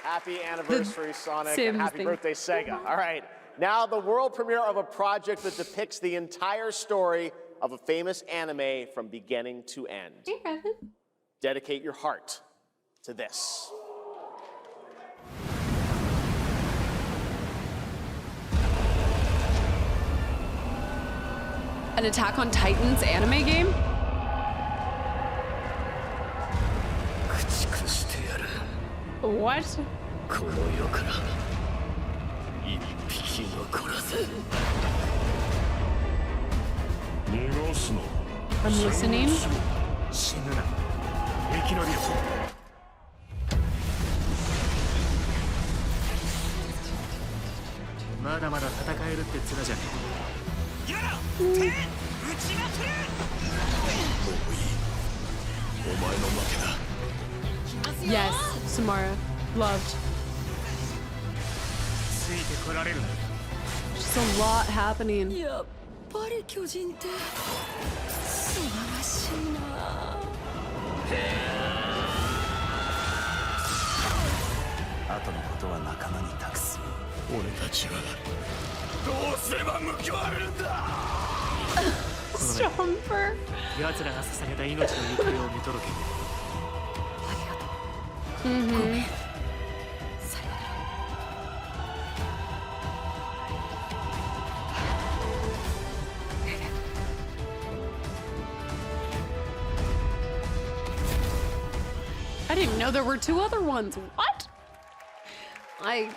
happy anniversary, Sonic, Sims and happy thing. birthday, Sega. All right, now the world premiere of a project that depicts the entire story of a famous anime from beginning to end. Hey, Evan. Dedicate your heart to this. An Attack on Titan's anime game? What? I'm listening. Yes, Samara. Loved. Just a lot happening. やっぱり巨人って素晴らしいな。後のことは仲間に託す。俺たちはどうすれば報われるんだ。Stomper. 奴らが捧げた命の行方を見届け。Mm-hmm. I didn't know there were two other ones. What? I've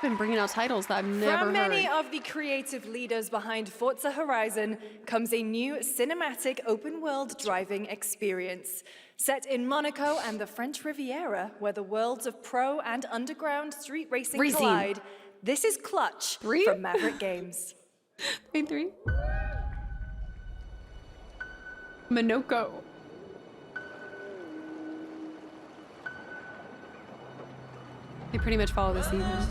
been bringing out titles that I've never From many heard. of the creative leaders behind Forza Horizon comes a new cinematic open-world driving experience. Set in Monaco and the French Riviera, where the worlds of pro and underground street racing collide, this is Clutch from Maverick Games. Wait, 3? Monaco. They pretty much follow the seasons.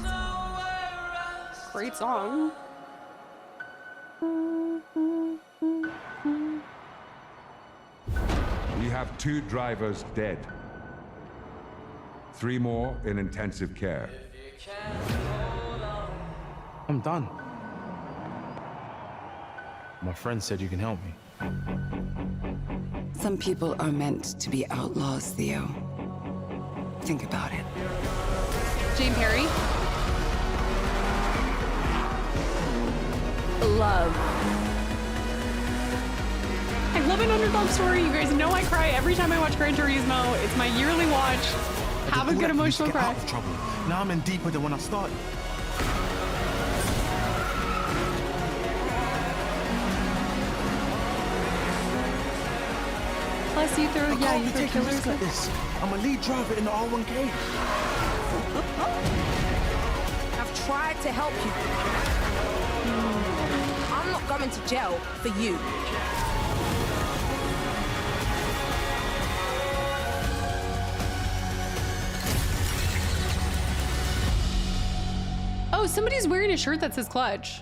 Great song. We have 2 drivers dead. 3 more in intensive care. I'm done. My friend said you can help me. Some people are meant to be outlaws, Theo. Think about it. Jane Perry. Love. I love an underdog story. You guys know I cry every time I watch Gran Turismo. It's my yearly watch. Have a good emotional cry. Trouble. Now I'm in deeper than when I started. Plus you throw, yeah, you throw killers like this. I'm a lead driver in the R1K. I've tried to help you. I'm not going to jail for you. Oh, somebody's wearing a shirt that says Clutch.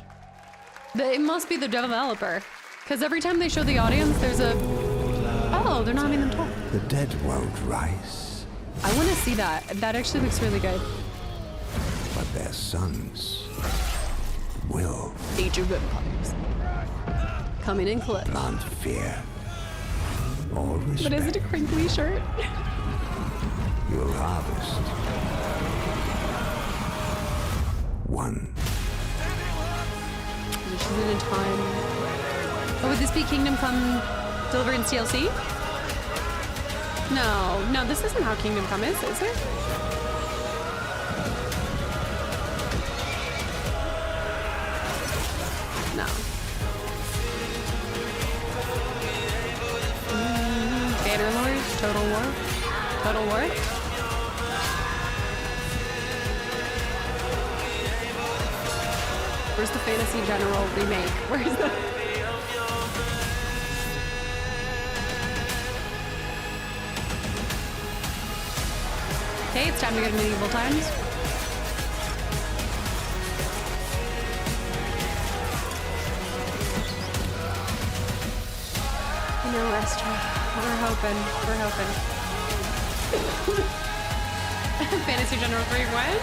It must be the developer. Because every time they show the audience, there's a... Oh, they're not having them talk. The dead won't rise, I want to see that. That actually looks really good. but their sons will. Age of Empires. Coming in Clutch. Plant fear or respect. But is it a crinkly shirt? You'll harvest one. She's in a time. Oh, would this be Kingdom Come Deliverance DLC? No, this isn't how Kingdom Come is it? No. Bannerlord? Total War? Total War? Where's the Fantasy General remake? Where's the... Okay, it's time to go to medieval times. You know, restaurant. We're hoping. Fantasy General 3, what?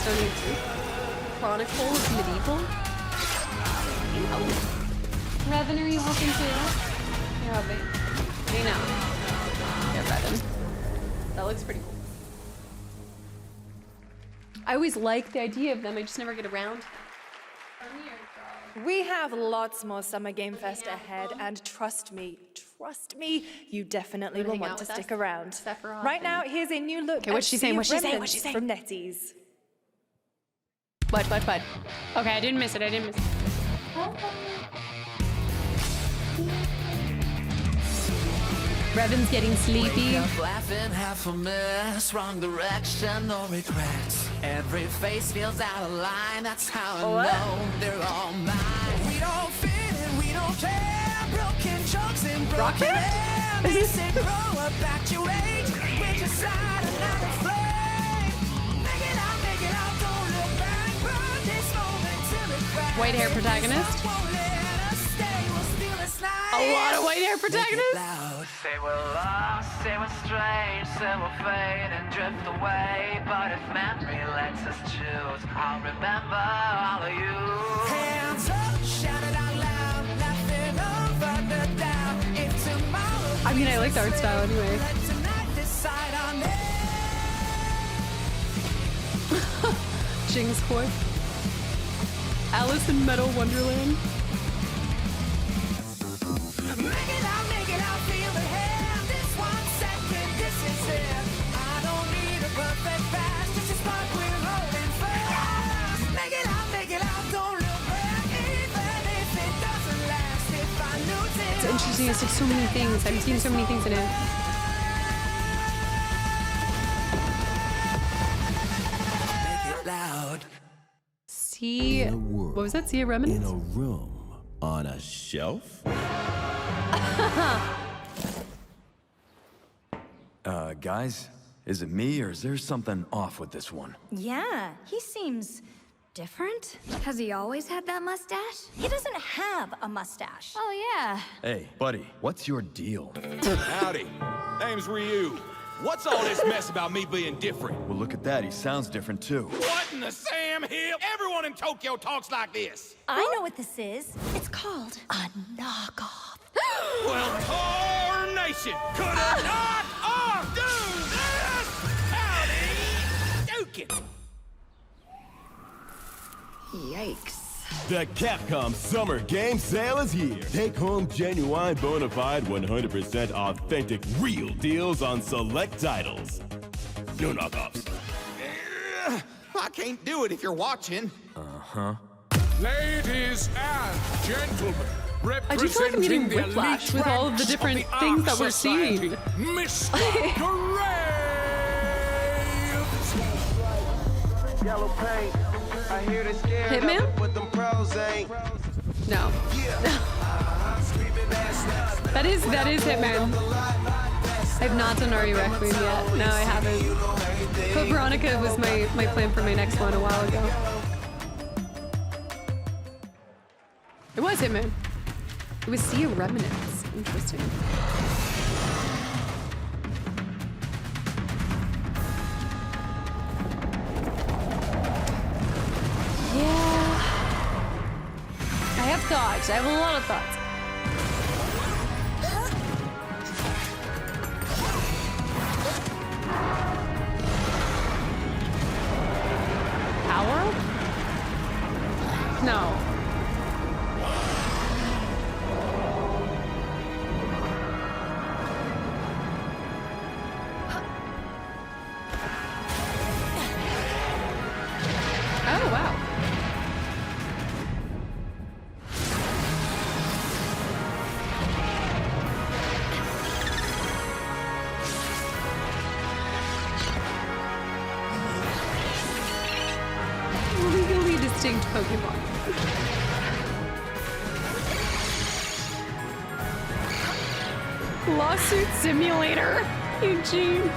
Still need to. Chronicles Medieval? Revan, are you hoping to? You're hoping. I know. Yeah, Revan. That looks pretty cool. I always like the idea of them, I just never get around. We have lots more Summer Game Fest ahead, and trust me, you definitely will want to stick around. Right now, here's a new look at Sea of Remnants from NetEase. What? Okay, I didn't miss it. Revan's getting sleepy. Laughing, half a mess, wrong direction, no regrets. Every face feels out of line, that's how I know they're all mine. We don't fit and we don't care, broken jokes and broken air. They say grow up at your age, with your side and not a flame. Make it out, don't look back, burn this moment till it cracks. White hair protagonist. A lot of white hair protagonists. Say we're lost, say we're strange, say we'll fade and drift away. But if memory lets us choose, I'll remember all of you. Hands up, shout it out loud, laughing over the doubt. If tomorrow, I mean, I like the art style anyway. let tonight decide on it. Jing's Court. Alice in Metal Wonderland. Make it out, feel the hand. This 1 second, this is it. I don't need a perfect past, just a spark we're holding fast. Make it out, don't look back, even if it doesn't last. If I lose it, It's interesting, it's like so many things. I'm seeing so many things in it. make it loud. See, what was that? See a remnant? In a room on a shelf. Guys, is it me or is there something off with this one? Yeah, he seems different. Has he always had that mustache? He doesn't have a mustache. Oh, yeah. Hey, buddy, what's your deal? Howdy. Name's Ryu. What's all this mess about me being different? Well, look at that. He sounds different, too. What in the Sam Hill? Everyone in Tokyo talks like this. I know what this is. It's called a knockoff. Well, tarnation! Could a knock off do this? Howdy, Dukin. Yikes. The Capcom Summer Game Sale is here. Take home genuine, bona fide, 100% authentic, real deals on select titles. No knockoffs. I can't do it if you're watching. Uh-huh. Ladies and gentlemen, I do feel like I'm getting whiplash with all of the different things that we're seeing. Mr. Yellow paint. I hear they scared Hitman? but them pros ain't. No. That is Hitman. I have not done Ari Requiem yet. No, I haven't. But Veronica was my plan for my next one a while ago. It was Hitman. It was Sea of Remnants. Interesting. Yeah. I have thoughts. I have a lot of thoughts. Power? No. Oh, wow. Legally distinct Pokemon. Lawsuit Simulator, Eugene.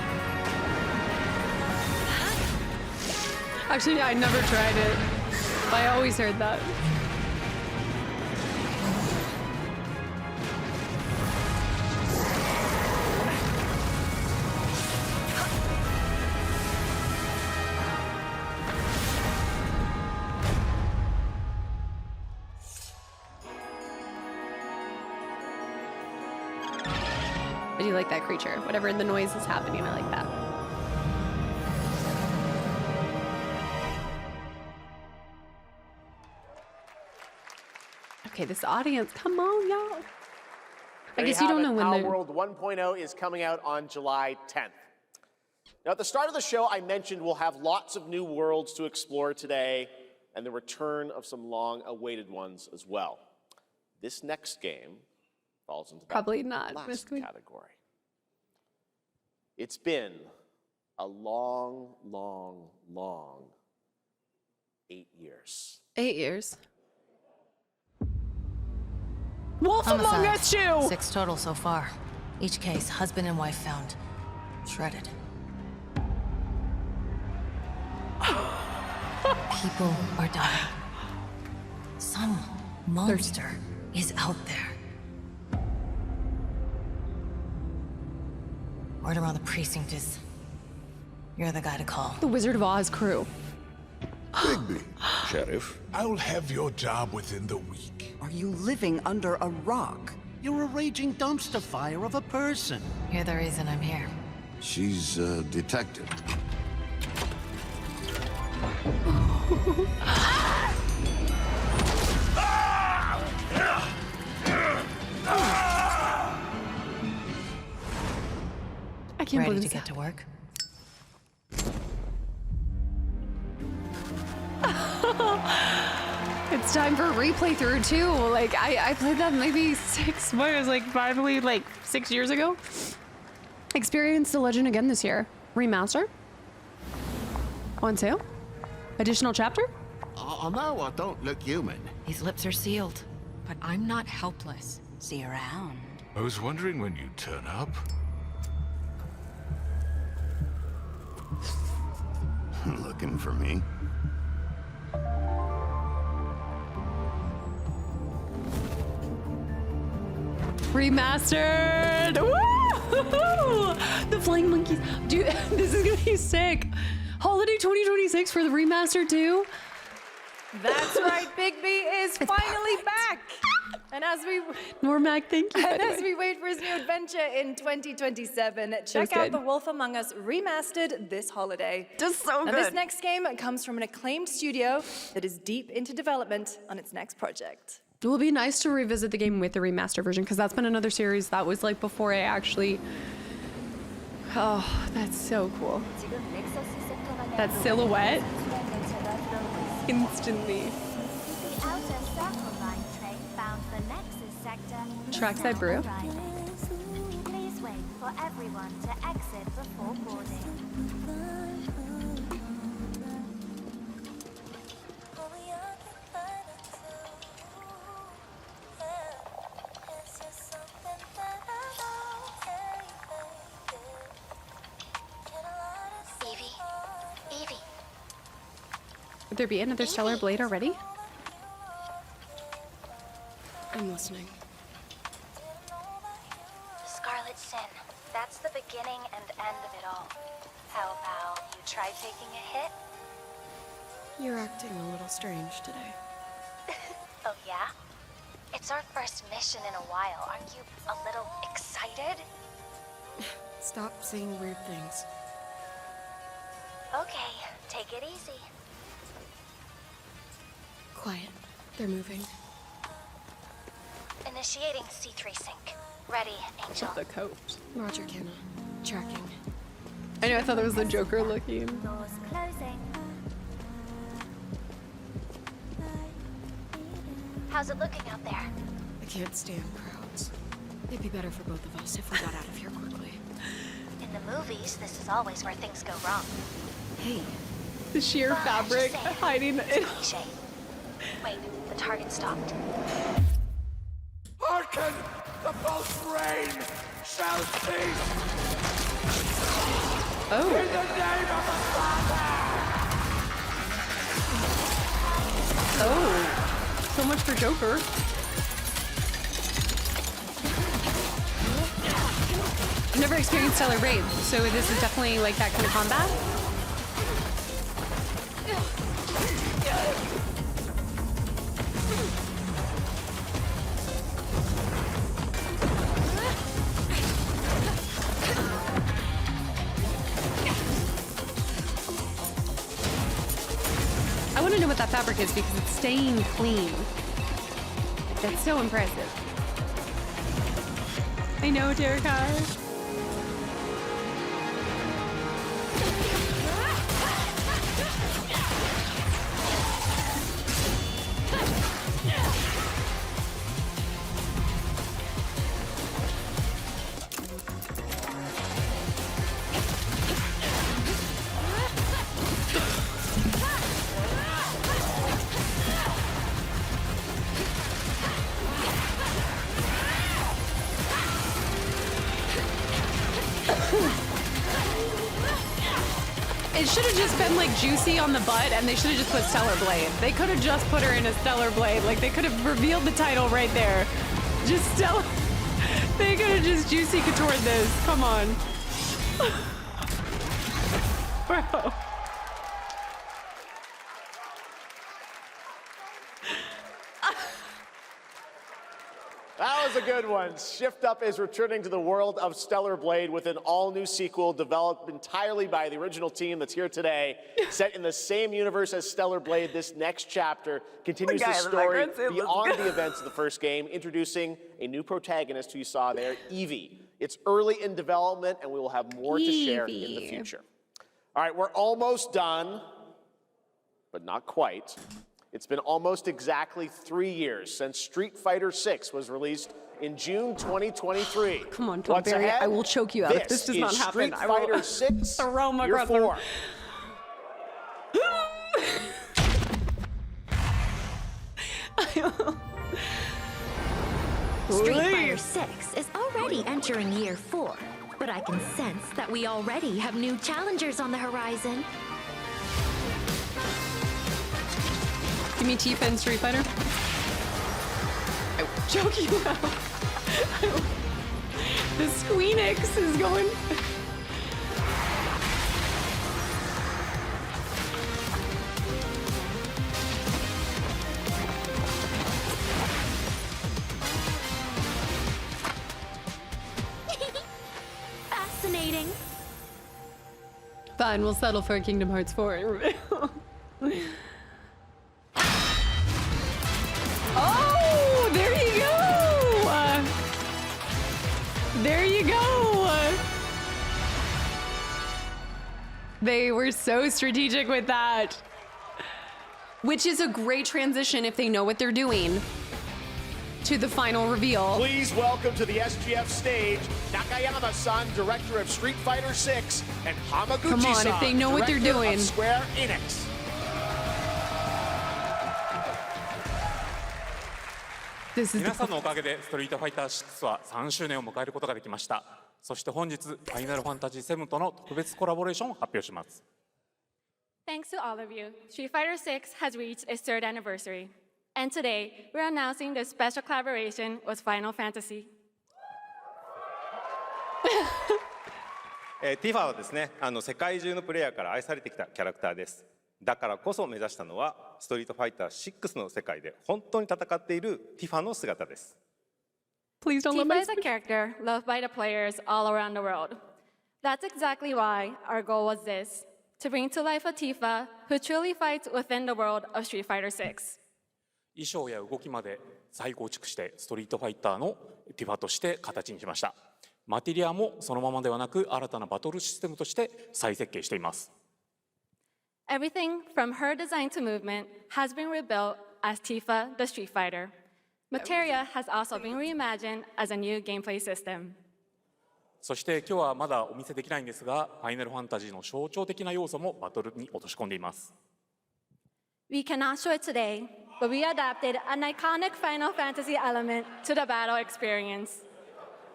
Actually, I never tried it. But I always heard that. I do like that creature. Whatever the noise is happening, I like that. Okay, this audience, come on, y'all. I guess you don't know when Our they're... World 1.0 is coming out on July 10th. Now, at the start of the show, I mentioned we'll have lots of new worlds to explore today and the return of some long-awaited ones as well. This next game falls into that Probably not. last category. It's been a long, long, long 8 years. 8 years. Wolf Among Us 2! 6 total so far. Each case, husband and wife found. Shredded. People are dying. Some monster is out there. Word around the precinct is you're the guy to call. The Wizard of Oz crew. Bigby, Sheriff. I'll have your job within the week. Are you living under a rock? You're a raging dumpster fire of a person. You're the reason I'm here. She's a detective. I can't Ready believe to get to work? It's time for a replay through too. Like I played that maybe 6 years ago. Experienced the legend again this year. Remaster. On sale. Additional chapter. I know I don't look human. These lips are sealed, but I'm not helpless. See you around. I was wondering when you'd turn up. Looking for me? Remastered. Woo! The Flying Monkeys. Dude, this is gonna be sick. Holiday 2026 for the remaster too. That's right, Bigby is finally back. And as we Normac, thank you. And as we wait for his new adventure in 2027, check out The Wolf Among Us Remastered this holiday. Just so Now, good. this next game comes from an acclaimed studio that is deep into development on its next project. It will be nice to revisit the game with the remaster version because that's been another series that was like before I actually. Oh, that's so cool. That silhouette. Instantly. Trackside Brew. Please wait for everyone to exit before boarding. Evie, Would there be another Stellar Blade already? I'm listening. The Scarlet Sin. That's the beginning and end of it all. How about you try taking a hit? You're acting a little strange today. Oh yeah? It's our first mission in a while. Aren't you a little excited? Stop saying weird things. Okay, take it easy. Quiet. They're moving. Initiating C3 sync. Ready, Angel. The coat. Roger, Kenna. Tracking. I know, I thought it was the Joker looking. Doors closing. How's it looking out there? I can't stand crowds. It'd be better for both of us if we got out of here quickly. In the movies, this is always where things go wrong. Hey. The sheer fabric hiding it. Wait, the target stopped. Hearken! The pulse rain shall cease! Oh. In the name of the Father! Oh. So much for Joker. I've never experienced Stellar Blade, so this is definitely like that kind of combat. I want to know what that fabric is because it's staying clean. That's so impressive. I know, Derek. It should have just been like juicy on the butt and they should have just put Stellar Blade. They could have just put her in a Stellar Blade. Like they could have revealed the title right there. Just Stellar. They could have just juicy coutoured this. Come on. Bro. That was a good one. Shift Up is returning to the world of Stellar Blade with an all-new sequel developed entirely by the original team that's here today. Set in the same universe as Stellar Blade, this next chapter continues the story beyond the events of the first game, introducing a new protagonist who you saw there, Evie. It's early in development, and we will have more to share in the future. All right, we're almost done, but not quite. It's been almost exactly 3 years since Street Fighter VI was released in June 2023. Come on, Tom Barry, I will choke you out if this does not happen. Street Fighter VI, throw him Year across the 4. Street Fighter VI is already entering year 4, but I can sense that we already have new challengers on the horizon. Give me Tifa and Street Fighter. I will choke you out. The Squeenix is going. Fascinating. Fine, we'll settle for Kingdom Hearts 4. Oh, there you go. There you go. They were so strategic with that. Which is a great transition if they know what they're doing to the final reveal. Please welcome to the SGF stage, Nakayama-san, director of Street Fighter VI, and Hamaguchi-san, Come on, if they know what they're director doing. of Square Enix. 皆さんのおかげでストリートファイター6は3周年を迎えることができました。そして本日、ファイナルファンタジー7との特別コラボレーションを発表します。Thanks to all of you, Street Fighter 6 has reached its 3rd anniversary. And today, we're announcing this special collaboration with Final Fantasy. Tifa はですね、世界中のプレイヤーから愛されてきたキャラクターです。だからこそ目指したのは、ストリートファイター6の世界で本当に戦っているティファの姿です。Please don't let Tifa me is a character loved by the players all around the world. That's exactly why our goal was this, to bring to life a Tifa who truly fights within the world of Street Fighter 6. 衣装や動きまで再構築してストリートファイターのティファとして形にしました。マテリアもそのままではなく新たなバトルシステムとして再設計しています。Everything from her design to movement has been rebuilt as Tifa the Street Fighter. Materia has also been reimagined as a new gameplay system. そして今日はまだお見せできないんですが、ファイナルファンタジーの象徴的な要素もバトルに落とし込んでいます。We cannot show it today, but we adapted an iconic Final Fantasy element to the battle experience.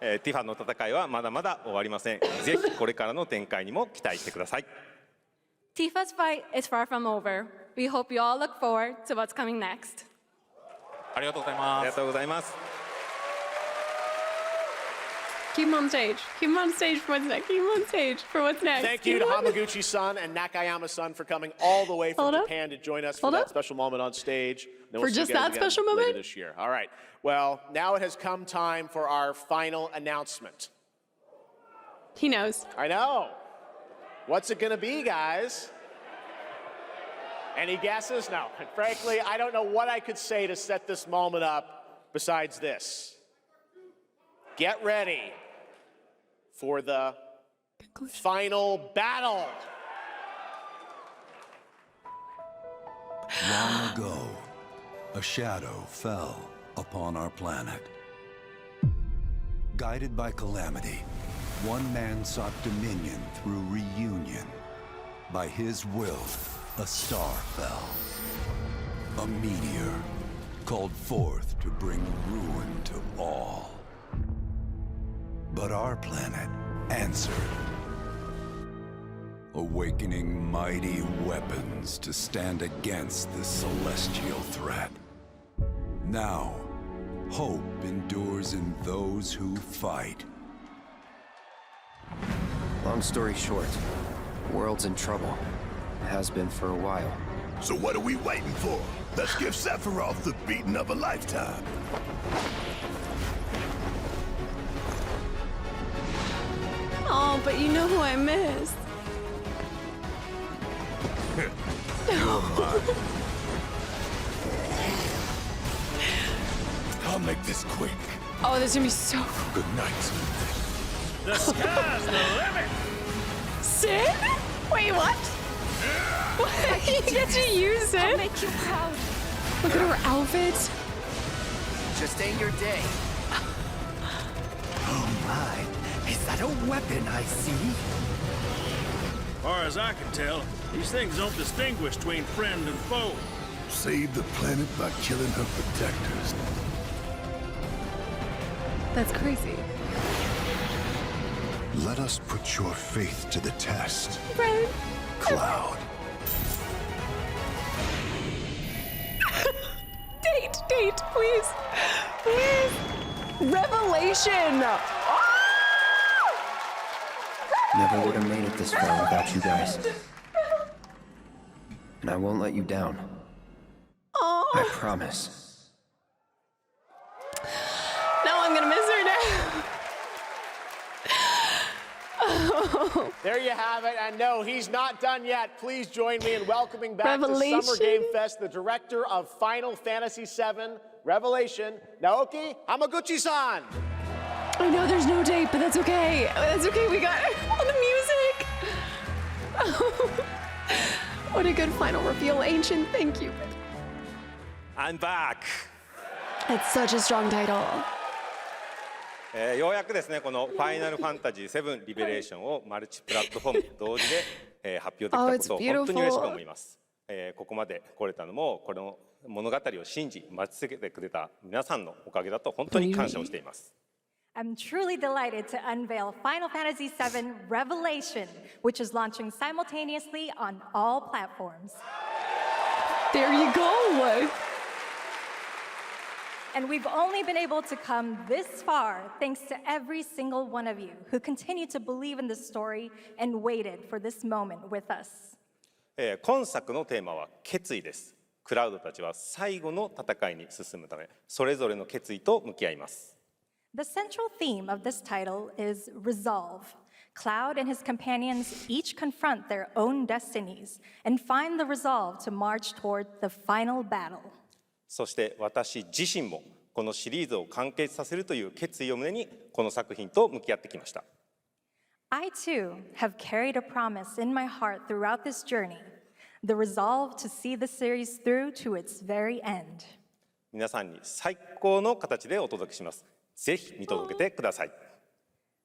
ティファの戦いはまだまだ終わりません。ぜひこれからの展開にも期待してください。Tifa's fight is far from over. We hope you all look forward to what's coming next. ありがとうございます。ありがとうございます。Keep him on stage. Keep him on stage for what's next. Keep him on stage for what's next. Thank you to Hamaguchi-san and Nakayama-san for coming all the way from Japan to join us for that special moment on stage. For just that special moment? This year. All right. Well, now it has come time for our final announcement. He knows. I know. What's it going to be, guys? Any guesses? No. And frankly, I don't know what I could say to set this moment up besides this. Get ready for the final battle. Long ago, a shadow fell upon our planet. Guided by calamity, one man sought dominion through reunion. By his will, a star fell. A meteor called forth to bring ruin to all. But our planet answered, awakening mighty weapons to stand against this celestial threat. Now, hope endures in those who fight. Long story short, the world's in trouble. Has been for a while. So what are we waiting for? Let's give Sephiroth the beating of a lifetime. Oh, but you know who I missed. I'll make this quick. Oh, this is gonna be so cool. Good night. The sky's the limit! Sid? Wait, what? What? You get to use it? I'll make you proud. Look at her outfit. Just ain't your day. Oh my, is that a weapon I see? Far as I can tell, these things don't distinguish between friend and foe. Save the planet by killing her protectors. That's crazy. Let us put your faith to the test. Right. Cloud. Date, please. Please. Revelation. Never would have made it this far without you guys. And I won't let you down. Oh. I promise. No, I'm gonna miss her now. Oh. There you have it. And no, he's not done yet. Please join me in welcoming back Revelation. to Summer Game Fest the director of Final Fantasy VII, Revelation, Naoki Hamaguchi-san. I know there's no date, but that's okay. That's okay. We got all the music. What a good final reveal, Ancient. Thank you. I'm back. It's such a strong title. ようやくですね、このファイナルファンタジー7リベレーションをマルチプラットフォーム同時で、発表できたことを本当に嬉しく思います。ここまで来れたのも、この物語を信じ、待ち続けてくれた皆さんのおかげだと本当に感謝をしています。I'm truly delighted to unveil Final Fantasy VII Revelation, which is launching simultaneously on all platforms. There you go. And we've only been able to come this far thanks to every single one of you who continue to believe in this story and waited for this moment with us. 今作のテーマは決意です。クラウドたちは最後の戦いに進むため、それぞれの決意と向き合います。The central theme of this title is resolve. Cloud and his companions each confront their own destinies and find the resolve to march toward the final battle. そして私自身もこのシリーズを完結させるという決意を胸にこの作品と向き合ってきました。I too have carried a promise in my heart throughout this journey, the resolve to see the series through to its very end. 皆さんに最高の形でお届けします。ぜひ見届けてください。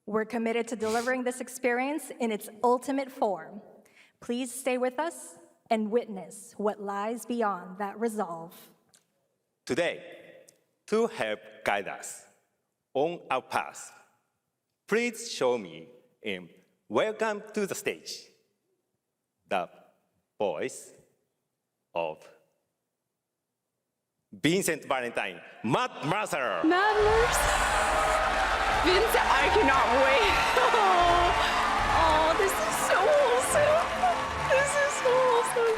We're committed to delivering this experience in its ultimate form. Please stay with us and witness what lies beyond that resolve. Today, to help guide us on our path, please show me in Welcome to the Stage, the voice of Vincent Valentine, Matt Mercer. Matt Mercer. Vincent, I cannot wait. Oh, this is so awesome. This is so awesome.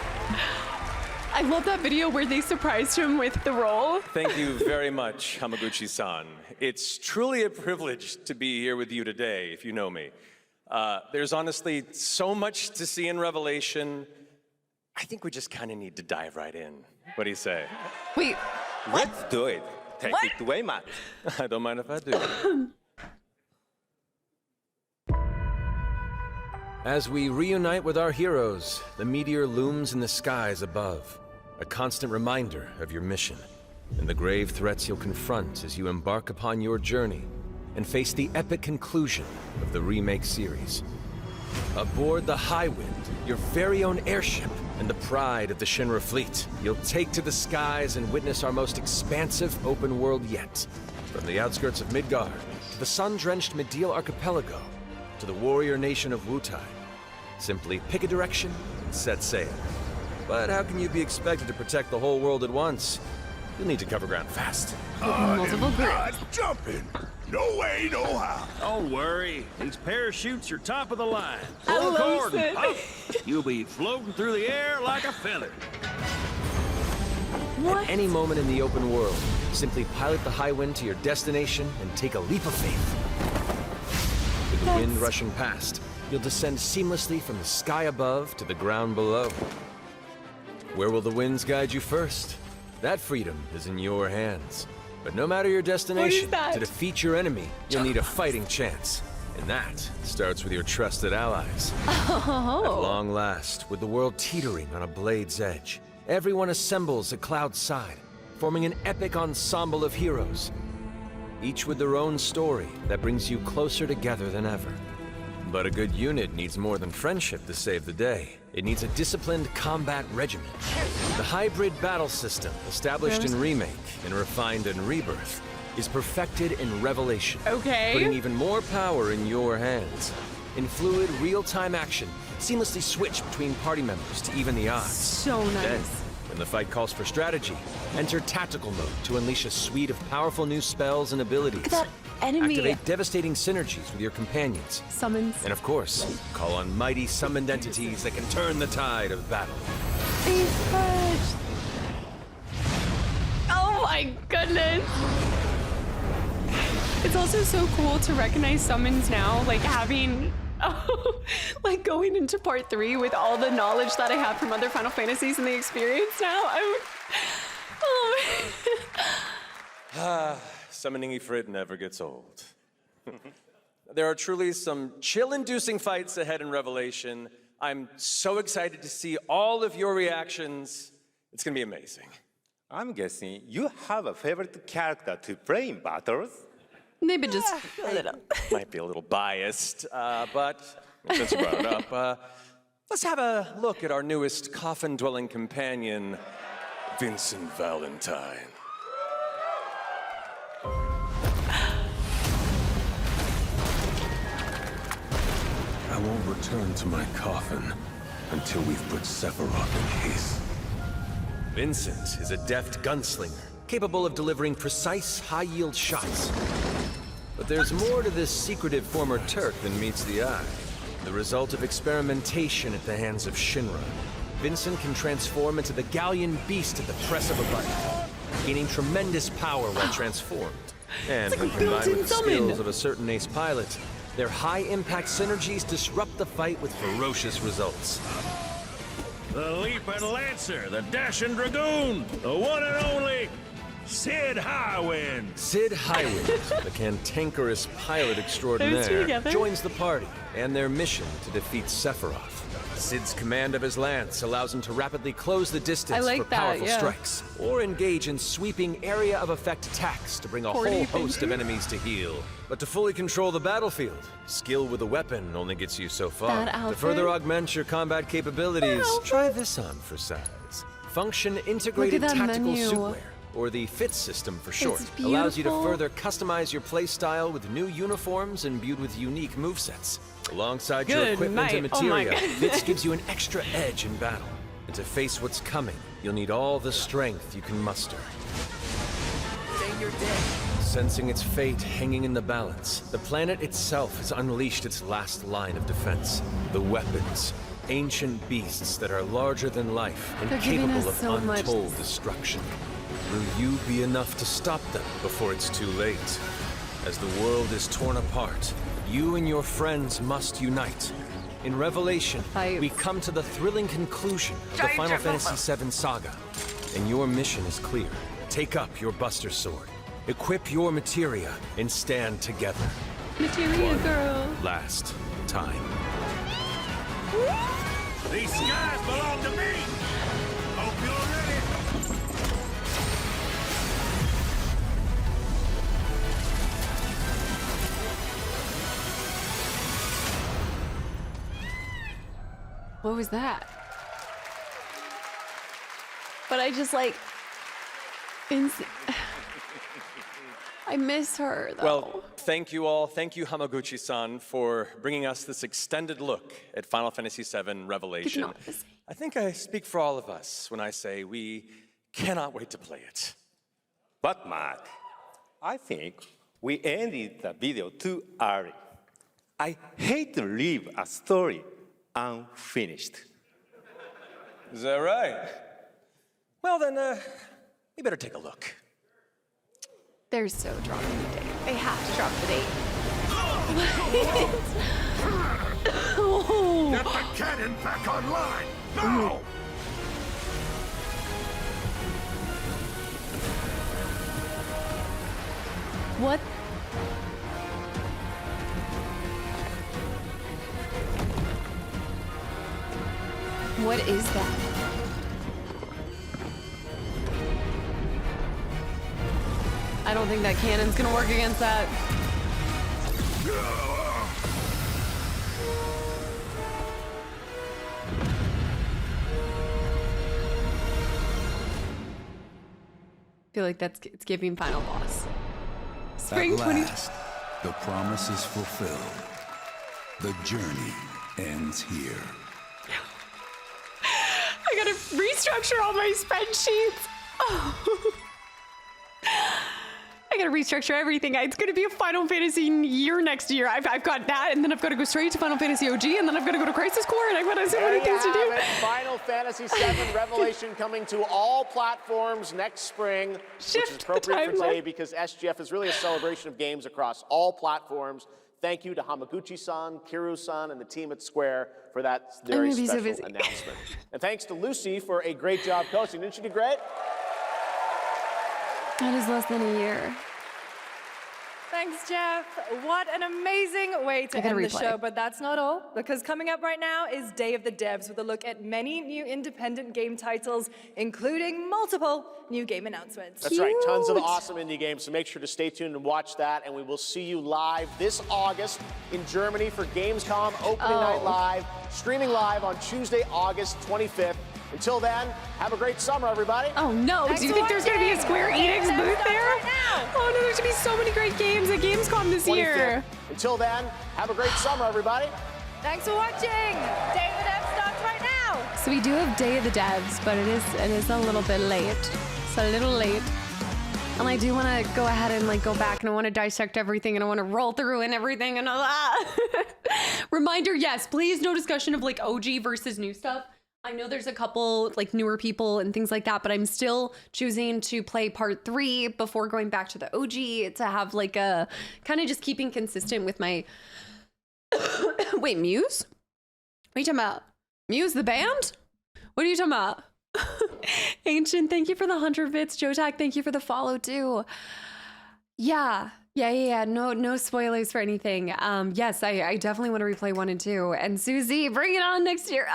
I love that video where they surprised him with the role. Thank you very much, Hamaguchi-san. It's truly a privilege to be here with you today, if you know me. There's honestly so much to see in Revelation. I think we just kind of need to dive right in. What do you say? Wait, let's do it. Take it away, Matt. I don't mind if I do. As we reunite with our heroes, the meteor looms in the skies above, a constant reminder of your mission and the grave threats you'll confront as you embark upon your journey and face the epic conclusion of the remake series. Aboard the Highwind, your very own airship and the pride of the Shinra fleet, you'll take to the skies and witness our most expansive open world yet. From the outskirts of Midgard, to the sun-drenched Medial Archipelago, to the warrior nation of Wutai. Simply pick a direction and set sail. But how can you be expected to protect the whole world at once? You'll need to cover ground fast. Multiple Not jumping. No way, no how. Don't worry. These parachutes are top of the line. I Pull the love cord and it. pop. You'll be floating through the air like a feather. What? At any moment in the open world, simply pilot the Highwind to your destination and take a leap of faith. With the wind rushing past, you'll descend seamlessly from the sky above to the ground below. Where will the winds guide you first? That freedom is in your hands. But no matter your destination, to defeat your enemy, you'll need a fighting chance. And that starts with your trusted allies. Oh. At long last, with the world teetering on a blade's edge, everyone assembles at Cloud's side, forming an epic ensemble of heroes, each with their own story that brings you closer together than ever. But a good unit needs more than friendship to save the day. It needs a disciplined combat regiment. The hybrid battle system, established in Remake and refined in Rebirth, is perfected in Revelation. Okay. Putting even more power in your hands. In fluid, real-time action, seamlessly switch between party members to even the odds. So nice. Then, when the fight calls for strategy, enter tactical mode to unleash a suite of powerful new spells and abilities. Look at that enemy. Activate devastating synergies with your companions. Summons. And of course, call on mighty summoned entities that can turn the tide of battle. Face touch. Oh my goodness. It's also so cool to recognize summons now, like having, like going into part 3 with all the knowledge that I have from other Final Fantasies and the experience now. Summoning Ifrit never gets old. There are truly some chill-inducing fights ahead in Revelation. I'm so excited to see all of your reactions. It's gonna be amazing. I'm guessing you have a favorite character to play in battles? Maybe just a little. Might be a little biased, but since you brought it up, let's have a look at our newest coffin-dwelling companion, Vincent Valentine. return to my coffin until we've put Sephiroth in his. Vincent is a deft gunslinger, capable of delivering precise, high-yield shots. But there's more to this secretive former Turk than meets the eye. The result of experimentation at the hands of Shinra, Vincent can transform into the Galleon beast at the press of a button, gaining tremendous power while transformed. And when combined with the skills of a certain ace pilot, their high-impact synergies disrupt the fight with ferocious results. The Leaping Lancer, the Dashing Dragoon, the one and only Sid Highwind. Sid Highwind, the cantankerous pilot extraordinaire, joins the party and their mission to defeat Sephiroth. Sid's command of his lance allows him to rapidly close the distance for powerful strikes, or engage in sweeping area of effect attacks to bring a whole host of enemies to heel. But to fully control the battlefield, skill with a weapon only gets you so far. To further augment your combat capabilities, try this on for size. Function Integrated Tactical Suitwear, or the FIT system for short, allows you to further customize your playstyle with new uniforms imbued with unique movesets. Alongside your equipment and materia, FITS gives you an extra edge in battle. And to face what's coming, you'll need all the strength you can muster. Sensing its fate hanging in the balance, the planet itself has unleashed its last line of defense. The weapons, ancient beasts that are larger than life and capable of untold destruction. Will you be enough to stop them before it's too late? As the world is torn apart, you and your friends must unite. In Revelation, we come to the thrilling conclusion of the Final Fantasy VII saga. And your mission is clear. Take up your Buster Sword, equip your materia, and stand together. Materia girl. Last time. These skies belong to me! Hope you're ready! What was that? But I just like... I miss her, though. Well, thank you all. Thank you, Hamaguchi-san, for bringing us this extended look at Final Fantasy VII Revelation. I think I speak for all of us when I say we cannot wait to play it. But, Mark, I think we ended the video too early. I hate to leave a story unfinished. Is that right? Well, then, we better take a look. They're so dropping the date. They have to drop the date. Get the cannon back online! Now! What? What is that? I don't think that cannon's gonna work against that. I feel like it's giving final boss. Spring At last, the promise is fulfilled. The journey ends here. I gotta restructure all my spreadsheets. Oh. I gotta restructure everything. It's gonna be a Final Fantasy year next year. I've got that, and then I've got to go straight to Final Fantasy OG, and then I've got to go to Crisis Core, and I've got so many things to do. Final Fantasy VII Revelation coming to all platforms next spring, which is appropriate for today because SGF is really a celebration of games across all platforms. Thank you to Hamaguchi-san, Kiru-san, and the team at Square for that very special announcement. And thanks to Lucy for a great job coaching. Didn't she do great? That is less than a year. Thanks, Jeff. What an amazing way to end the show, but that's not all, because coming up right now is Day of the Devs with a look at many new independent game titles, including multiple new game announcements. That's right, tons of awesome indie games, so make sure to stay tuned and watch that, and we will see you live this August in Germany for Gamescom Opening Night Live, streaming live on Tuesday, August 25th. Until then, have a great summer, everybody. Oh no, do you think there's going to be a Square Enix booth there? Oh no, there's going to be so many great games at Gamescom this year. Until then, have a great summer, everybody. Thanks for watching. Day of the Devs starts right now. So we do have Day of the Devs, but it is a little bit late. It's a little late. And I do want to go ahead and like go back and I want to dissect everything and I want to roll through and everything and all that. Reminder, yes, please no discussion of like OG versus new stuff. I know there's a couple like newer people and things like that, but I'm still choosing to play part 3 before going back to the OG to have like a kind of just keeping consistent with my... Wait, Muse? What are you talking about? Muse the band? What are you talking about? Ancient, thank you for the 100 bits. Jotak, thank you for the follow too. Yeah. No spoilers for anything. Yes, I definitely want to replay 1 and 2. And Susie, bring it on next year.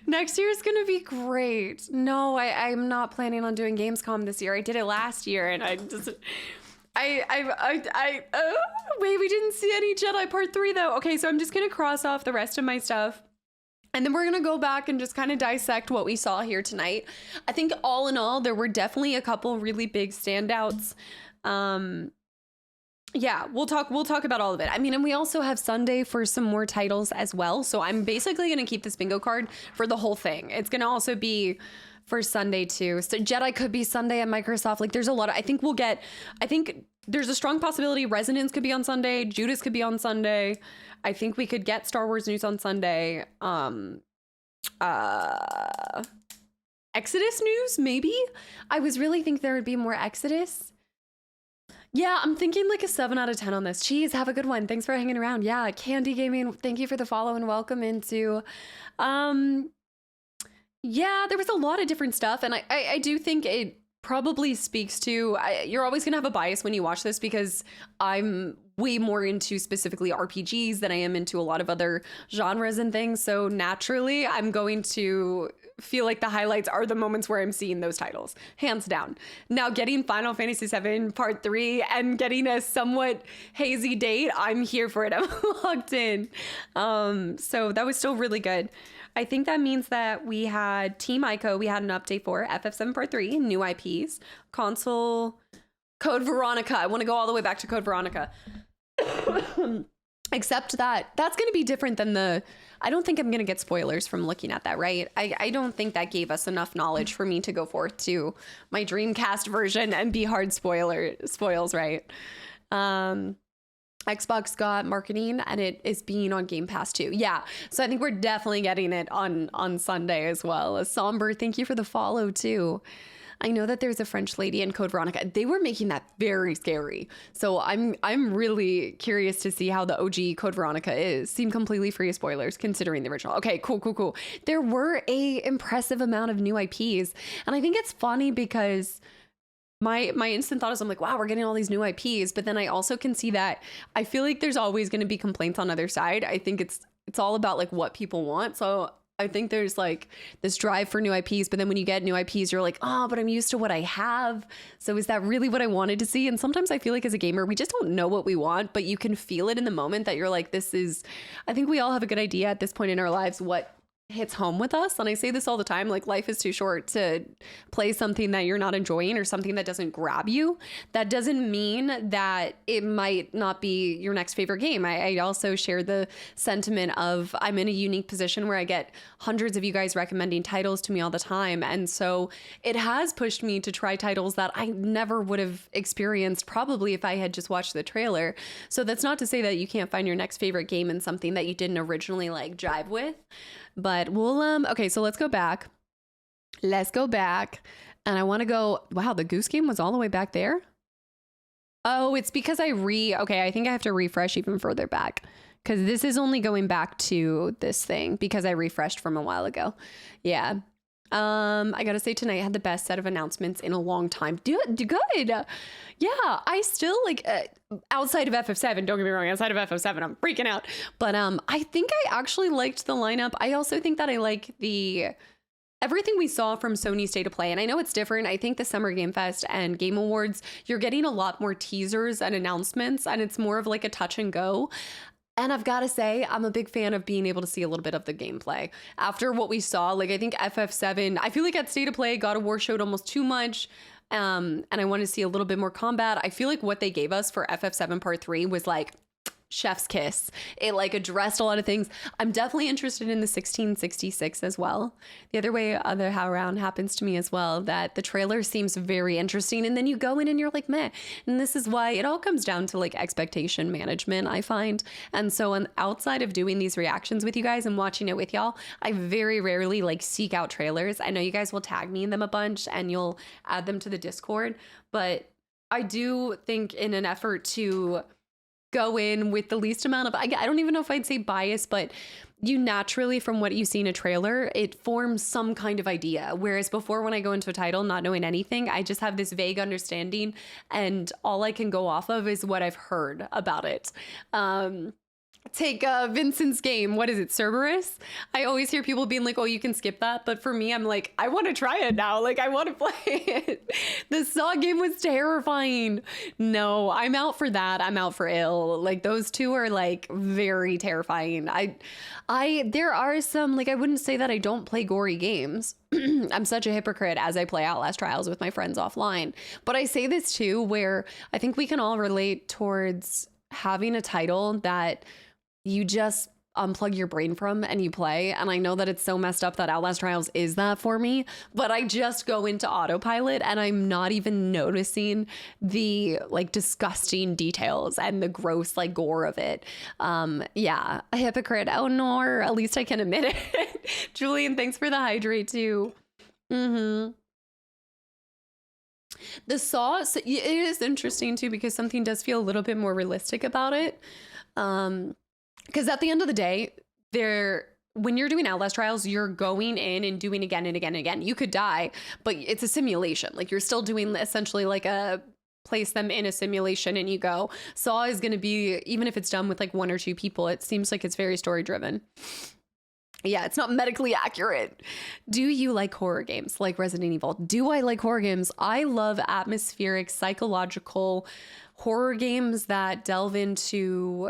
Next year is gonna be great. No, I'm not planning on doing Gamescom this year. I did it last year, and I just. Wait, we didn't see any Jedi Part 3 though. Okay, so I'm just gonna cross off the rest of my stuff. And then we're gonna go back and just kind of dissect what we saw here tonight. I think all in all, there were definitely a couple really big standouts. Yeah, we'll talk about all of it. I mean, and we also have Sunday for some more titles as well. So I'm basically gonna keep this bingo card for the whole thing. It's gonna also be for Sunday too. So Jedi could be Sunday at Microsoft. Like there's a lot of, I think there's a strong possibility Resonance could be on Sunday. Judas could be on Sunday. I think we could get Star Wars news on Sunday. Exodus news, maybe? I was really think there would be more Exodus. Yeah, I'm thinking like a 7 out of 10 on this. Cheese, have a good one. Thanks for hanging around. Yeah, Candy Gaming, thank you for the follow and welcome into... Yeah, there was a lot of different stuff, and I do think it probably speaks to... you're always going to have a bias when you watch this because I'm way more into specifically RPGs than I am into a lot of other genres and things, so naturally I'm going to feel like the highlights are the moments where I'm seeing those titles, hands down. Now, getting Final Fantasy VII Part 3 and getting a somewhat hazy date, I'm here for it. I'm locked in. So that was still really good. I think that means that we had Team Ico, we had an update for FF7 Part 3, new IPs, console, Code Veronica. I want to go all the way back to Code Veronica. Except that that's going to be different than the... I don't think I'm going to get spoilers from looking at that, right? I don't think that gave us enough knowledge for me to go forth to my Dreamcast version and be hard spoils, right? Xbox got marketing and it is being on Game Pass too. Yeah, so I think we're definitely getting it on Sunday as well. Somber, thank you for the follow too. I know that there's a French lady in Code Veronica. They were making that very scary. So I'm really curious to see how the OG Code Veronica is. Seemed completely free of spoilers considering the original. Okay, cool. There were a impressive amount of new IPs. And I think it's funny because my instant thought is I'm like, wow, we're getting all these new IPs. But then I also can see that I feel like there's always going to be complaints on either side. I think it's all about like what people want. So I think there's like this drive for new IPs, but then when you get new IPs, you're like, oh, but I'm used to what I have. So is that really what I wanted to see? And sometimes I feel like as a gamer, we just don't know what we want, but you can feel it in the moment that you're like, I think we all have a good idea at this point in our lives what hits home with us. And I say this all the time, like life is too short to play something that you're not enjoying or something that doesn't grab you. That doesn't mean that it might not be your next favorite game. I also share the sentiment of I'm in a unique position where I get hundreds of you guys recommending titles to me all the time. And so it has pushed me to try titles that I never would have experienced probably if I had just watched the trailer. So that's not to say that you can't find your next favorite game in something that you didn't originally like jive with. But we'll, okay, so let's go back. And I want to go, wow, the Goose Game was all the way back there? Oh, it's because okay, I think I have to refresh even further back because this is only going back to this thing because I refreshed from a while ago. Yeah. I gotta say tonight had the best set of announcements in a long time. Good. Yeah, I still like outside of FF7, don't get me wrong, outside of FF7 I'm freaking out, but I think I actually liked the lineup. I also think that I like everything we saw from Sony's State of Play, and I know it's different. I think the Summer Game Fest and Game Awards, you're getting a lot more teasers and announcements, and it's more of like a touch and go. And I've got to say, I'm a big fan of being able to see a little bit of the gameplay. After what we saw, like I think FF7, I feel like at State of Play, God of War showed almost too much. And I want to see a little bit more combat. I feel like what they gave us for FF7 Part 3 was like chef's kiss. It like addressed a lot of things. I'm definitely interested in the 1666 as well. The other way other how around happens to me as well, that the trailer seems very interesting, and then you go in and you're like, meh. And this is why it all comes down to like expectation management, I find. And so outside of doing these reactions with you guys and watching it with y'all, I very rarely like seek out trailers. I know you guys will tag me in them a bunch and you'll add them to the Discord, but I do think in an effort to go in with the least amount of, I don't even know if I'd say bias, but you naturally, from what you see in a trailer, it forms some kind of idea. Whereas before, when I go into a title not knowing anything, I just have this vague understanding, and all I can go off of is what I've heard about it. Take Vincent's game. What is it, Cerberus? I always hear people being like, oh, you can skip that. But for me, I'm like, I want to try it now. Like, I want to play it. The Saw game was terrifying. No, I'm out for that. I'm out for Ill. Like, those two are like very terrifying. There are some, like, I wouldn't say that I don't play gory games. I'm such a hypocrite as I play Outlast Trials with my friends offline. But I say this too, where I think we can all relate towards having a title that you just unplug your brain from and you play. And I know that it's so messed up that Outlast Trials is that for me, but I just go into autopilot and I'm not even noticing the like disgusting details and the gross like gore of it. Yeah, a hypocrite. Oh no, or at least I can admit it. Julian, thanks for the hydrate too. The Saw, so it is interesting too, because something does feel a little bit more realistic about it. Because at the end of the day, when you're doing Outlast Trials, you're going in and doing again and again and again. You could die, but it's a simulation. Like, you're still doing essentially like a place them in a simulation and you go. Saw is going to be, even if it's done with like 1 or 2 people, it seems like it's very story driven. Yeah, it's not medically accurate. Do you like horror games like Resident Evil? Do I like horror games? I love atmospheric, psychological horror games that delve into,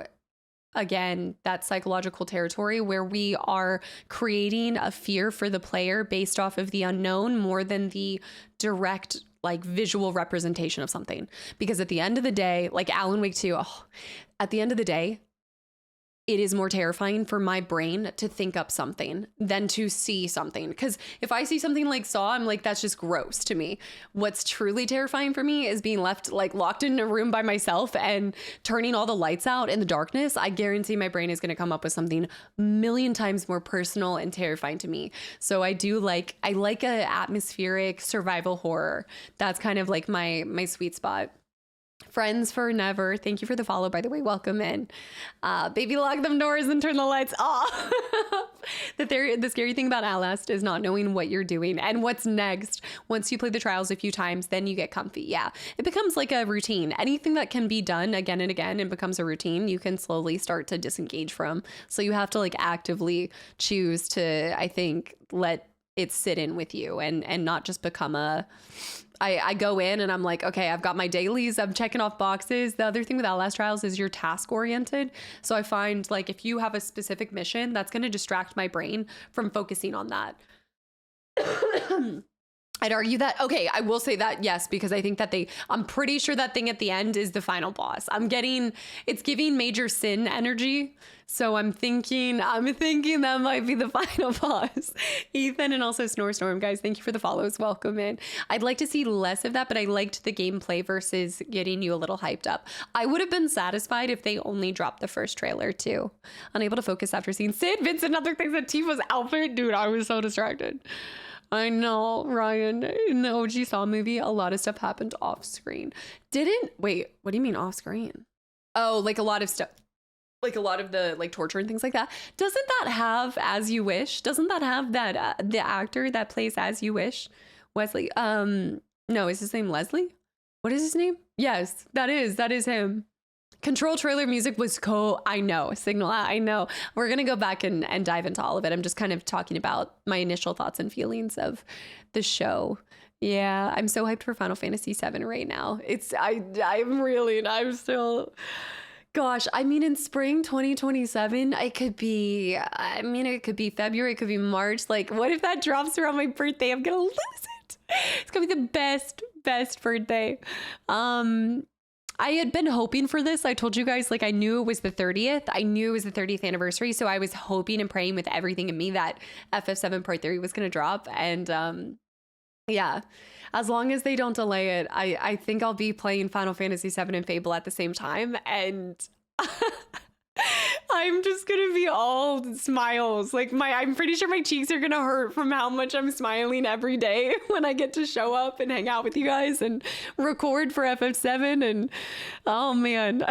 again, that psychological territory where we are creating a fear for the player based off of the unknown more than the direct like visual representation of something. Because at the end of the day, like Alan Wake 2, at the end of the day, it is more terrifying for my brain to think up something than to see something. Because if I see something like Saw, I'm like, that's just gross to me. What's truly terrifying for me is being left like locked in a room by myself and turning all the lights out in the darkness. I guarantee my brain is going to come up with something a million times more personal and terrifying to me. So I like a atmospheric survival horror. That's kind of like my sweet spot. Friends for Never, thank you for the follow, by the way. Welcome in. Baby, lock them doors and turn the lights off. The scary thing about Outlast is not knowing what you're doing and what's next. Once you play the trials a few times, then you get comfy. Yeah, it becomes like a routine. Anything that can be done again and again and becomes a routine, you can slowly start to disengage from. So you have to like actively choose to, I think, let it sit in with you and not just become I go in and I'm like, okay, I've got my dailies, I'm checking off boxes. The other thing with Outlast Trials is you're task oriented. So I find like if you have a specific mission, that's going to distract my brain from focusing on that. I'd argue that, okay, I will say that, yes, because I think that I'm pretty sure that thing at the end is the final boss. It's giving Major Sin energy. So I'm thinking that might be the final boss. Ethan and also Snorstorm, guys, thank you for the follows. Welcome in. I'd like to see less of that, but I liked the gameplay versus getting you a little hyped up. I would have been satisfied if they only dropped the first trailer too. Unable to focus after seeing Sid, Vincent, other things at Tifa's outfit. Dude, I was so distracted. I know, Ryan. In the OG Saw movie, a lot of stuff happened off screen. Wait, what do you mean off screen? Oh, like a lot of stuff. Like a lot of the like torture and things like that. Doesn't that have As You Wish? Doesn't that have that the actor that plays As You Wish? Wesley. No, is his name Leslie? What is his name? Yes, that is him. Control trailer music was I know. Signal, I know. We're going to go back and dive into all of it. I'm just kind of talking about my initial thoughts and feelings of the show. Yeah, I'm so hyped for Final Fantasy VII right now. I'm still... Gosh, I mean, in spring 2027, it could be February, it could be March. Like, what if that drops around my birthday? I'm going to lose it. It's going to be the best birthday. I had been hoping for this. I told you guys, like, I knew it was the 30th. I knew it was the 30th anniversary. So I was hoping and praying with everything in me that FF7 Part 3 was going to drop. And yeah, as long as they don't delay it, I think I'll be playing Final Fantasy 7 and Fable at the same time. And I'm just gonna be all smiles. Like I'm pretty sure my cheeks are gonna hurt from how much I'm smiling every day when I get to show up and hang out with you guys and record for FF7. And oh man.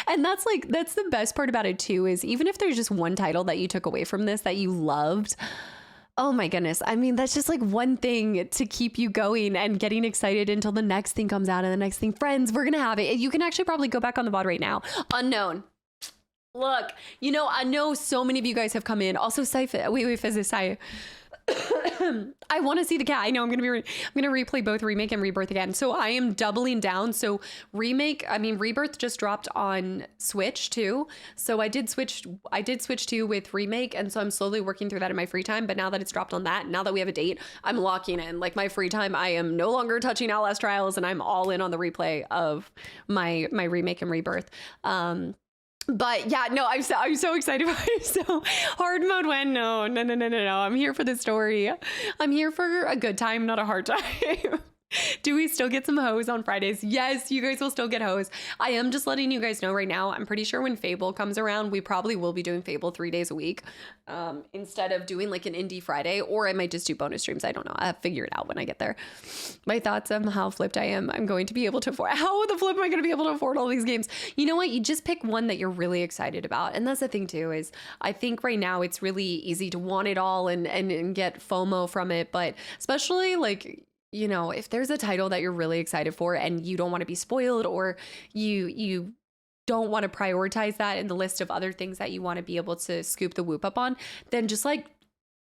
And that's the best part about it too, is even if there's just one title that you took away from this that you loved, oh my goodness. I mean, that's just like one thing to keep you going and getting excited until the next thing comes out and the next thing. Friends, we're going to have it. You can actually probably go back on the VOD right now. Unknown. Look, you know, I know so many of you guys have come in. Also, wait, Physis, I want to see the cat. I know I'm going to replay both Remake and Rebirth again. So I am doubling down. So Rebirth just dropped on Switch too. So I did switch to with Remake. And so I'm slowly working through that in my free time. But now that it's dropped on that, now that we have a date, I'm locking in like my free time. I am no longer touching Outlast Trials, and I'm all in on the replay of my Remake and Rebirth. But yeah, no, I'm so excited about it. So hard mode when no. I'm here for the story. I'm here for a good time, not a hard time. Do we still get some hoes on Fridays? Yes, you guys will still get hoes. I am just letting you guys know right now. I'm pretty sure when Fable comes around, we probably will be doing Fable 3 days a week instead of doing like an indie Friday, or I might just do bonus streams. I don't know. I'll figure it out when I get there. My thoughts on how flipped I am. I'm going to be able to afford. How the flip am I going to be able to afford all these games? You know what? You just pick one that you're really excited about. And that's the thing too, is I think right now it's really easy to want it all and get FOMO from it. But especially like, you know, if there's a title that you're really excited for and you don't want to be spoiled, or you don't want to prioritize that in the list of other things that you want to be able to scoop the whoop up on, then just like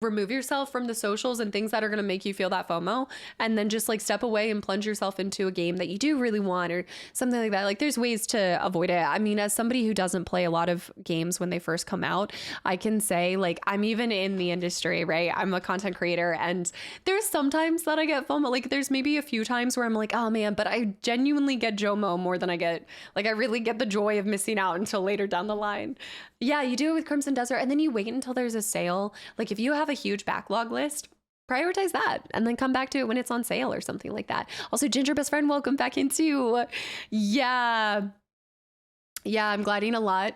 remove yourself from the socials and things that are going to make you feel that FOMO, and then just like step away and plunge yourself into a game that you do really want or something like that. Like there's ways to avoid it. I mean, as somebody who doesn't play a lot of games when they first come out, I can say like I'm even in the industry, right? I'm a content creator, and there's sometimes that I get FOMO. Like there's maybe a few times where I'm like, oh man, but I genuinely get JOMO more than I really get the joy of missing out until later down the line. Yeah, you do it with Crimson Desert, and then you wait until there's a sale. Like if you have a huge backlog list, prioritize that and then come back to it when it's on sale or something like that. Also, Ginger Best Friend, welcome back into. Yeah, I'm gliding a lot.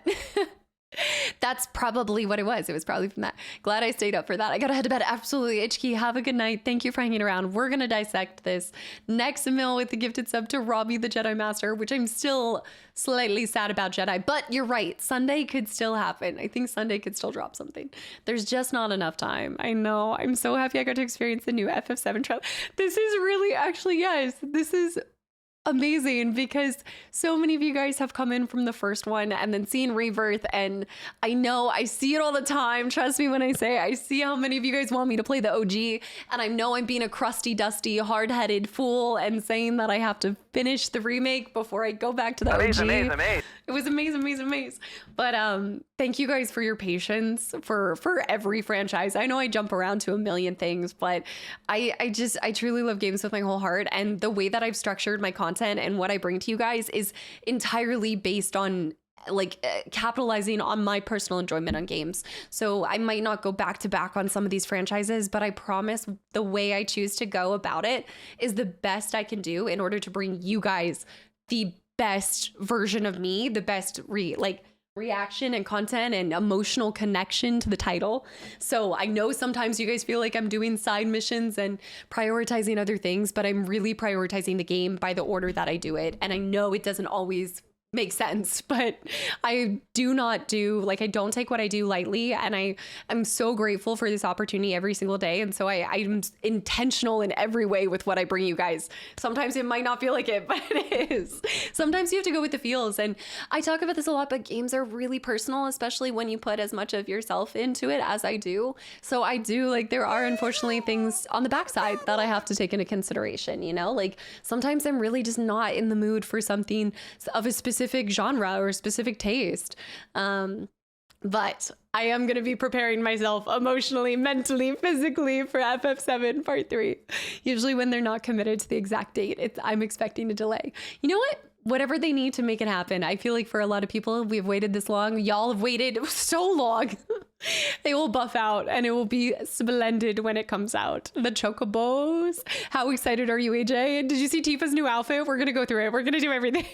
That's probably what it was. It was probably from that. Glad I stayed up for that. I gotta head to bed. Absolutely. HK, have a good night. Thank you for hanging around. We're gonna dissect this next meal with the gifted sub to Robbie the Jedi Master, which I'm still slightly sad about Jedi, but you're right. Sunday could still happen. I think Sunday could still drop something. There's just not enough time. I know. I'm so happy I got to experience the new FF7 trial. This is really actually, yes, this is amazing because so many of you guys have come in from the first one and then seen Rebirth, and I know I see it all the time. Trust me when I say I see how many of you guys want me to play the OG, and I know I'm being a crusty, dusty, hard-headed fool and saying that I have to finish the remake before I go back to the OG. Amazing. It was amazing. But thank you guys for your patience for every franchise. I know I jump around to a million things, but I truly love games with my whole heart, and the way that I've structured my content and what I bring to you guys is entirely based on capitalizing on my personal enjoyment on games. So I might not go back to back on some of these franchises, but I promise the way I choose to go about it is the best I can do in order to bring you guys the best version of me, the best reaction and content and emotional connection to the title. So I know sometimes you guys feel like I'm doing side missions and prioritizing other things, but I'm really prioritizing the game by the order that I do it. And I know it doesn't always make sense, but I don't take what I do lightly, and I'm so grateful for this opportunity every single day. And so I'm intentional in every way with what I bring you guys. Sometimes it might not feel like it, but it is. Sometimes you have to go with the feels, and I talk about this a lot, but games are really personal, especially when you put as much of yourself into it as I do. So I do, there are unfortunately things on the backside that I have to take into consideration, you know, sometimes I'm really just not in the mood for something of a specific genre or specific taste. But I am going to be preparing myself emotionally, mentally, physically for FF7 Part 3. Usually when they're not committed to the exact date, I'm expecting a delay. You know what? whatever they need to make it happen. I feel like for a lot of people, we've waited this long. Y'all have waited so long. They will buff out and it will be splendid when it comes out. The chocobos. How excited are you, AJ? Did you see Tifa's new outfit? We're going to go through it. We're going to do everything.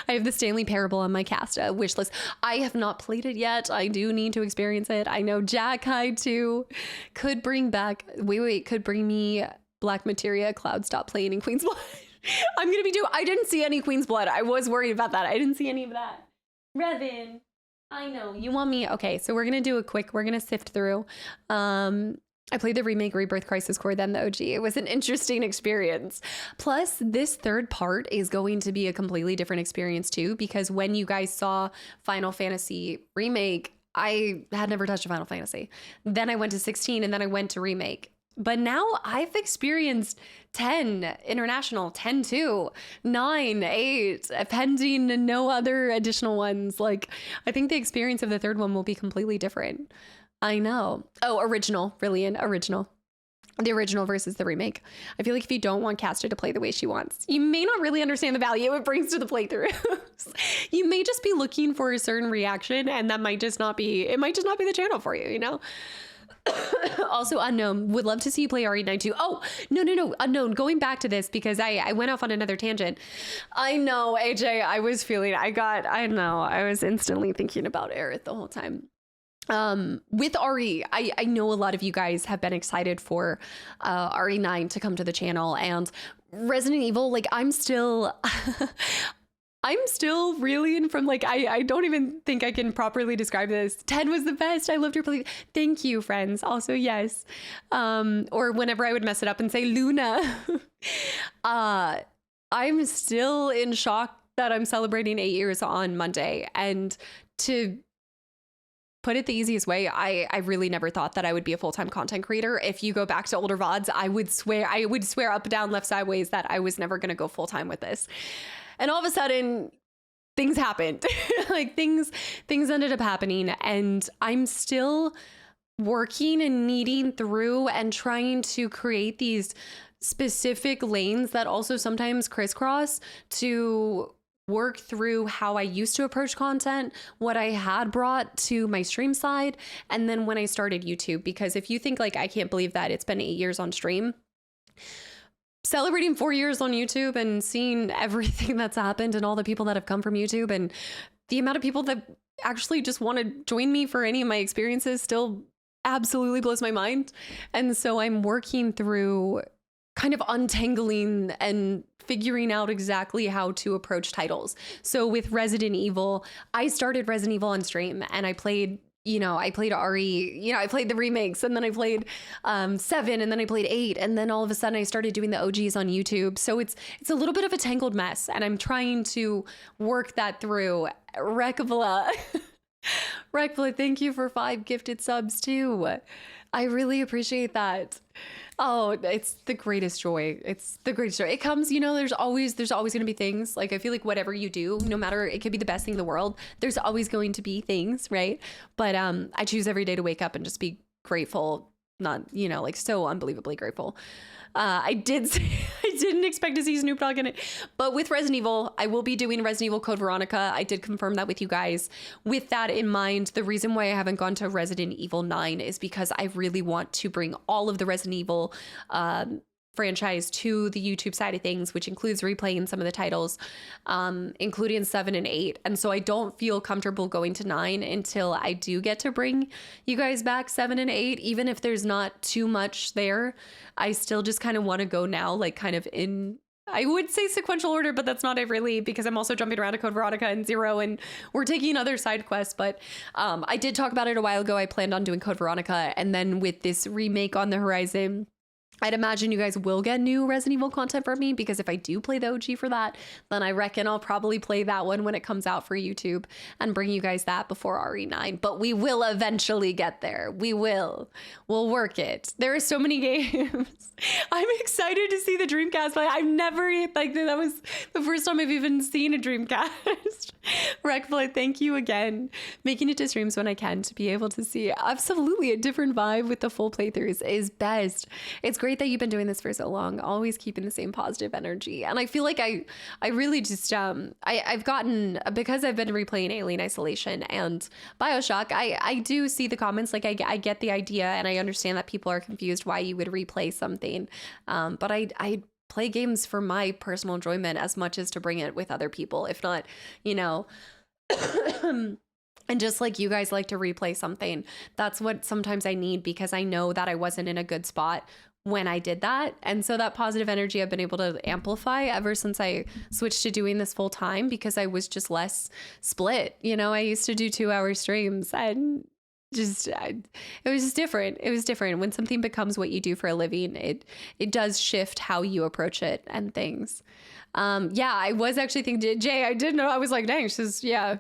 I have the Stanley Parable on my Casta wish list. I have not played it yet. I do need to experience it. I know Jack High too could bring back, could bring me Black Materia, Cloud Stop playing in Queen's Blood. I'm going to be I didn't see any Queen's Blood. I was worried about that. I didn't see any of that. Revan, I know you want me. Okay, so we're going to do we're going to sift through. I played the remake Rebirth Crisis Core, then the OG. It was an interesting experience. Plus, this third part is going to be a completely different experience too, because when you guys saw Final Fantasy Remake, I had never touched a Final Fantasy. Then I went to 16 and then I went to Remake. But now I've experienced 10 international, 10-2, 9, 8, pending no other additional ones. Like, I think the experience of the third one will be completely different. I know. Oh, original, brilliant, original. The original versus the remake. I feel like if you don't want Caster to play the way she wants, you may not really understand the value it brings to the playthroughs. You may just be looking for a certain reaction and that might just not be, it might just not be the channel for you, you know? Also, Unknown, would love to see you play RE9 too. Oh, no, Unknown, going back to this because I went off on another tangent. I know, AJ, I was instantly thinking about Aerith the whole time. With RE, I know a lot of you guys have been excited for RE9 to come to the channel, and Resident Evil, like I'm still reeling from like, I don't even think I can properly describe this. 10 was the best. I loved your play. Thank you, friends. Also, yes. Or whenever I would mess it up and say Luna, I'm still in shock that I'm celebrating 8 years on Monday. And to put it the easiest way, I really never thought that I would be a full-time content creator. If you go back to older VODs, I would swear up, down, left, sideways that I was never going to go full-time with this. And all of a sudden, things happened. Like things ended up happening, and I'm still working and kneading through and trying to create these specific lanes that also sometimes crisscross to work through how I used to approach content, what I had brought to my stream side, and then when I started YouTube. Because if you think like, I can't believe that it's been 8 years on stream, celebrating 4 years on YouTube and seeing everything that's happened and all the people that have come from YouTube and the amount of people that actually just want to join me for any of my experiences still absolutely blows my mind. And so I'm working through kind of untangling and figuring out exactly how to approach titles. So with Resident Evil, I started Resident Evil on stream and I played, I played RE, I played the remakes, and then I played 7, and then I played 8, and then all of a sudden I started doing the OGs on YouTube. So it's a little bit of a tangled mess, and I'm trying to work that through. Rekvala, thank you for 5 gifted subs too. I really appreciate that. Oh, it's the greatest joy. It's the greatest joy. It comes, there's always going to be things. Like, I feel like whatever you do, no matter, it could be the best thing in the world, there's always going to be things, right? But I choose every day to wake up and just be grateful, not, like so unbelievably grateful. I didn't expect to see Snoop Dogg in it, but with Resident Evil, I will be doing Resident Evil Code Veronica. I did confirm that with you guys. With that in mind, the reason why I haven't gone to Resident Evil 9 is because I really want to bring all of the Resident Evil franchise to the YouTube side of things, which includes replaying some of the titles, including 7 and 8. And so I don't feel comfortable going to 9 until I do get to bring you guys back 7 and 8, even if there's not too much there. I still just kind of want to go now, like kind of in, I would say sequential order, but that's not it really, because I'm also jumping around to Code Veronica and 0, and we're taking other side quests. But I did talk about it a while ago. I planned on doing Code Veronica, and then with this remake on the horizon, I'd imagine you guys will get new Resident Evil content from me, because if I do play the OG for that, then I reckon I'll probably play that one when it comes out for YouTube and bring you guys that before RE9. But we will eventually get there. We'll work it. There are so many games. I'm excited to see the Dreamcast play. I've never, that was the first time I've even seen a Dreamcast. Rekflight, thank you again. Making it to streams when I can to be able to see absolutely a different vibe with the full playthroughs is best. It's great great that you've been doing this for so long, always keeping the same positive energy. And I feel like I really just, I've gotten, because I've been replaying Alien Isolation and BioShock, I do see the comments, like I get the idea and I understand that people are confused why you would replay something. But I play games for my personal enjoyment as much as to bring it with other people, if not, you know, and just like you guys like to replay something, that's what sometimes I need, because I know that I wasn't in a good spot when I did that. And so that positive energy I've been able to amplify ever since I switched to doing this full time, because I was just less split. You know, I used to do 2-hour streams and just, it was just different. It was different. When something becomes what you do for a living, it does shift how you approach it and things. Yeah, I was actually thinking, Jay, I did know, I was like, dang, she's, yeah.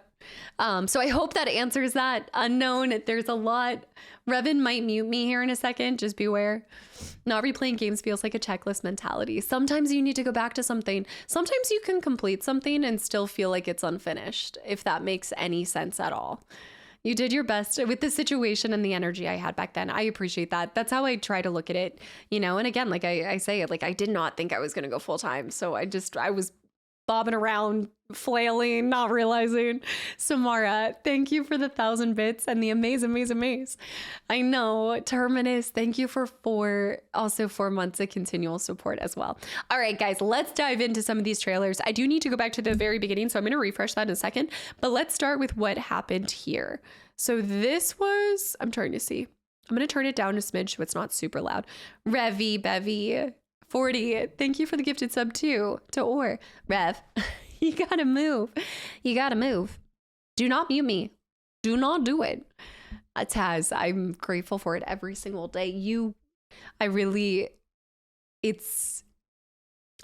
So I hope that answers that. Unknown, there's a lot. Revan might mute me here in a second, just beware. Not replaying games feels like a checklist mentality. Sometimes you need to go back to something. Sometimes you can complete something and still feel like it's unfinished, if that makes any sense at all. You did your best with the situation and the energy I had back then. I appreciate that. That's how I try to look at it, you know? And again, like I say, like I did not think I was going to go full time. So I was bobbing around, flailing, not realizing. Samara, thank you for the 1,000 bits and the amaze. I know. Terminus, thank you for 4 months of continual support as well. All right, guys, let's dive into some of these trailers. I do need to go back to the very beginning, so I'm going to refresh that in a second. But let's start with what happened here. So this was, I'm trying to see. I'm going to turn it down a smidge so it's not super loud. Revy, Bevy, 40, thank you for the gifted sub too, to Or. Rev, you gotta move. You gotta move. Do not mute me. Do not do it. Taz, I'm grateful for it every single day.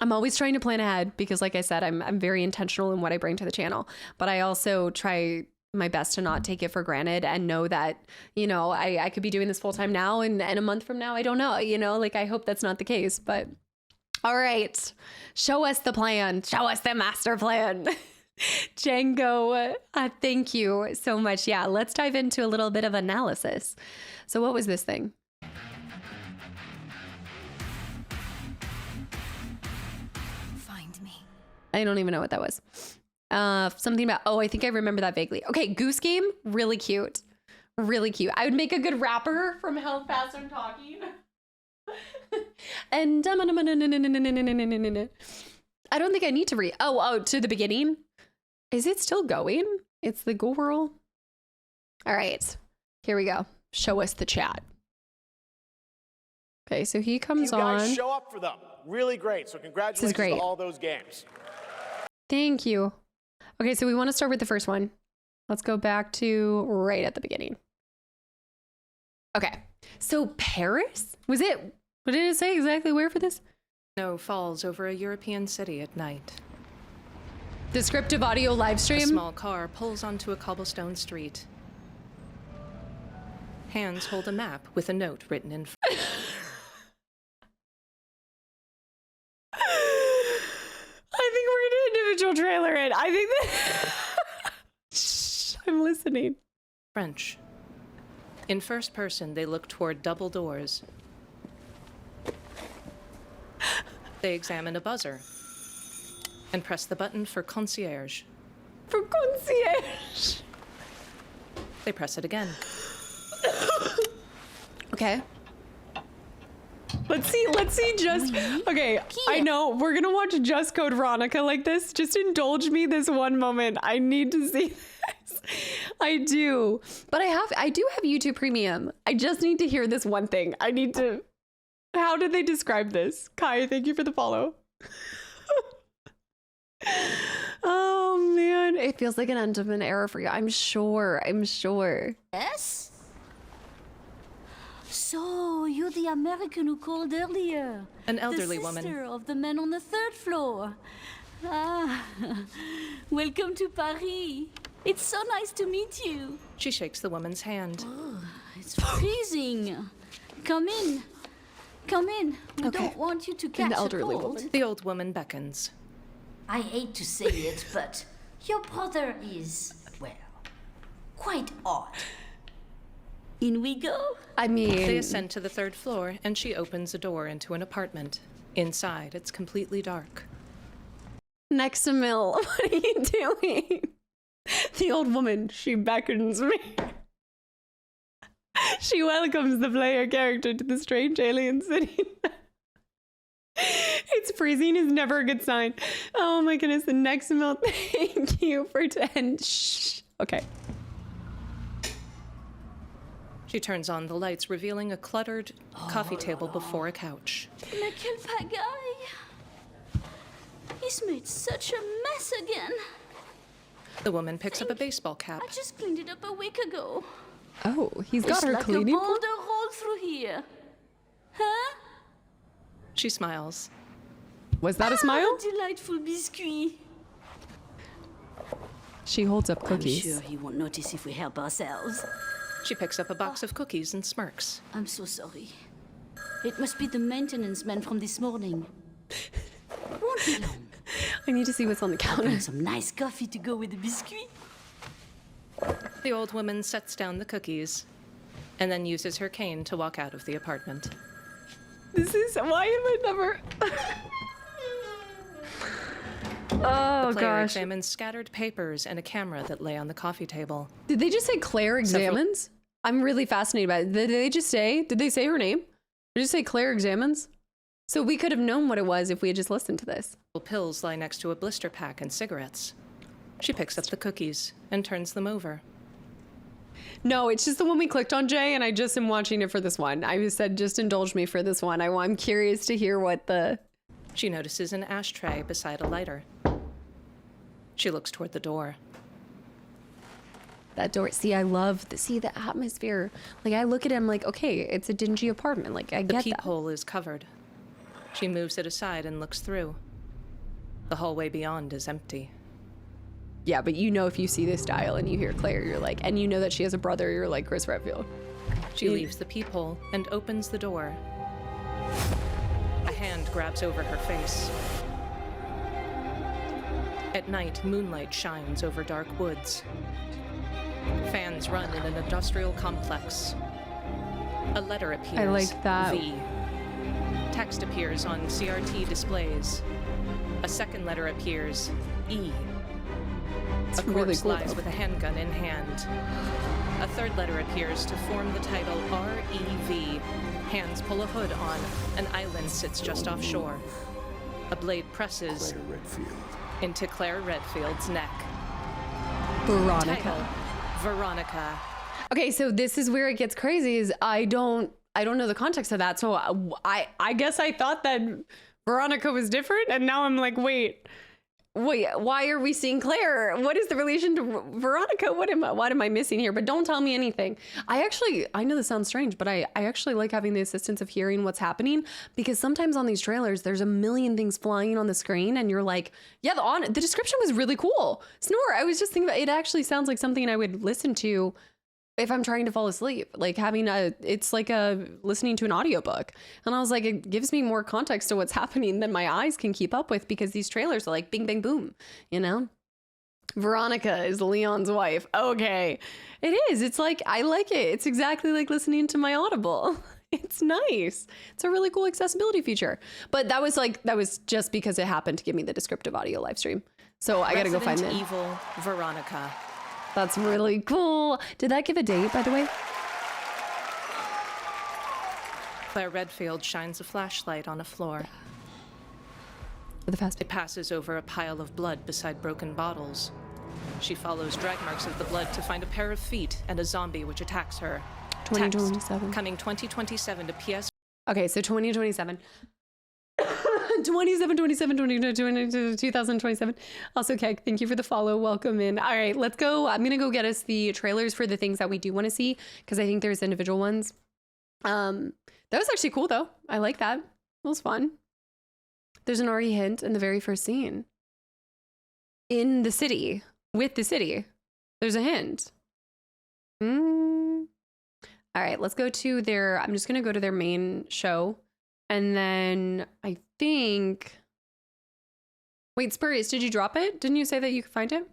I'm always trying to plan ahead because like I said, I'm very intentional in what I bring to the channel, but I also try my best to not take it for granted and know that, you know, I could be doing this full time now and a month from now, I don't know, you know, like I hope that's not the case, but all right, show us the plan. Show us the master plan. Django, thank you so much. Yeah, let's dive into a little bit of analysis. So what was this thing? Find me. I don't even know what that was. Something about, oh, I think I remember that vaguely. Okay, Goose Game, really cute. Really cute. I would make a good rapper from How Fast I'm Talking. And I don't think I need to read. Oh, to the beginning. Is it still going? It's the girl. All right, here we go. Show us the chat. Okay, so he comes on. You guys show up for them. Really great. So congratulations to all those games. Thank you. Okay, so we want to start with the first one. Let's go back to right at the beginning. Okay, so Paris? What did it say exactly where for this? Snow falls over a European city at night. Descriptive audio live stream. A small car pulls onto a cobblestone street. Hands hold a map with a note written in I think we're gonna individual trailer it. I think that I'm listening. French. In first person, they look toward double doors. They examine a buzzer and press the button for concierge. For concierge. They press it again. Okay. Let's see just, okay, I know we're gonna watch Just Code Veronica like this. Just indulge me this one moment. I need to see this. I do. But I do have YouTube Premium. I just need to hear this one thing. How did they describe this? Kai, thank you for the follow. Oh man, it feels like an end of an era for you. I'm sure. Yes? So, you're the American who called earlier. An elderly the woman. Sister of the man on the 3rd floor. Ah, welcome to Paris. It's so nice to meet you. She shakes the woman's hand. Oh, it's freezing. Come in. Come in. We don't want you to catch a cold. The old woman beckons. I hate to say it, but your brother is, well, quite odd. In we go. I mean... They ascend to the 3rd floor, and she opens a door into an apartment. Inside, it's completely dark. Next to Mill, what are you doing? The old woman, she beckons me. She welcomes the player character to the strange alien city. It's freezing is never a good sign. Oh my goodness, the next Mill, thank you for 10. Shh. Okay. She turns on the lights, revealing a cluttered coffee table before a couch. Mais quelle pagaille! He's made such a mess again. The woman picks up a baseball cap. I just cleaned it up a week ago. Oh, he's got her like cleaning. a boulder rolled through here. Huh? She smiles. Was that a smile? Delightful biscuit. She holds up cookies. I'm sure he won't notice if we help ourselves. She picks up a box of cookies and smirks. I'm so sorry. It must be the maintenance man from this morning. Won't be long. I need to see what's on the counter. And some nice coffee to go with the biscuit. The old woman sets down the cookies and then uses her cane to walk out of the apartment. This is why am I never... Oh, the player gosh. examines scattered papers and a camera that lay on the coffee table. Did they just say Claire examines? I'm really fascinated by it. Did they say her name? Did they just say Claire examines? So we could have known what it was if we had just listened to this. Pills lie next to a blister pack and cigarettes. She picks up the cookies and turns them over. No, it's just the one we clicked on, Jay, and I just am watching it for this one. I said, just indulge me for this one. I'm curious to hear what the... She notices an ashtray beside a lighter. She looks toward the door. That door. See, I love the atmosphere. Like, I look at him like, okay, it's a dingy apartment. Like, I get that. The peephole is covered. She moves it aside and looks through. The hallway beyond is empty. Yeah, but you know if you see this dial and you hear Claire, you're like, and you know that she has a brother, you're like Chris Redfield. She leaves the peephole and opens the door. A hand grabs over her face. At night, moonlight shines over dark woods. Fans run in an industrial complex. A letter appears. I like that. V. Text appears on CRT displays. A second letter appears. E. A corpse lies with a handgun in hand. A third letter appears to form the title R-E-V. Hands pull a hood on. An island sits just offshore. A blade presses into Claire Redfield's neck. Veronica. Title, Veronica. Okay, so this is where it gets crazy. Is I don't know the context of that. So I guess I thought that Veronica was different, and now I'm like, wait, why are we seeing Claire? What is the relation to Veronica? What am I missing here? But don't tell me anything. I know this sounds strange, but I actually like having the assistance of hearing what's happening, because sometimes on these trailers, there's a million things flying on the screen and you're like, yeah, the description was really cool. Snore, I was just thinking about it. Actually sounds like something I would listen to if I'm trying to fall asleep, like it's like listening to an audiobook. And I was like, it gives me more context to what's happening than my eyes can keep up with, because these trailers are like bing, bang, boom, you know? Veronica is Leon's wife. Okay. It is. It's like, I like it. It's exactly like listening to my Audible. It's nice. It's a really cool accessibility feature. But that was just because it happened to give me the descriptive audio live stream. So I got to go find it. Evil Veronica. That's really cool. Did that give a date, by the way? Claire Redfield shines a flashlight on a floor. It passes over a pile of blood beside broken bottles. She follows drag marks of the blood to find a pair of feet and a zombie which attacks her. 2027. Coming 2027 to PS. Okay, so 2027. 2027. Also, Keg, thank you for the follow. Welcome in. All right, let's go. I'm gonna go get us the trailers for the things that we do want to see, because I think there's individual ones. That was actually cool though. I like that. It was fun. There's an already hint in the very first scene. In the city, with the city, there's a hint. All right, let's go to their. I'm just gonna go to their main show. And then I think, wait, Spurious, did you drop it? Didn't you say that you could find it?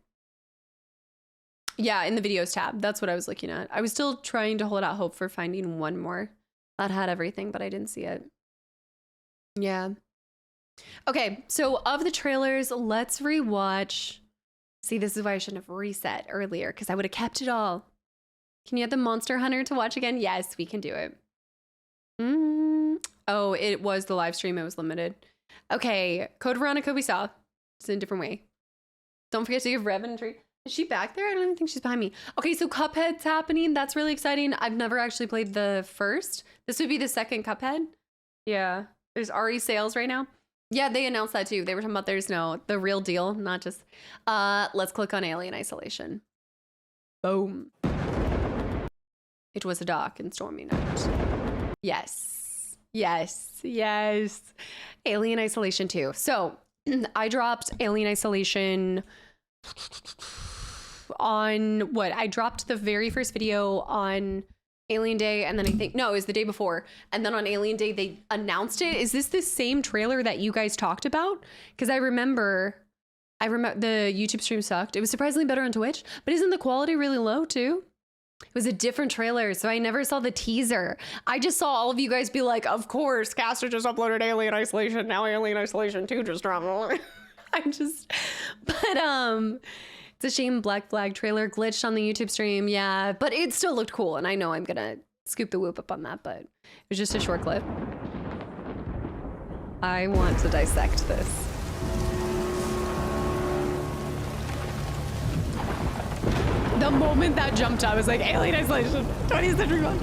Yeah, in the videos tab. That's what I was looking at. I was still trying to hold out hope for finding one more that had everything, but I didn't see it. Yeah. Okay, so of the trailers, let's rewatch. See, this is why I shouldn't have reset earlier, because I would have kept it all. Can you add the Monster Hunter to watch again? Yes, we can do it. Oh, it was the live stream. It was limited. Okay, Code Veronica we saw. It's in a different way. Don't forget to give Rev and Tree. Is she back there? I don't even think she's behind me. Okay, so Cuphead's happening. That's really exciting. I've never actually played the first. This would be the second Cuphead. Yeah, there's already sales right now. Yeah, they announced that too. They were talking about there's the real deal, not just. Let's click on Alien Isolation. Boom. It was a dark and stormy night. Yes, yes, yes. Alien Isolation 2. So I dropped Alien Isolation on what? I dropped the very first video on Alien Day, and then I think, no, it was the day before. And then on Alien Day, they announced it. Is this the same trailer that you guys talked about? Because I remember the YouTube stream sucked. It was surprisingly better on Twitch, but isn't the quality really low too? It was a different trailer, so I never saw the teaser. I just saw all of you guys be like, of course, Caster just uploaded Alien Isolation. Now Alien Isolation 2 just dropped. It's a shame Black Flag trailer glitched on the YouTube stream. Yeah, but it still looked cool. And I know I'm gonna scoop the whoop up on that, but it was just a short clip. I want to dissect this. The moment that jumped up, I was like, Alien Isolation, 20th Century Fox.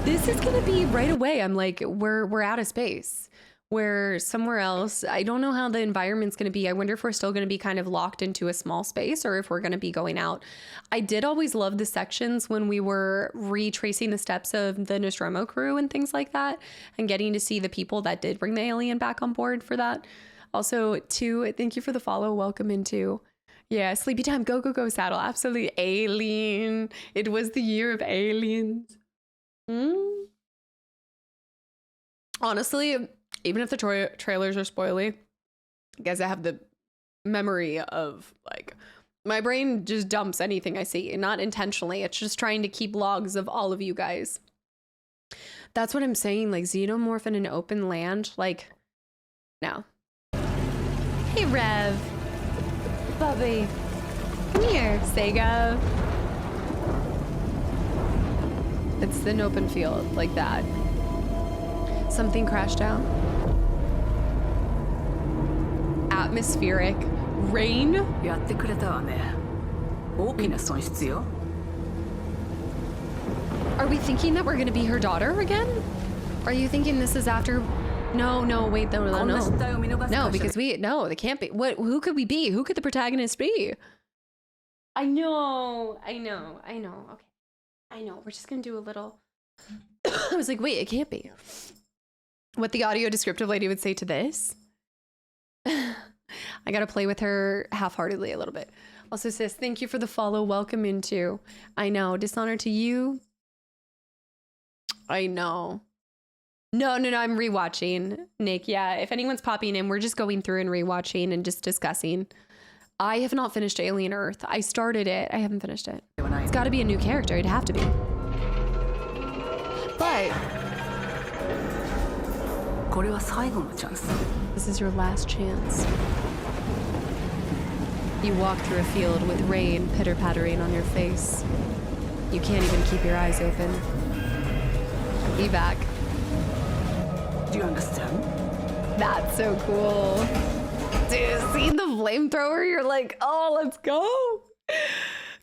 This is gonna be right away. I'm like, we're out of space. We're somewhere else. I don't know how the environment's gonna be. I wonder if we're still gonna be kind of locked into a small space or if we're gonna be going out. I did always love the sections when we were retracing the steps of the Nostromo crew and things like that, and getting to see the people that did bring the alien back on board for that. Also, too, thank you for the follow. Welcome into. Yeah, sleepy time, go, go, go, Saddle. Absolutely. Alien. It was the year of aliens. Honestly, even if the trailers are spoily, I guess I have the memory of, like, my brain just dumps anything I see, not intentionally. It's just trying to keep logs of all of you guys. That's what I'm saying, like, xenomorph in an open land, like, no. Hey, Rev. Bubby, come here, Sega. It's an open field like that. Something crashed out. Atmospheric rain. Are we thinking that we're gonna be her daughter again? Are you thinking this is after? No, wait, no. No, because they can't be. Who could we be? Who could the protagonist be? I know. Okay. I know. We're just gonna do a little. I was like, wait, it can't be. What the audio descriptive lady would say to this. I gotta play with her half-heartedly a little bit. Also, sis, thank you for the follow. Welcome into. I know. Dishonor to you. I know. No, I'm rewatching, Nick. Yeah, if anyone's popping in, we're just going through and rewatching and just discussing. I have not finished Alien Earth. I started it. I haven't finished it. It's got to be a new character. It'd have to be. But this is your last chance. You walk through a field with rain pitter-pattering on your face. You can't even keep your eyes open. Be back. Do you understand? That's so cool. Dude, seeing the flamethrower, you're like, oh, let's go.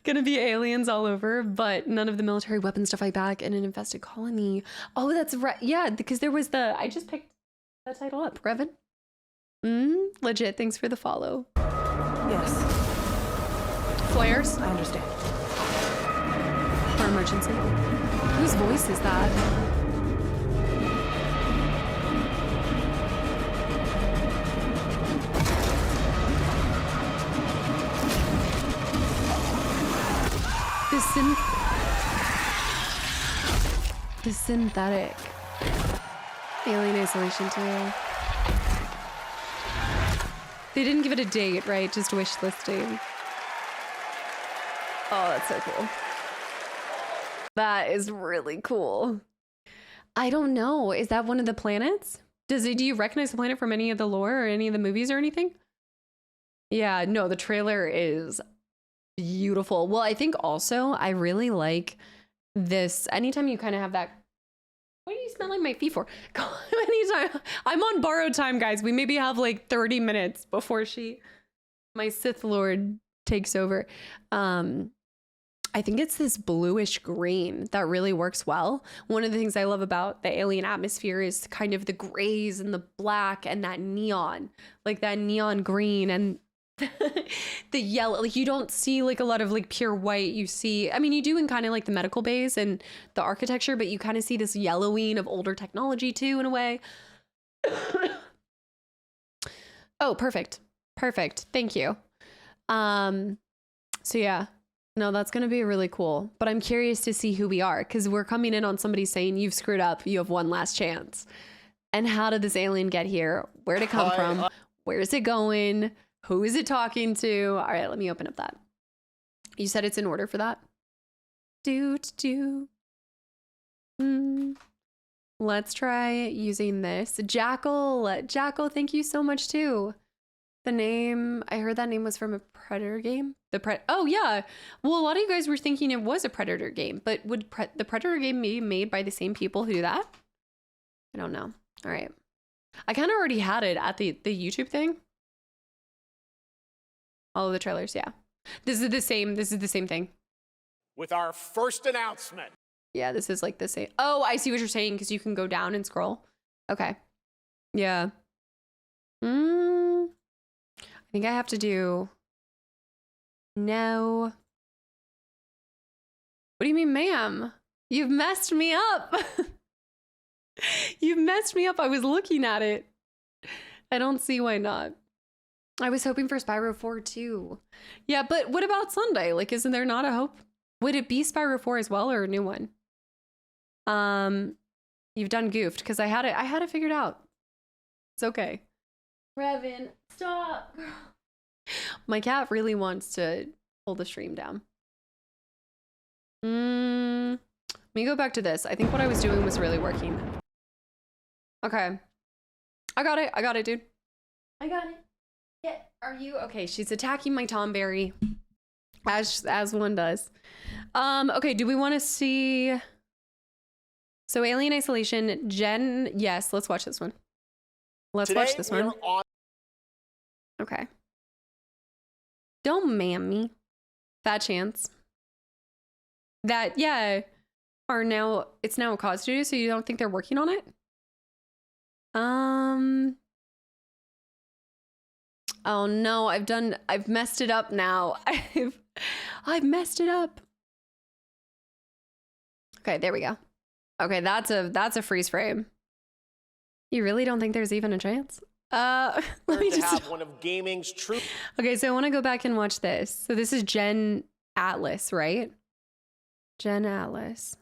Gonna be aliens all over, but none of the military weapons to fight back in an infested colony. Oh, that's right. Yeah, because there was I just picked that title up. Revan? Legit, thanks for the follow. Yes. Flares? I understand. For emergency. Whose voice is that? The synthetic Alien Isolation 2. They didn't give it a date, right? Just wish listing. Oh, that's so cool. That is really cool. I don't know. Is that one of the planets? Do you recognize the planet from any of the lore or any of the movies or anything? Yeah, no, the trailer is beautiful. Well, I think also I really like this. Anytime you kind of have that. What are you smelling my feet for? Anytime. I'm on borrowed time, guys. We maybe have like 30 minutes before my Sith Lord takes over. I think it's this bluish green that really works well. One of the things I love about the alien atmosphere is kind of the grays and the black and that neon, like that neon green and the yellow. Like you don't see like a lot of like pure white. You see, I mean, you do in kind of like the medical bays and the architecture, but you kind of see this yellowing of older technology too, in a way. Oh, perfect. Perfect. Thank you. So yeah. No, that's going to be really cool. But I'm curious to see who we are because we're coming in on somebody saying you've screwed up. You have one last chance. And how did this alien get here? Where did it come from? Where is it going? Who is it talking to? All right, let me open up that. You said it's in order for that? Let's try using this. Jackal, thank you so much too. The name, I heard that name was from a Predator game. Oh yeah. Well, a lot of you guys were thinking it was a Predator game, but would the Predator game be made by the same people who do that? I don't know. All right. I kind of already had it at the YouTube thing. All of the trailers, yeah. This is the same thing. With our first announcement. Yeah, this is like the same. Oh, I see what you're saying because you can go down and scroll. Okay. Yeah. I think I have to do no. What do you mean, ma'am? You've messed me up. You've messed me up. I was looking at it. I don't see why not. I was hoping for Spyro 4 too. Yeah, but what about Sunday? Like, isn't there not a hope? Would it be Spyro 4 as well or a new one? You've done goofed because I had it figured out. It's okay. Revan, stop. My cat really wants to hold the stream down. Let me go back to this. I think what I was doing was really working. Okay. I got it, dude. I got it. Yeah, are you okay? She's attacking my Tomberry. As one does. Okay, do we want to see so Alien Isolation, Jen? Yes, let's watch this one. Let's watch this one. Okay. Don't man me. Fat chance. That, yeah, it's now a COD studio, so you don't think they're working on it? Oh no, I've messed it up now. I've messed it up. Okay, there we go. Okay, that's a freeze frame. You really don't think there's even a chance? Let me just have one of gaming's true. Okay, so I want to go back and watch this. So this is Jen Atlas, right? Jen Atlas.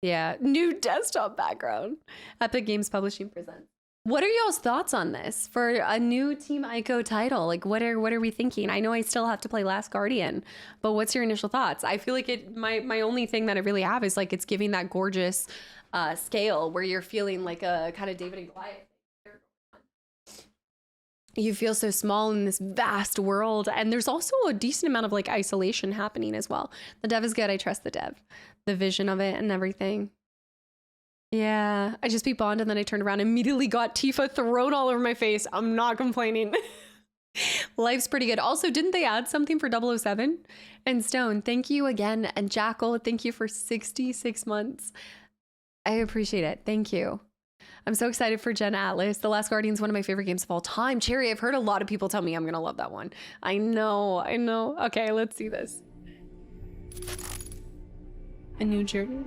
Yeah, new desktop background. Epic Games Publishing presents. What are y'all's thoughts on this for a new Team Ico title? Like, what are we thinking? I know I still have to play Last Guardian, but what's your initial thoughts? I feel like my only thing that I really have is like it's giving that gorgeous scale where you're feeling like a kind of David and Goliath. You feel so small in this vast world, and there's also a decent amount of like isolation happening as well. The dev is good. I trust the dev, the vision of it and everything. Yeah, I just beat Bond and then I turned around and immediately got Tifa thrown all over my face. I'm not complaining. Life's pretty good. Also, didn't they add something for 007? And Stone, thank you again. And Jackal, thank you for 66 months. I appreciate it. Thank you. I'm so excited for Jen Atlas. The Last Guardian is one of my favorite games of all time. Cherry, I've heard a lot of people tell me I'm going to love that one. I know. Okay, let's see this. A new journey.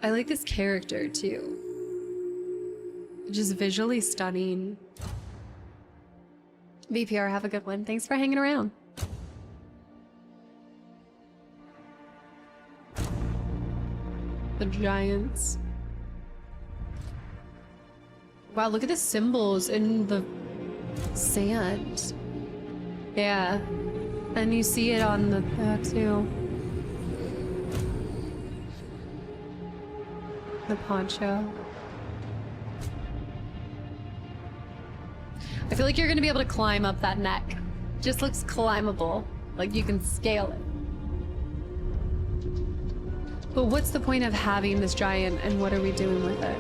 I like this character too. Just visually stunning. VPR, have a good one. Thanks for hanging around. The giants. Wow, look at the symbols in the sand. Yeah. And you see it on the too. The poncho. I feel like you're gonna be able to climb up that neck. Just looks climbable. Like you can scale it. But what's the point of having this giant and what are we doing with it?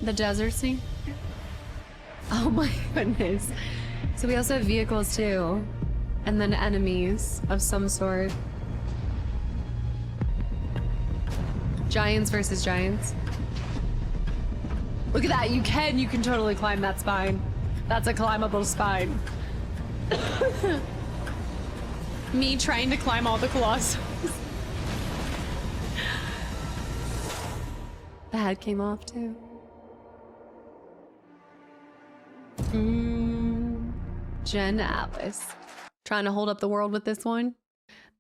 The desert scene? Oh my goodness. So we also have vehicles too. And then enemies of some sort. Giants versus giants. Look at that, you can totally climb that spine. That's a climbable spine. Me trying to climb all the colossus. The head came off too. Jen Alice. Trying to hold up the world with this one.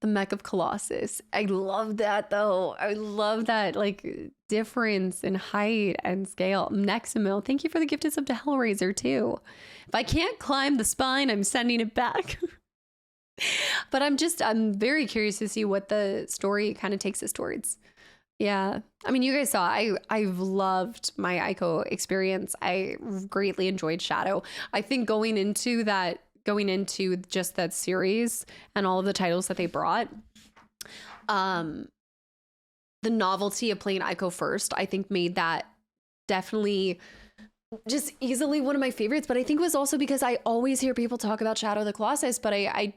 The Mech of Colossus. I love that though. I love that like difference in height and scale. Nexamil, thank you for the gifted sub to Hellraiser too. If I can't climb the spine, I'm sending it back. But I'm very curious to see what the story kind of takes us towards. Yeah. I mean, you guys saw, I've loved my Ico experience. I greatly enjoyed Shadow. I think going into just that series and all of the titles that they brought, the novelty of playing Ico first, I think made that definitely just easily one of my favorites. But I think it was also because I always hear people talk about Shadow of the Colossus, but I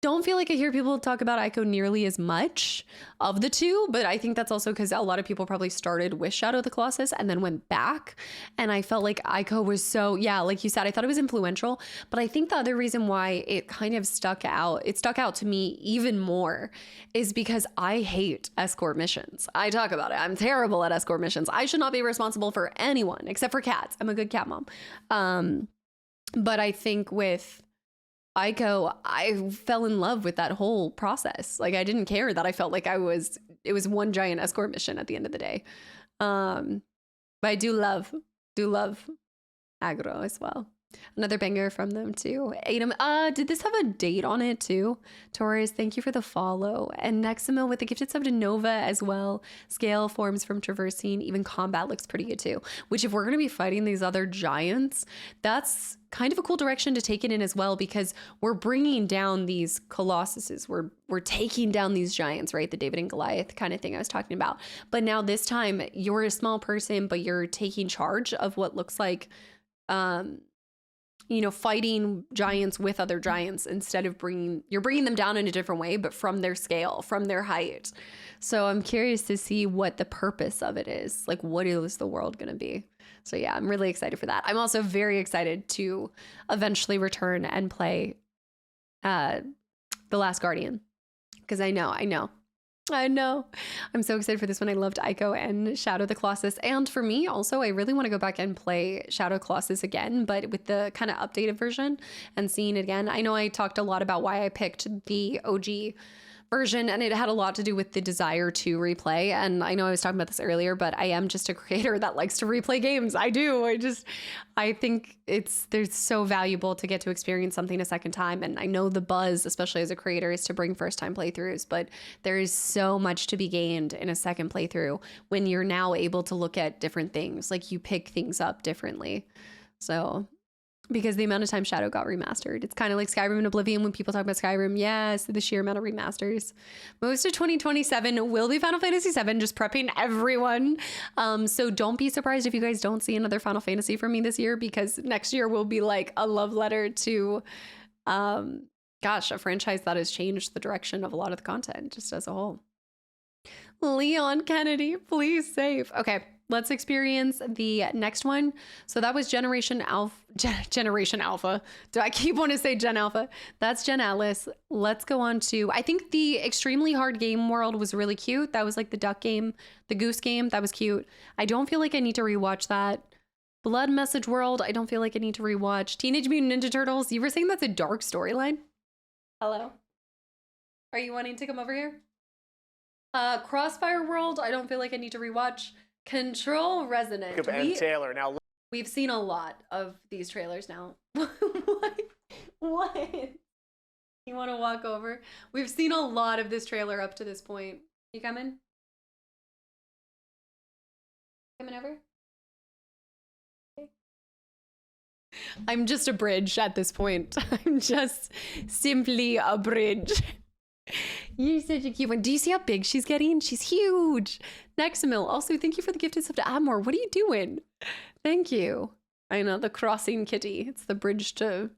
don't feel like I hear people talk about Ico nearly as much of the two, but I think that's also because a lot of people probably started with Shadow of the Colossus and then went back. And I felt like Ico was so, yeah, like you said, I thought it was influential, but I think the other reason why it kind of stuck out to me even more is because I hate escort missions. I talk about it. I'm terrible at escort missions. I should not be responsible for anyone except for cats. I'm a good cat mom. But I think with Ico, I fell in love with that whole process. Like I didn't care that I felt like it was one giant escort mission at the end of the day. But I do love Agro as well. Another banger from them too. Adam, did this have a date on it too? Torres, thank you for the follow. And Nexamil with the gifted sub to Nova as well. Scale forms from traversing. Even combat looks pretty good too. Which if we're going to be fighting these other giants, that's kind of a cool direction to take it in as well, because we're bringing down these colossuses. We're taking down these giants, right? The David and Goliath kind of thing I was talking about. But now this time you're a small person, but you're taking charge of what looks like, fighting giants with other giants instead of bringing them down in a different way, but from their scale, from their height. So I'm curious to see what the purpose of it is. Like, what is the world going to be? So yeah, I'm really excited for that. I'm also very excited to eventually return and play The Last Guardian, because I know. I'm so excited for this one. I loved Ico and Shadow of the Colossus. And for me also, I really want to go back and play Shadow of the Colossus again, but with the kind of updated version and seeing it again. I know I talked a lot about why I picked the OG version, and it had a lot to do with the desire to replay. And I know I was talking about this earlier, but I am just a creator that likes to replay games. I do. I think they're so valuable to get to experience something a second time. And I know the buzz, especially as a creator, is to bring first time playthroughs, but there is so much to be gained in a second playthrough when you're now able to look at different things. Like you pick things up differently. So because the amount of time Shadow got remastered. It's kind of like Skyrim and Oblivion when people talk about Skyrim. Yes, the sheer amount of remasters. Most of 2027 will be Final Fantasy VII, just prepping everyone. So don't be surprised if you guys don't see another Final Fantasy from me this year, because next year will be like a love letter to, a franchise that has changed the direction of a lot of the content just as a whole. Leon Kennedy, please save. Okay. Let's experience the next one. So that was Generation Alpha. Do I keep wanting to say Gen Alpha? That's Gen Atlas. Let's go on to, I think the extremely hard game world was really cute. That was like the duck game, the goose game. That was cute. I don't feel like I need to rewatch that. Blood Message World. I don't feel like I need to rewatch. Teenage Mutant Ninja Turtles. You were saying that's a dark storyline? Hello? Are you wanting to come over here? Crossfire World. I don't feel like I need to rewatch. Control Resonant. Jacob and Taylor. Now, We've seen a lot of these trailers now. What? You want to walk over? We've seen a lot of this trailer up to this point. You coming? Coming over? Okay. I'm just a bridge at this point. I'm just simply a bridge. You're such a cute one. Do you see how big she's getting? She's huge. Nexamil, also, thank you for the gifted stuff to Amor. What are you doing? Thank you. I know, the crossing kitty. It's the bridge to...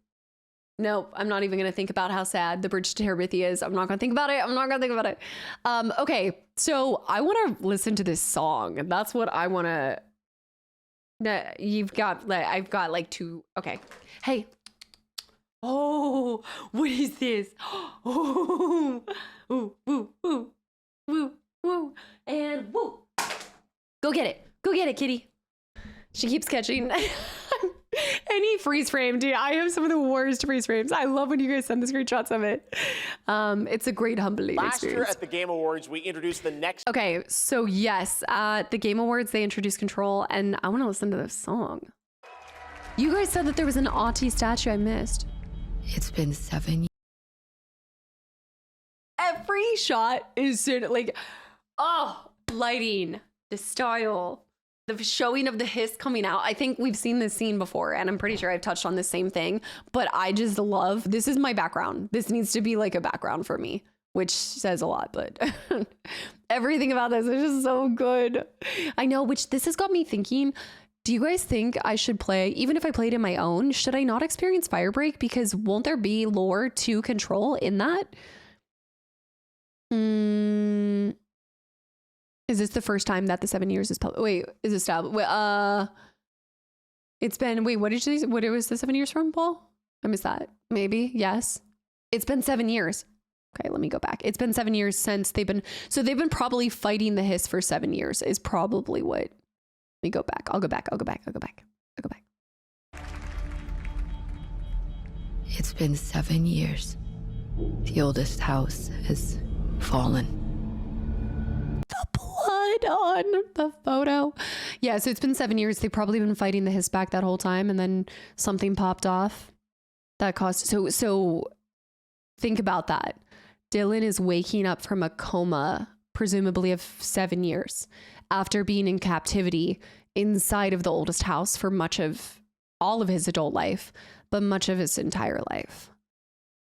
Nope, I'm not even going to think about how sad the bridge to Terabithia is. I'm not going to think about it. I'm not going to think about it. Okay, so I want to listen to this song. And that's what I want to... I've got like two... Okay. Hey. Oh, what is this? Oh, ooh, woo, woo, woo, woo, and woo. Go get it. Go get it, kitty. She keeps catching any freeze frame, dude. I have some of the worst freeze frames. I love when you guys send the screenshots of it. It's a great humbling last experience. year at the Game Awards, we introduced the next... Okay, so yes, at the Game Awards, they introduced Control, and I want to listen to this song. You guys said that there was an Auti statue I missed. It's been 7 years. Every shot is like, oh, lighting, the style, the showing of the hiss coming out. I think we've seen this scene before, and I'm pretty sure I've touched on the same thing, but I just love, this is my background. This needs to be like a background for me, which says a lot, but everything about this is just so good. I know, which this has got me thinking, do you guys think I should play, even if I played in my own, should I not experience Firebreak? Because won't there be lore to Control in that? Is this the first time that the 7 years is public? Wait, is this it's been, wait, what did you say? What was the 7 years from, Paul? I missed that. Maybe, yes. It's been 7 years. Okay, let me go back. It's been 7 years since they've been probably fighting the hiss for 7 years is probably what. Let me go back. I'll go back. It's been 7 years. The oldest house has fallen. The blood on the photo. Yeah, so it's been 7 years. They've probably been fighting the hiss back that whole time, and then something popped off that caused... So think about that. Dylan is waking up from a coma, presumably of 7 years, after being in captivity inside of the oldest house for much of all of his adult life, but much of his entire life.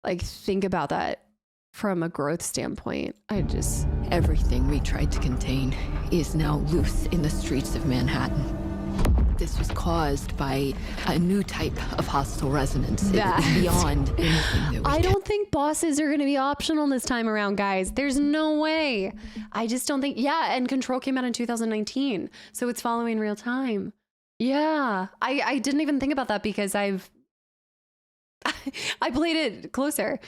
Like, think about that from a growth standpoint. Everything we tried to contain is now loose in the streets of Manhattan. This was caused by a new type of hostile resonance. It was beyond anything that we I don't think bosses are going to be optional this time around, guys. There's no way. I just don't think. Yeah, and Control came out in 2019, so it's following real time. Yeah, I didn't even think about that because I played it closer.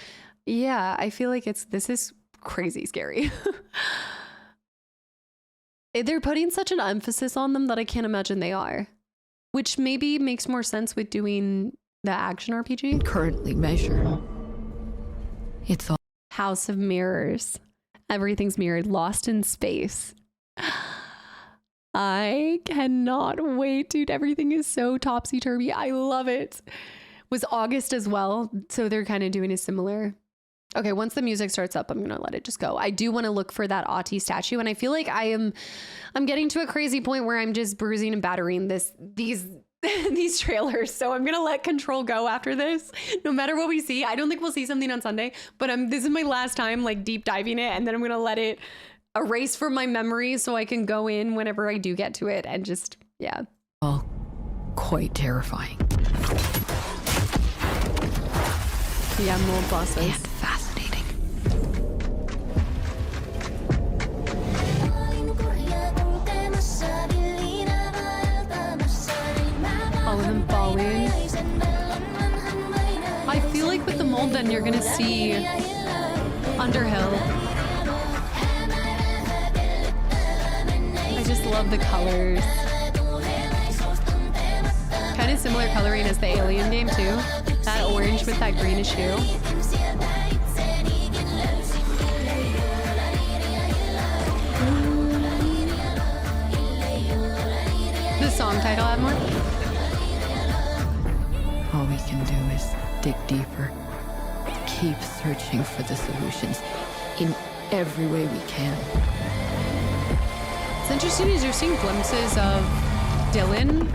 Yeah, I feel like this is crazy scary. They're putting such an emphasis on them that I can't imagine they are. Which maybe makes more sense with doing the action RPG. Currently measure. It's all House of Mirrors. Everything's mirrored, lost in space. I cannot wait, dude. Everything is so topsy-turvy. I love it. Was August as well, so they're kind of doing a similar. Okay, once the music starts up, I'm gonna let it just go. I do want to look for that Auti statue, and I feel like I'm getting to a crazy point where I'm just bruising and battering these trailers. So I'm gonna let Control go after this. No matter what we see, I don't think we'll see something on Sunday, but this is my last time like deep diving it, and then I'm gonna let it erase from my memory so I can go in whenever I do get to it and just all quite terrifying. Yeah, more bosses. And fascinating. All of them falling. I feel like with the mold then you're gonna see Underhill. I just love the colors. Kind of similar coloring as the Alien game too. That orange with that greenish hue. the song title have more? All we can do is dig deeper. Keep searching for the solutions in every way we can. It's interesting as you're seeing glimpses of Dylan,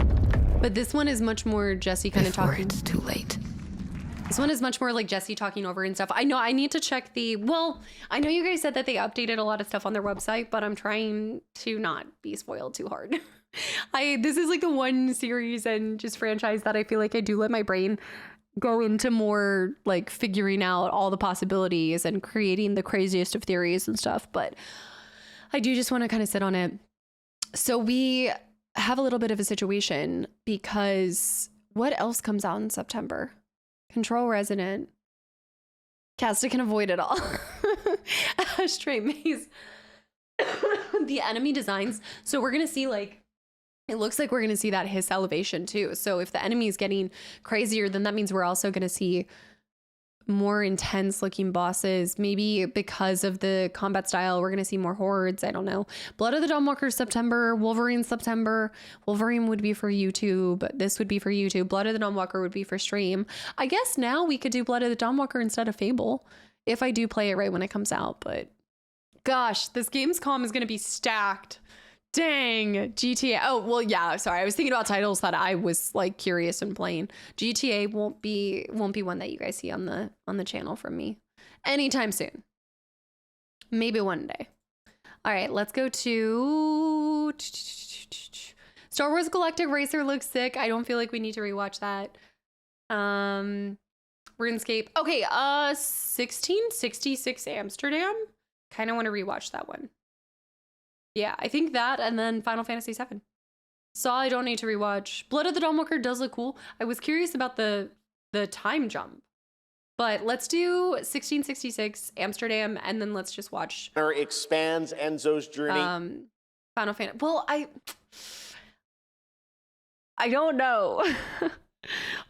but this one is much more Jesse kind of talking. It's too late. This one is much more like Jesse talking over and stuff. I know I need to check well, I know you guys said that they updated a lot of stuff on their website, but I'm trying to not be spoiled too hard. This is like the one series and just franchise that I feel like I do let my brain go into more like figuring out all the possibilities and creating the craziest of theories and stuff. But I do just want to kind of sit on it. So we have a little bit of a situation because what else comes out in September? Control Resident. Casta can avoid it all. Ashtray Maze. The enemy designs. So we're going to see like, it looks like we're going to see that hiss elevation too. So if the enemy is getting crazier, then that means we're also going to see more intense looking bosses. Maybe because of the combat style, we're going to see more hordes. I don't know. Blood of the Dawnwalker September, Wolverine September. Wolverine would be for YouTube. This would be for YouTube. Blood of the Dawnwalker would be for stream. I guess now we could do Blood of the Dawnwalker instead of Fable if I do play it right when it comes out. But gosh, this Gamescom is going to be stacked. Dang, GTA. Oh, well, yeah, sorry. I was thinking about titles that I was like curious and playing. GTA won't be one that you guys see on the channel from me anytime soon. Maybe one day. All right, let's go to Star Wars Galactic Racer looks sick. I don't feel like we need to rewatch that. RuneScape. Okay, 1666 Amsterdam. Kind of want to rewatch that one. Yeah, I think that, and then Final Fantasy VII. Saw I don't need to rewatch. Blood of the Dawnwalker does look cool. I was curious about the time jump. But let's do 1666 Amsterdam, and then let's just watch. Expands Enzo's journey. Final Fantasy. Well, I don't know.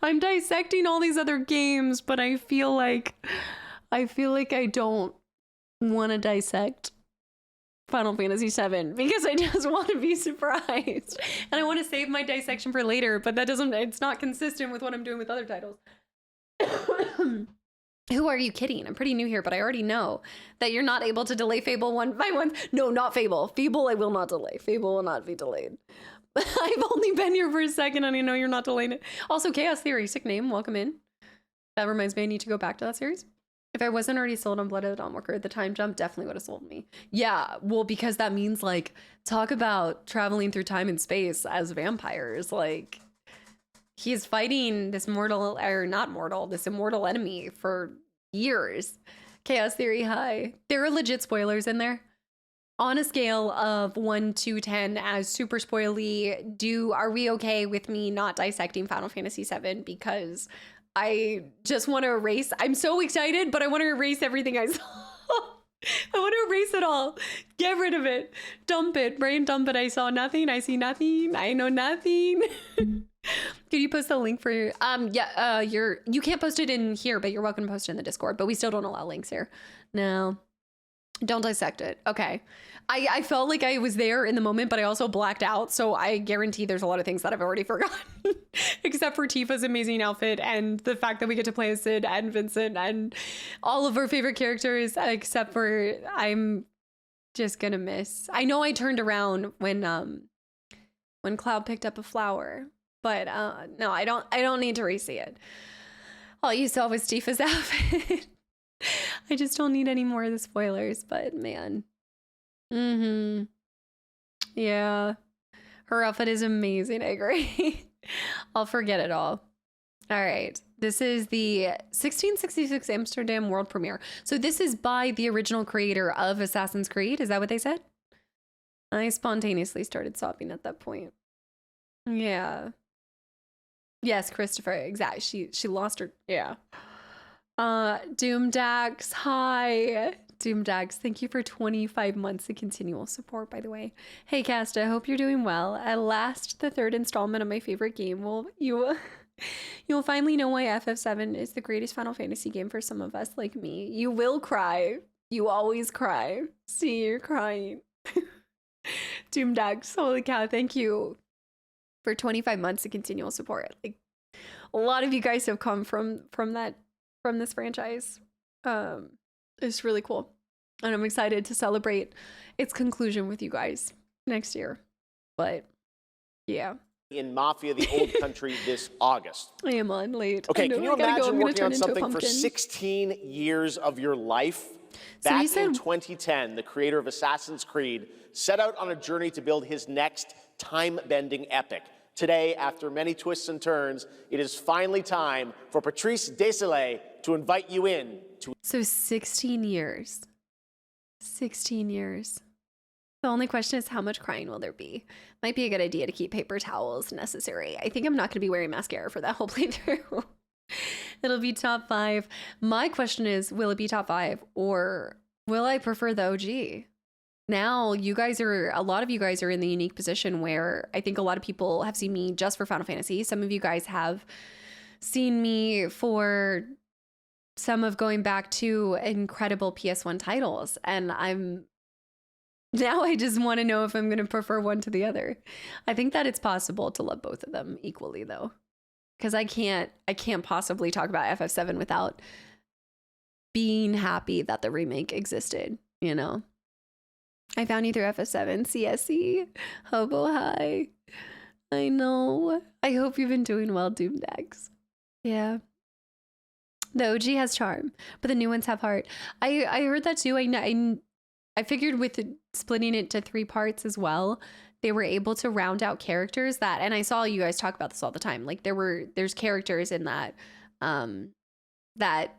I'm dissecting all these other games, but I feel like I don't want to dissect Final Fantasy VII because I just want to be surprised and I want to save my dissection for later, but it's not consistent with what I'm doing with other titles. Who are you kidding? I'm pretty new here, but I already know that you're not able to delay Fable 1 by 1. No, not Fable. Fable I will not delay. Fable will not be delayed. I've only been here for a second and I know you're not delaying it. Also, Chaos Theory, sick name, welcome in. That reminds me I need to go back to that series. If I wasn't already sold on Blood of the Dawnwalker, the time jump definitely would have sold me. Yeah, well, because that means like, talk about traveling through time and space as vampires. Like, he's fighting this mortal, or not mortal, this immortal enemy for years. Chaos Theory, hi. There are legit spoilers in there. On a scale of 1 to 10 as super spoily, are we okay with me not dissecting Final Fantasy VII? Because I just want to erase. I'm so excited, but I want to erase everything I saw. I want to erase it all. Get rid of it. Dump it. Brain dump it. I saw nothing. I see nothing. I know nothing. Could you post the link for your, you can't post it in here, but you're welcome to post it in the Discord, but we still don't allow links here. No. Don't dissect it. Okay. I felt like I was there in the moment, but I also blacked out. So I guarantee there's a lot of things that I've already forgotten, except for Tifa's amazing outfit and the fact that we get to play as Sid and Vincent and all of our favorite characters, except for I'm just gonna miss. I know I turned around when Cloud picked up a flower, but no, I don't need to re-see it. All you saw was Tifa's outfit. I just don't need any more of the spoilers, but man. Yeah. Her outfit is amazing. I agree. I'll forget it all. All right. This is the 1666 Amsterdam world premiere. So this is by the original creator of Assassin's Creed. Is that what they said? I spontaneously started sobbing at that point. Yeah. Yes, Christopher. Exactly. She lost her. Yeah. Doomdax, hi. Doomdax, thank you for 25 months of continual support, by the way. Hey, Casta, I hope you're doing well. At last, the third installment of my favorite game. You'll finally know why FF7 is the greatest Final Fantasy game for some of us like me. You will cry. You always cry. See, you're crying. Doomdax, holy cow, thank you for 25 months of continual support. Like a lot of you guys have come from this franchise. It's really cool. And I'm excited to celebrate its conclusion with you guys next year. But yeah. In Mafia, the Old Country this August. I am on late. Okay, I know, can you I gotta go. imagine I'm gonna working turn on into a something for pumpkin. 16 years of your life? So you Back said- in 2010, the creator of Assassin's Creed set out on a journey to build his next time-bending epic. Today, after many twists and turns, it is finally time for Patrice Désilets to invite you in to... So 16 years. 16 years. The only question is how much crying will there be? Might be a good idea to keep paper towels necessary. I think I'm not going to be wearing mascara for that whole playthrough. It'll be top 5. My question is, will it be top 5 or will I prefer the OG? Now, a lot of you guys are in the unique position where I think a lot of people have seen me just for Final Fantasy. Some of you guys have seen me for some of going back to incredible PS1 titles. And now I just want to know if I'm going to prefer one to the other. I think that it's possible to love both of them equally though. Because I can't possibly talk about FF7 without being happy that the remake existed, you know? I found you through FF7, CSE, Hobo High. I know. I hope you've been doing well, Doomdags. Yeah. The OG has charm, but the new ones have heart. I heard that too. I figured with splitting it to 3 parts as well, they were able to round out characters that, and I saw you guys talk about this all the time. Like there's characters in that that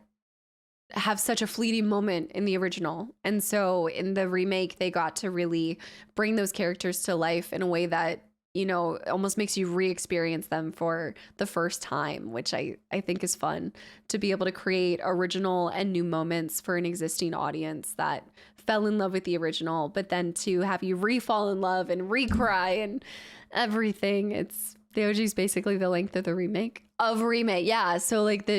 have such a fleeting moment in the original. And so in the remake, they got to really bring those characters to life in a way that, you know, almost makes you re-experience them for the first time, which I think is fun to be able to create original and new moments for an existing audience that fell in love with the original, but then to have you re-fall in love and re-cry and everything. The OG is basically the length of the remake. Yeah. So like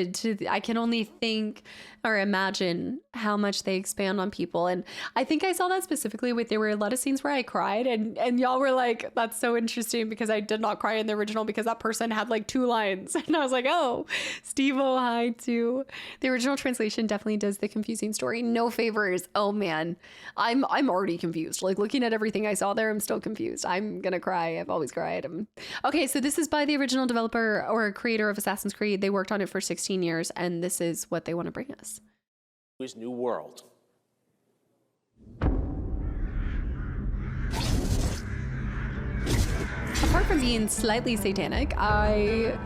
I can only think or imagine how much they expand on people. And I think I saw that specifically there were a lot of scenes where I cried and y'all were like, that's so interesting because I did not cry in the original because that person had like 2 lines. And I was like, oh, Steve-O, hi too. The original translation definitely does the confusing story. No favors. Oh man, I'm already confused. Like looking at everything I saw there, I'm still confused. I'm gonna cry. I've always cried. Okay, so this is by the original developer or creator of Assassin's Creed. They worked on it for 16 years and this is what they want to bring us. His new world. Apart from being slightly satanic, I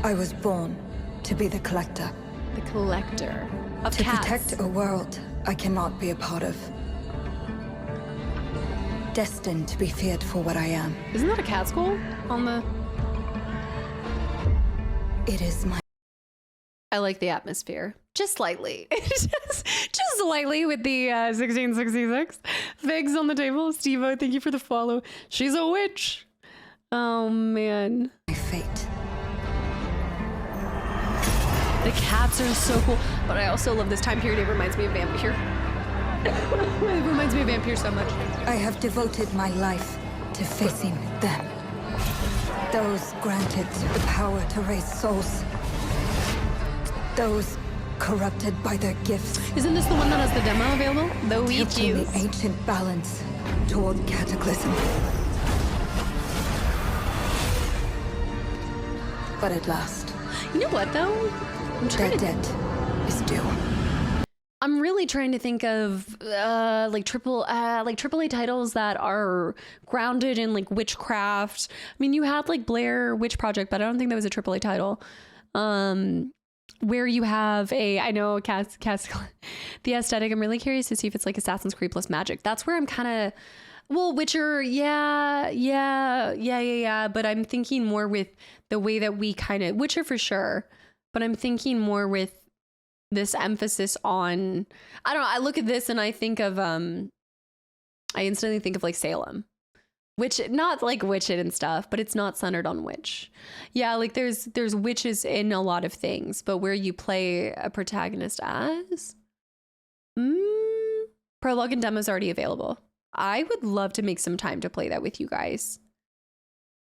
was born to be the collector. The collector of to cats. Protect a world I cannot be a part of. Destined to be feared for what I am. Isn't that a cat skull on the... It is my... I like the atmosphere. Just slightly. just slightly with the 1666. Figs on the table. Steve-O, thank you for the follow. She's a witch. Oh, man. My fate. The cats are so cool. But I also love this time period. It reminds me of Vampire. It reminds me of Vampire so much. I have devoted my life to facing them. Those granted the power to raise souls. Those corrupted by their gifts. Isn't this the one that has the demo available? The tilting the ancient balance toward Kastaclysm. But at last, you know what though? Their debt is due. I'm really trying to think of like AAA titles that are grounded in like witchcraft. I mean, you had like Blair Witch Project, but I don't think that was a AAA title. Where you have I know the aesthetic. I'm really curious to see if it's like Assassin's Creed plus magic. That's where I'm kind of, well, Witcher, yeah. But I'm thinking more with the way that we kind of, Witcher for sure, but I'm thinking more with this emphasis on, I don't know, I look at this and I think of, I instantly think of like Salem. Which, not like witch it and stuff, but it's not centered on witch. Yeah, like there's witches in a lot of things, but where you play a protagonist as? Prologue and demo's already available. I would love to make some time to play that with you guys.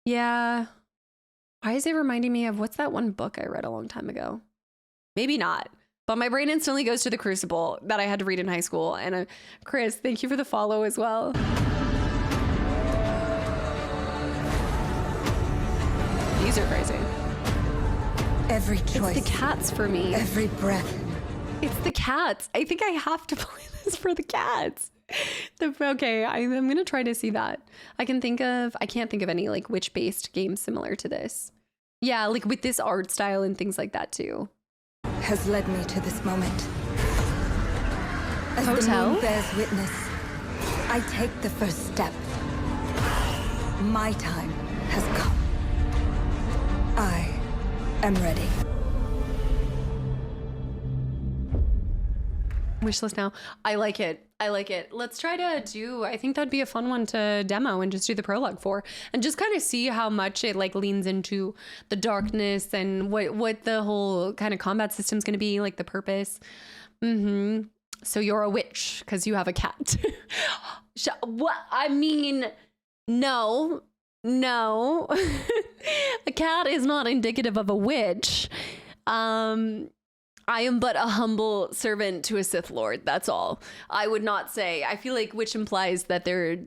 Yeah. Why is it reminding me of what's that one book I read a long time ago? Maybe not. But my brain instantly goes to The Crucible that I had to read in high school. And Chris, thank you for the follow as well. These are crazy. Every choice. It's the cats for me. Every breath. It's the cats. I think I have to play this for the cats. Okay, I'm going to try to see that. I can't think of any like witch-based games similar to this. Yeah, like with this art style and things like that too. Has led me to this moment. As the Hotel? moon bears witness, I take the first step. My time has come. I am ready. Wishlist now. I like it. I like it. Let's try to do, I think that'd be a fun one to demo and just do the prologue for, and just kind of see how much it like leans into the darkness and what the whole kind of combat system's going to be, like the purpose. So you're a witch because you have a cat. What? I mean, no. A cat is not indicative of a witch. I am but a humble servant to a Sith Lord. That's all. I would not say. I feel like witch implies that they're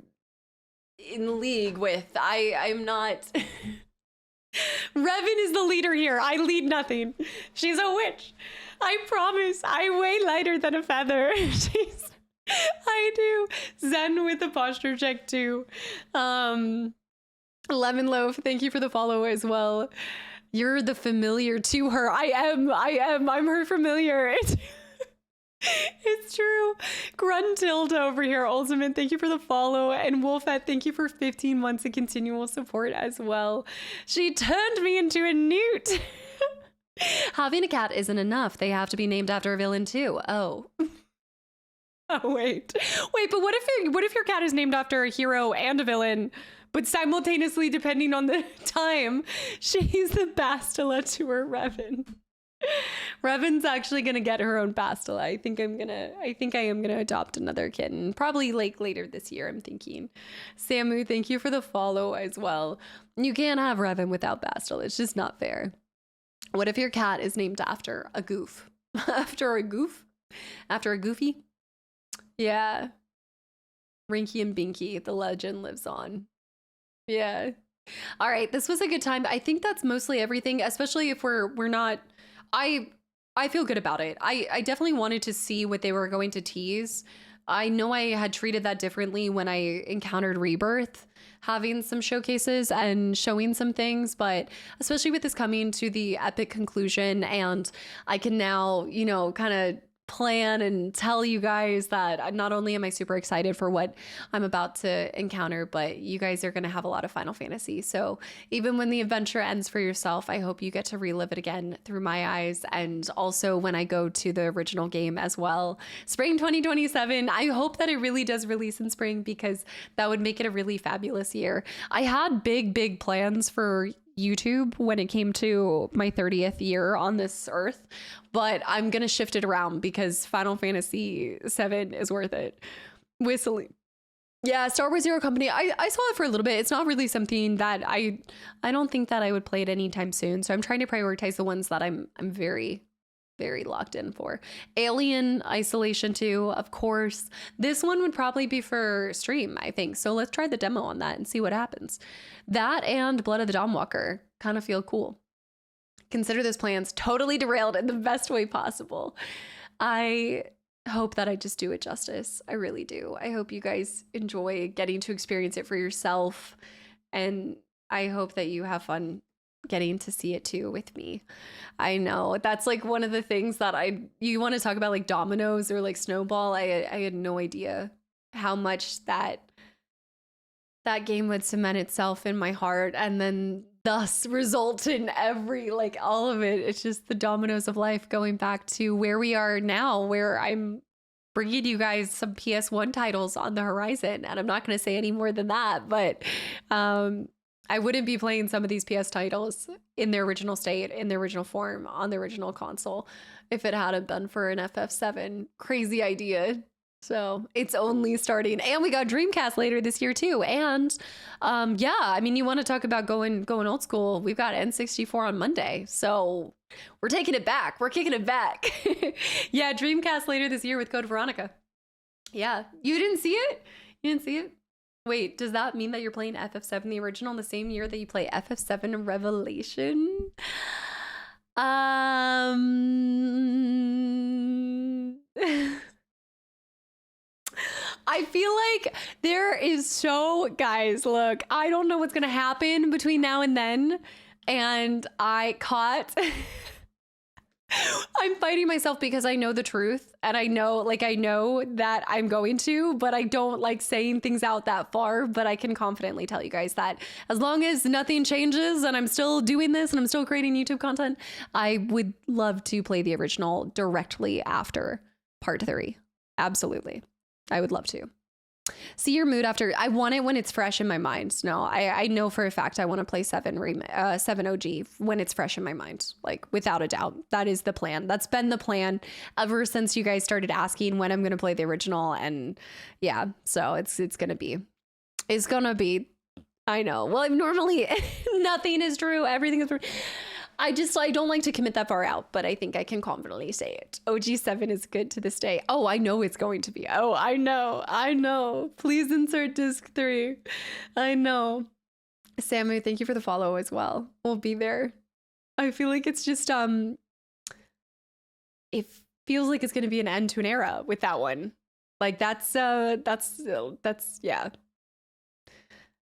in league with. I'm not. Revan is the leader here. I lead nothing. She's a witch. I promise. I weigh lighter than a feather. I do. Zen with the posture check too. Lemon Loaf, thank you for the follow as well. You're the familiar to her. I am. I'm her familiar. It's true. Gruntilda over here. Ultimate, thank you for the follow. And Wolfette, thank you for 15 months of continual support as well. She turned me into a newt. Having a cat isn't enough. They have to be named after a villain too. Oh. Oh, wait, but what if your cat is named after a hero and a villain? But simultaneously, depending on the time, she's the Bastila to her Revan. Revan's actually gonna get her own Bastila. I think I am gonna adopt another kitten. Probably like later this year, I'm thinking. Samu, thank you for the follow as well. You can't have Revan without Bastila. It's just not fair. What if your cat is named after a goof? After a goof? After a goofy? Yeah. Rinky and Binky, the legend lives on. Yeah. All right, this was a good time. I think that's mostly everything, especially if we're not. I feel good about it. I definitely wanted to see what they were going to tease. I know I had treated that differently when I encountered Rebirth, having some showcases and showing some things, but especially with this coming to the epic conclusion, and I can now, kind of plan and tell you guys that not only am I super excited for what I'm about to encounter, but you guys are going to have a lot of Final Fantasy. So even when the adventure ends for yourself, I hope you get to relive it again through my eyes. And also when I go to the original game as well, spring 2027, I hope that it really does release in spring, because that would make it a really fabulous year. I had big plans for YouTube when it came to my 30th year on this earth, but I'm gonna shift it around because Final Fantasy VII is worth it. Whistling. Yeah, Star Wars Zero Company, I saw it for a little bit. It's not really something that I don't think that I would play it anytime soon, so I'm trying to prioritize the ones that I'm very locked in for. Alien Isolation 2, of course. This one would probably be for stream, I think. So let's try the demo on that and see what happens. That and Blood of the Dawnwalker kind of feel cool. Consider those plans totally derailed in the best way possible. I hope that I just do it justice. I really do. I hope you guys enjoy getting to experience it for yourself. And I hope that you have fun getting to see it too with me. I know that's like one of the things that you want to talk about, like dominoes or like snowball. I had no idea how much that game would cement itself in my heart, and then thus result in all of it. It's just the dominoes of life, going back to where we are now, where I'm bringing you guys some PS1 titles on the horizon. And I'm not going to say any more than that, but I wouldn't be playing some of these PS titles in their original state, in their original form, on the original console, if it hadn't been for an FF7. Crazy idea. So it's only starting, and we got Dreamcast later this year too. And yeah, I mean, you want to talk about going old school? We've got N64 on Monday, so we're taking it back. We're kicking it back. Yeah, Dreamcast later this year with Code Veronica. Yeah, you didn't see it? You didn't see it? Wait, does that mean that you're playing FF7 the original in the same year that you play FF7 Revelation? I feel like there is guys, look, I don't know what's gonna happen between now and then, and I'm fighting myself because I know the truth, and I know that I'm going to, but I don't like saying things out that far. But I can confidently tell you guys that as long as nothing changes and I'm still doing this and I'm still creating YouTube content, I would love to play the original directly after part 3. Absolutely. I would love to. See your mood after. I want it when it's fresh in my mind. No, I know for a fact I want to play 7 OG when it's fresh in my mind, like without a doubt. That is the plan. That's been the plan ever since you guys started asking when I'm going to play the original. And yeah, so it's going to be, I know. Well, normally nothing is true. Everything is true. I don't like to commit that far out, but I think I can confidently say it. OG7 is good to this day. Oh, I know it's going to be. Oh, I know. Please insert disc 3. I know. Samu, thank you for the follow as well. We'll be there. I feel like it's just, it feels like it's going to be an end to an era with that one. Like that's yeah.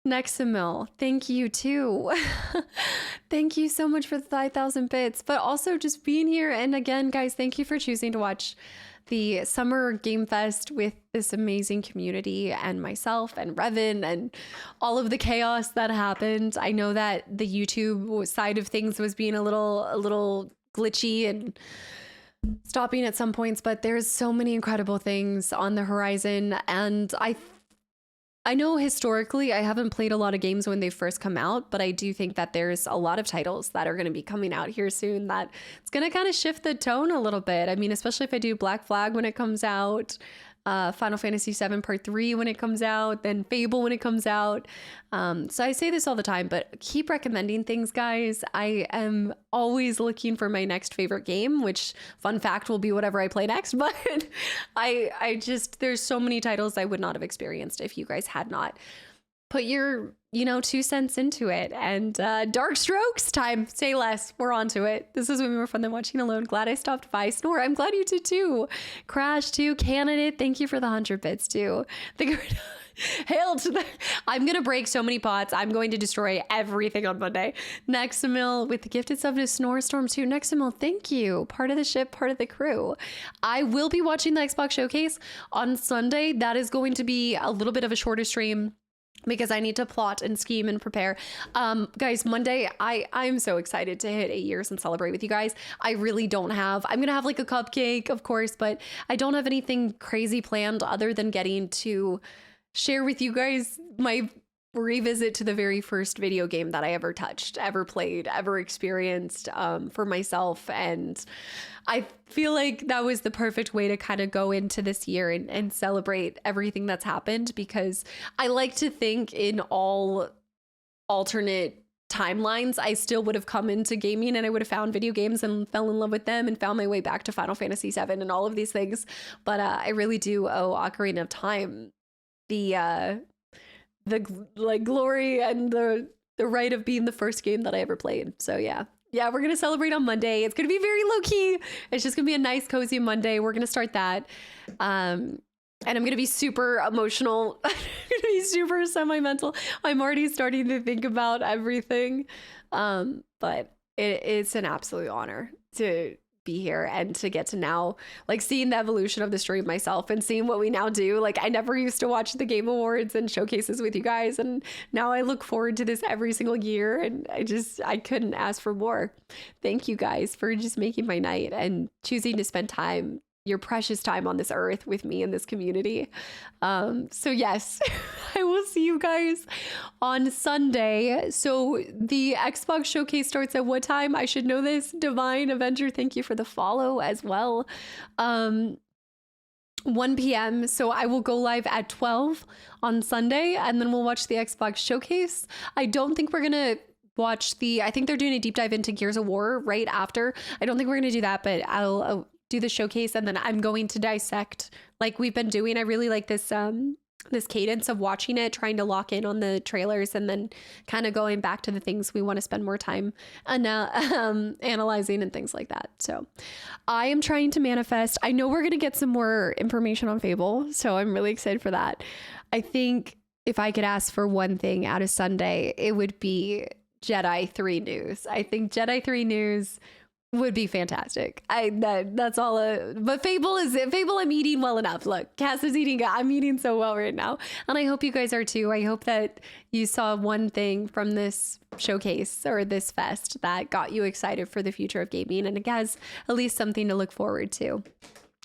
Nexamil, thank you too. Thank you so much for the 5,000 bits, but also just being here. And again, guys, thank you for choosing to watch the Summer Game Fest with this amazing community and myself and Revan and all of the chaos that happened. I know that the YouTube side of things was being a little glitchy and stopping at some points, but there's so many incredible things on the horizon. And I know historically I haven't played a lot of games when they first come out, but I do think that there's a lot of titles that are going to be coming out here soon that it's going to kind of shift the tone a little bit. I mean, especially if I do Black Flag when it comes out, Final Fantasy VII Part 3 when it comes out, then Fable when it comes out. So I say this all the time, but keep recommending things, guys. I am always looking for my next favorite game, which, fun fact, will be whatever I play next. But I just, there's so many titles I would not have experienced if you guys had not put your, 2 cents into it. And Dark Strokes time, say less. We're on to it. This is way more fun than watching alone. Glad I stopped by. Snore, I'm glad you did too. Crash too. Candidate, thank you for the 100 bits too. Hail to the, I'm gonna break so many pots. I'm going to destroy everything on Monday. Nexamil with the gifted sub to Snorestorm too. Nexamil, thank you. Part of the ship, part of the crew. I will be watching the Xbox Showcase on Sunday. That is going to be a little bit of a shorter stream, because I need to plot and scheme and prepare. Guys, Monday, I'm so excited to hit 8 years and celebrate with you guys. I really don't have, I'm gonna have like a cupcake, of course, but I don't have anything crazy planned other than getting to share with you guys my revisit to the very first video game that I ever touched, ever played, ever experienced for myself. And I feel like that was the perfect way to kind of go into this year and celebrate everything that's happened, because I like to think in all alternate timelines, I still would have come into gaming and I would have found video games and fell in love with them and found my way back to Final Fantasy VII and all of these things. But I really do owe Ocarina of Time the like glory and the right of being the first game that I ever played. So yeah, we're gonna celebrate on Monday. It's gonna be very low key. It's just gonna be a nice cozy Monday. We're gonna start that, and I'm gonna be super emotional. I'm gonna be super sentimental. I'm already starting to think about everything, but it's an absolute honor to be here and to get to now like seeing the evolution of the stream myself and seeing what we now do. Like, I never used to watch the Game Awards and showcases with you guys, and now I look forward to this every single year, and I couldn't ask for more. Thank you guys for just making my night and choosing to spend time, your precious time on this earth with me in this community. So yes, I will see you guys on Sunday. So the Xbox Showcase starts at what time? I should know this. Divine Avenger, thank you for the follow as well. 1 p.m. So I will go live at 12 on Sunday, and then we'll watch the Xbox showcase. I don't think we're gonna watch I think they're doing a deep dive into Gears of War right after. I don't think we're gonna do that, but I'll do the showcase, and then I'm going to dissect like we've been doing. I really like this this cadence of watching it, trying to lock in on the trailers, and then kind of going back to the things we want to spend more time analyzing and things like that. So I am trying to manifest. I know we're going to get some more information on Fable, so I'm really excited for that. I think if I could ask for one thing out of Sunday, it would be Jedi 3 news. I think Jedi 3 news would be fantastic. That's all. But Fable I'm eating well enough. Look, Cass is eating. I'm eating so well right now, and I hope you guys are too. I hope that you saw one thing from this showcase or this fest that got you excited for the future of gaming, and it has at least something to look forward to.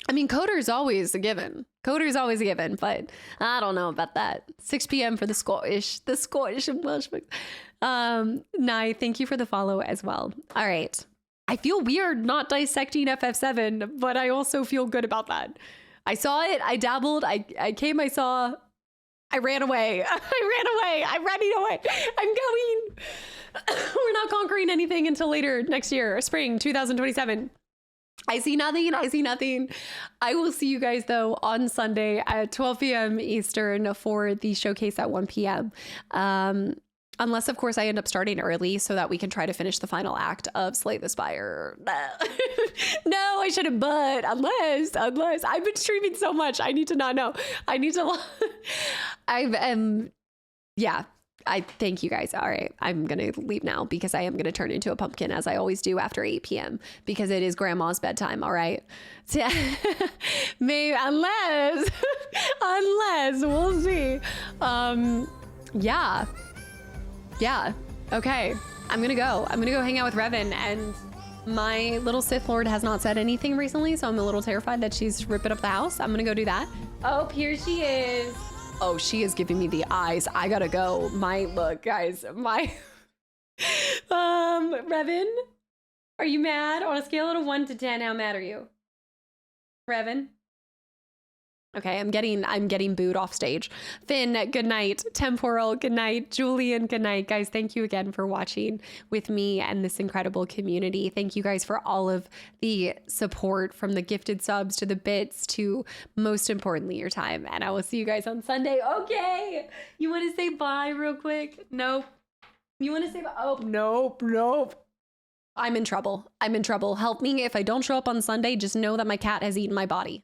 I mean, Coder's always a given. Coder's always a given, but I don't know about that. 6 p.m. for the Scottish and Welsh. Nye, thank you for the follow as well. All right. I feel weird not dissecting FF7, but I also feel good about that. I saw it, I dabbled, I came, I saw, I ran away. I'm running away. I'm going. We're not conquering anything until later next year, spring 2027. I see nothing. I will see you guys though on Sunday at 12 p.m. Eastern for the showcase at 1 p.m. Unless, of course, I end up starting early so that we can try to finish the final act of Slay the Spire. No, I shouldn't, but unless I've been streaming so much, I need to not know. I need to, yeah, I thank you guys. All right, I'm going to leave now because I am going to turn into a pumpkin as I always do after 8 p.m. because it is grandma's bedtime. All right. So, maybe unless we'll see. Yeah. Okay. I'm gonna go hang out with Revan, and my little Sith Lord has not said anything recently, so I'm a little terrified that she's ripping up the house. I'm gonna go do that. Oh, here she is. Oh, she is giving me the eyes. I gotta go. Look, guys, Revan, are you mad? On a scale of 1 to 10, how mad are you? Revan? Okay, I'm getting booed off stage. Finn, good night. Temporal, good night. Julian, good night. Guys, thank you again for watching with me and this incredible community. Thank you guys for all of the support, from the gifted subs to the bits to, most importantly, your time. And I will see you guys on Sunday. Okay. You want to say bye real quick? Nope. You want to say bye? Oh, nope. I'm in trouble. Help me. If I don't show up on Sunday, just know that my cat has eaten my body.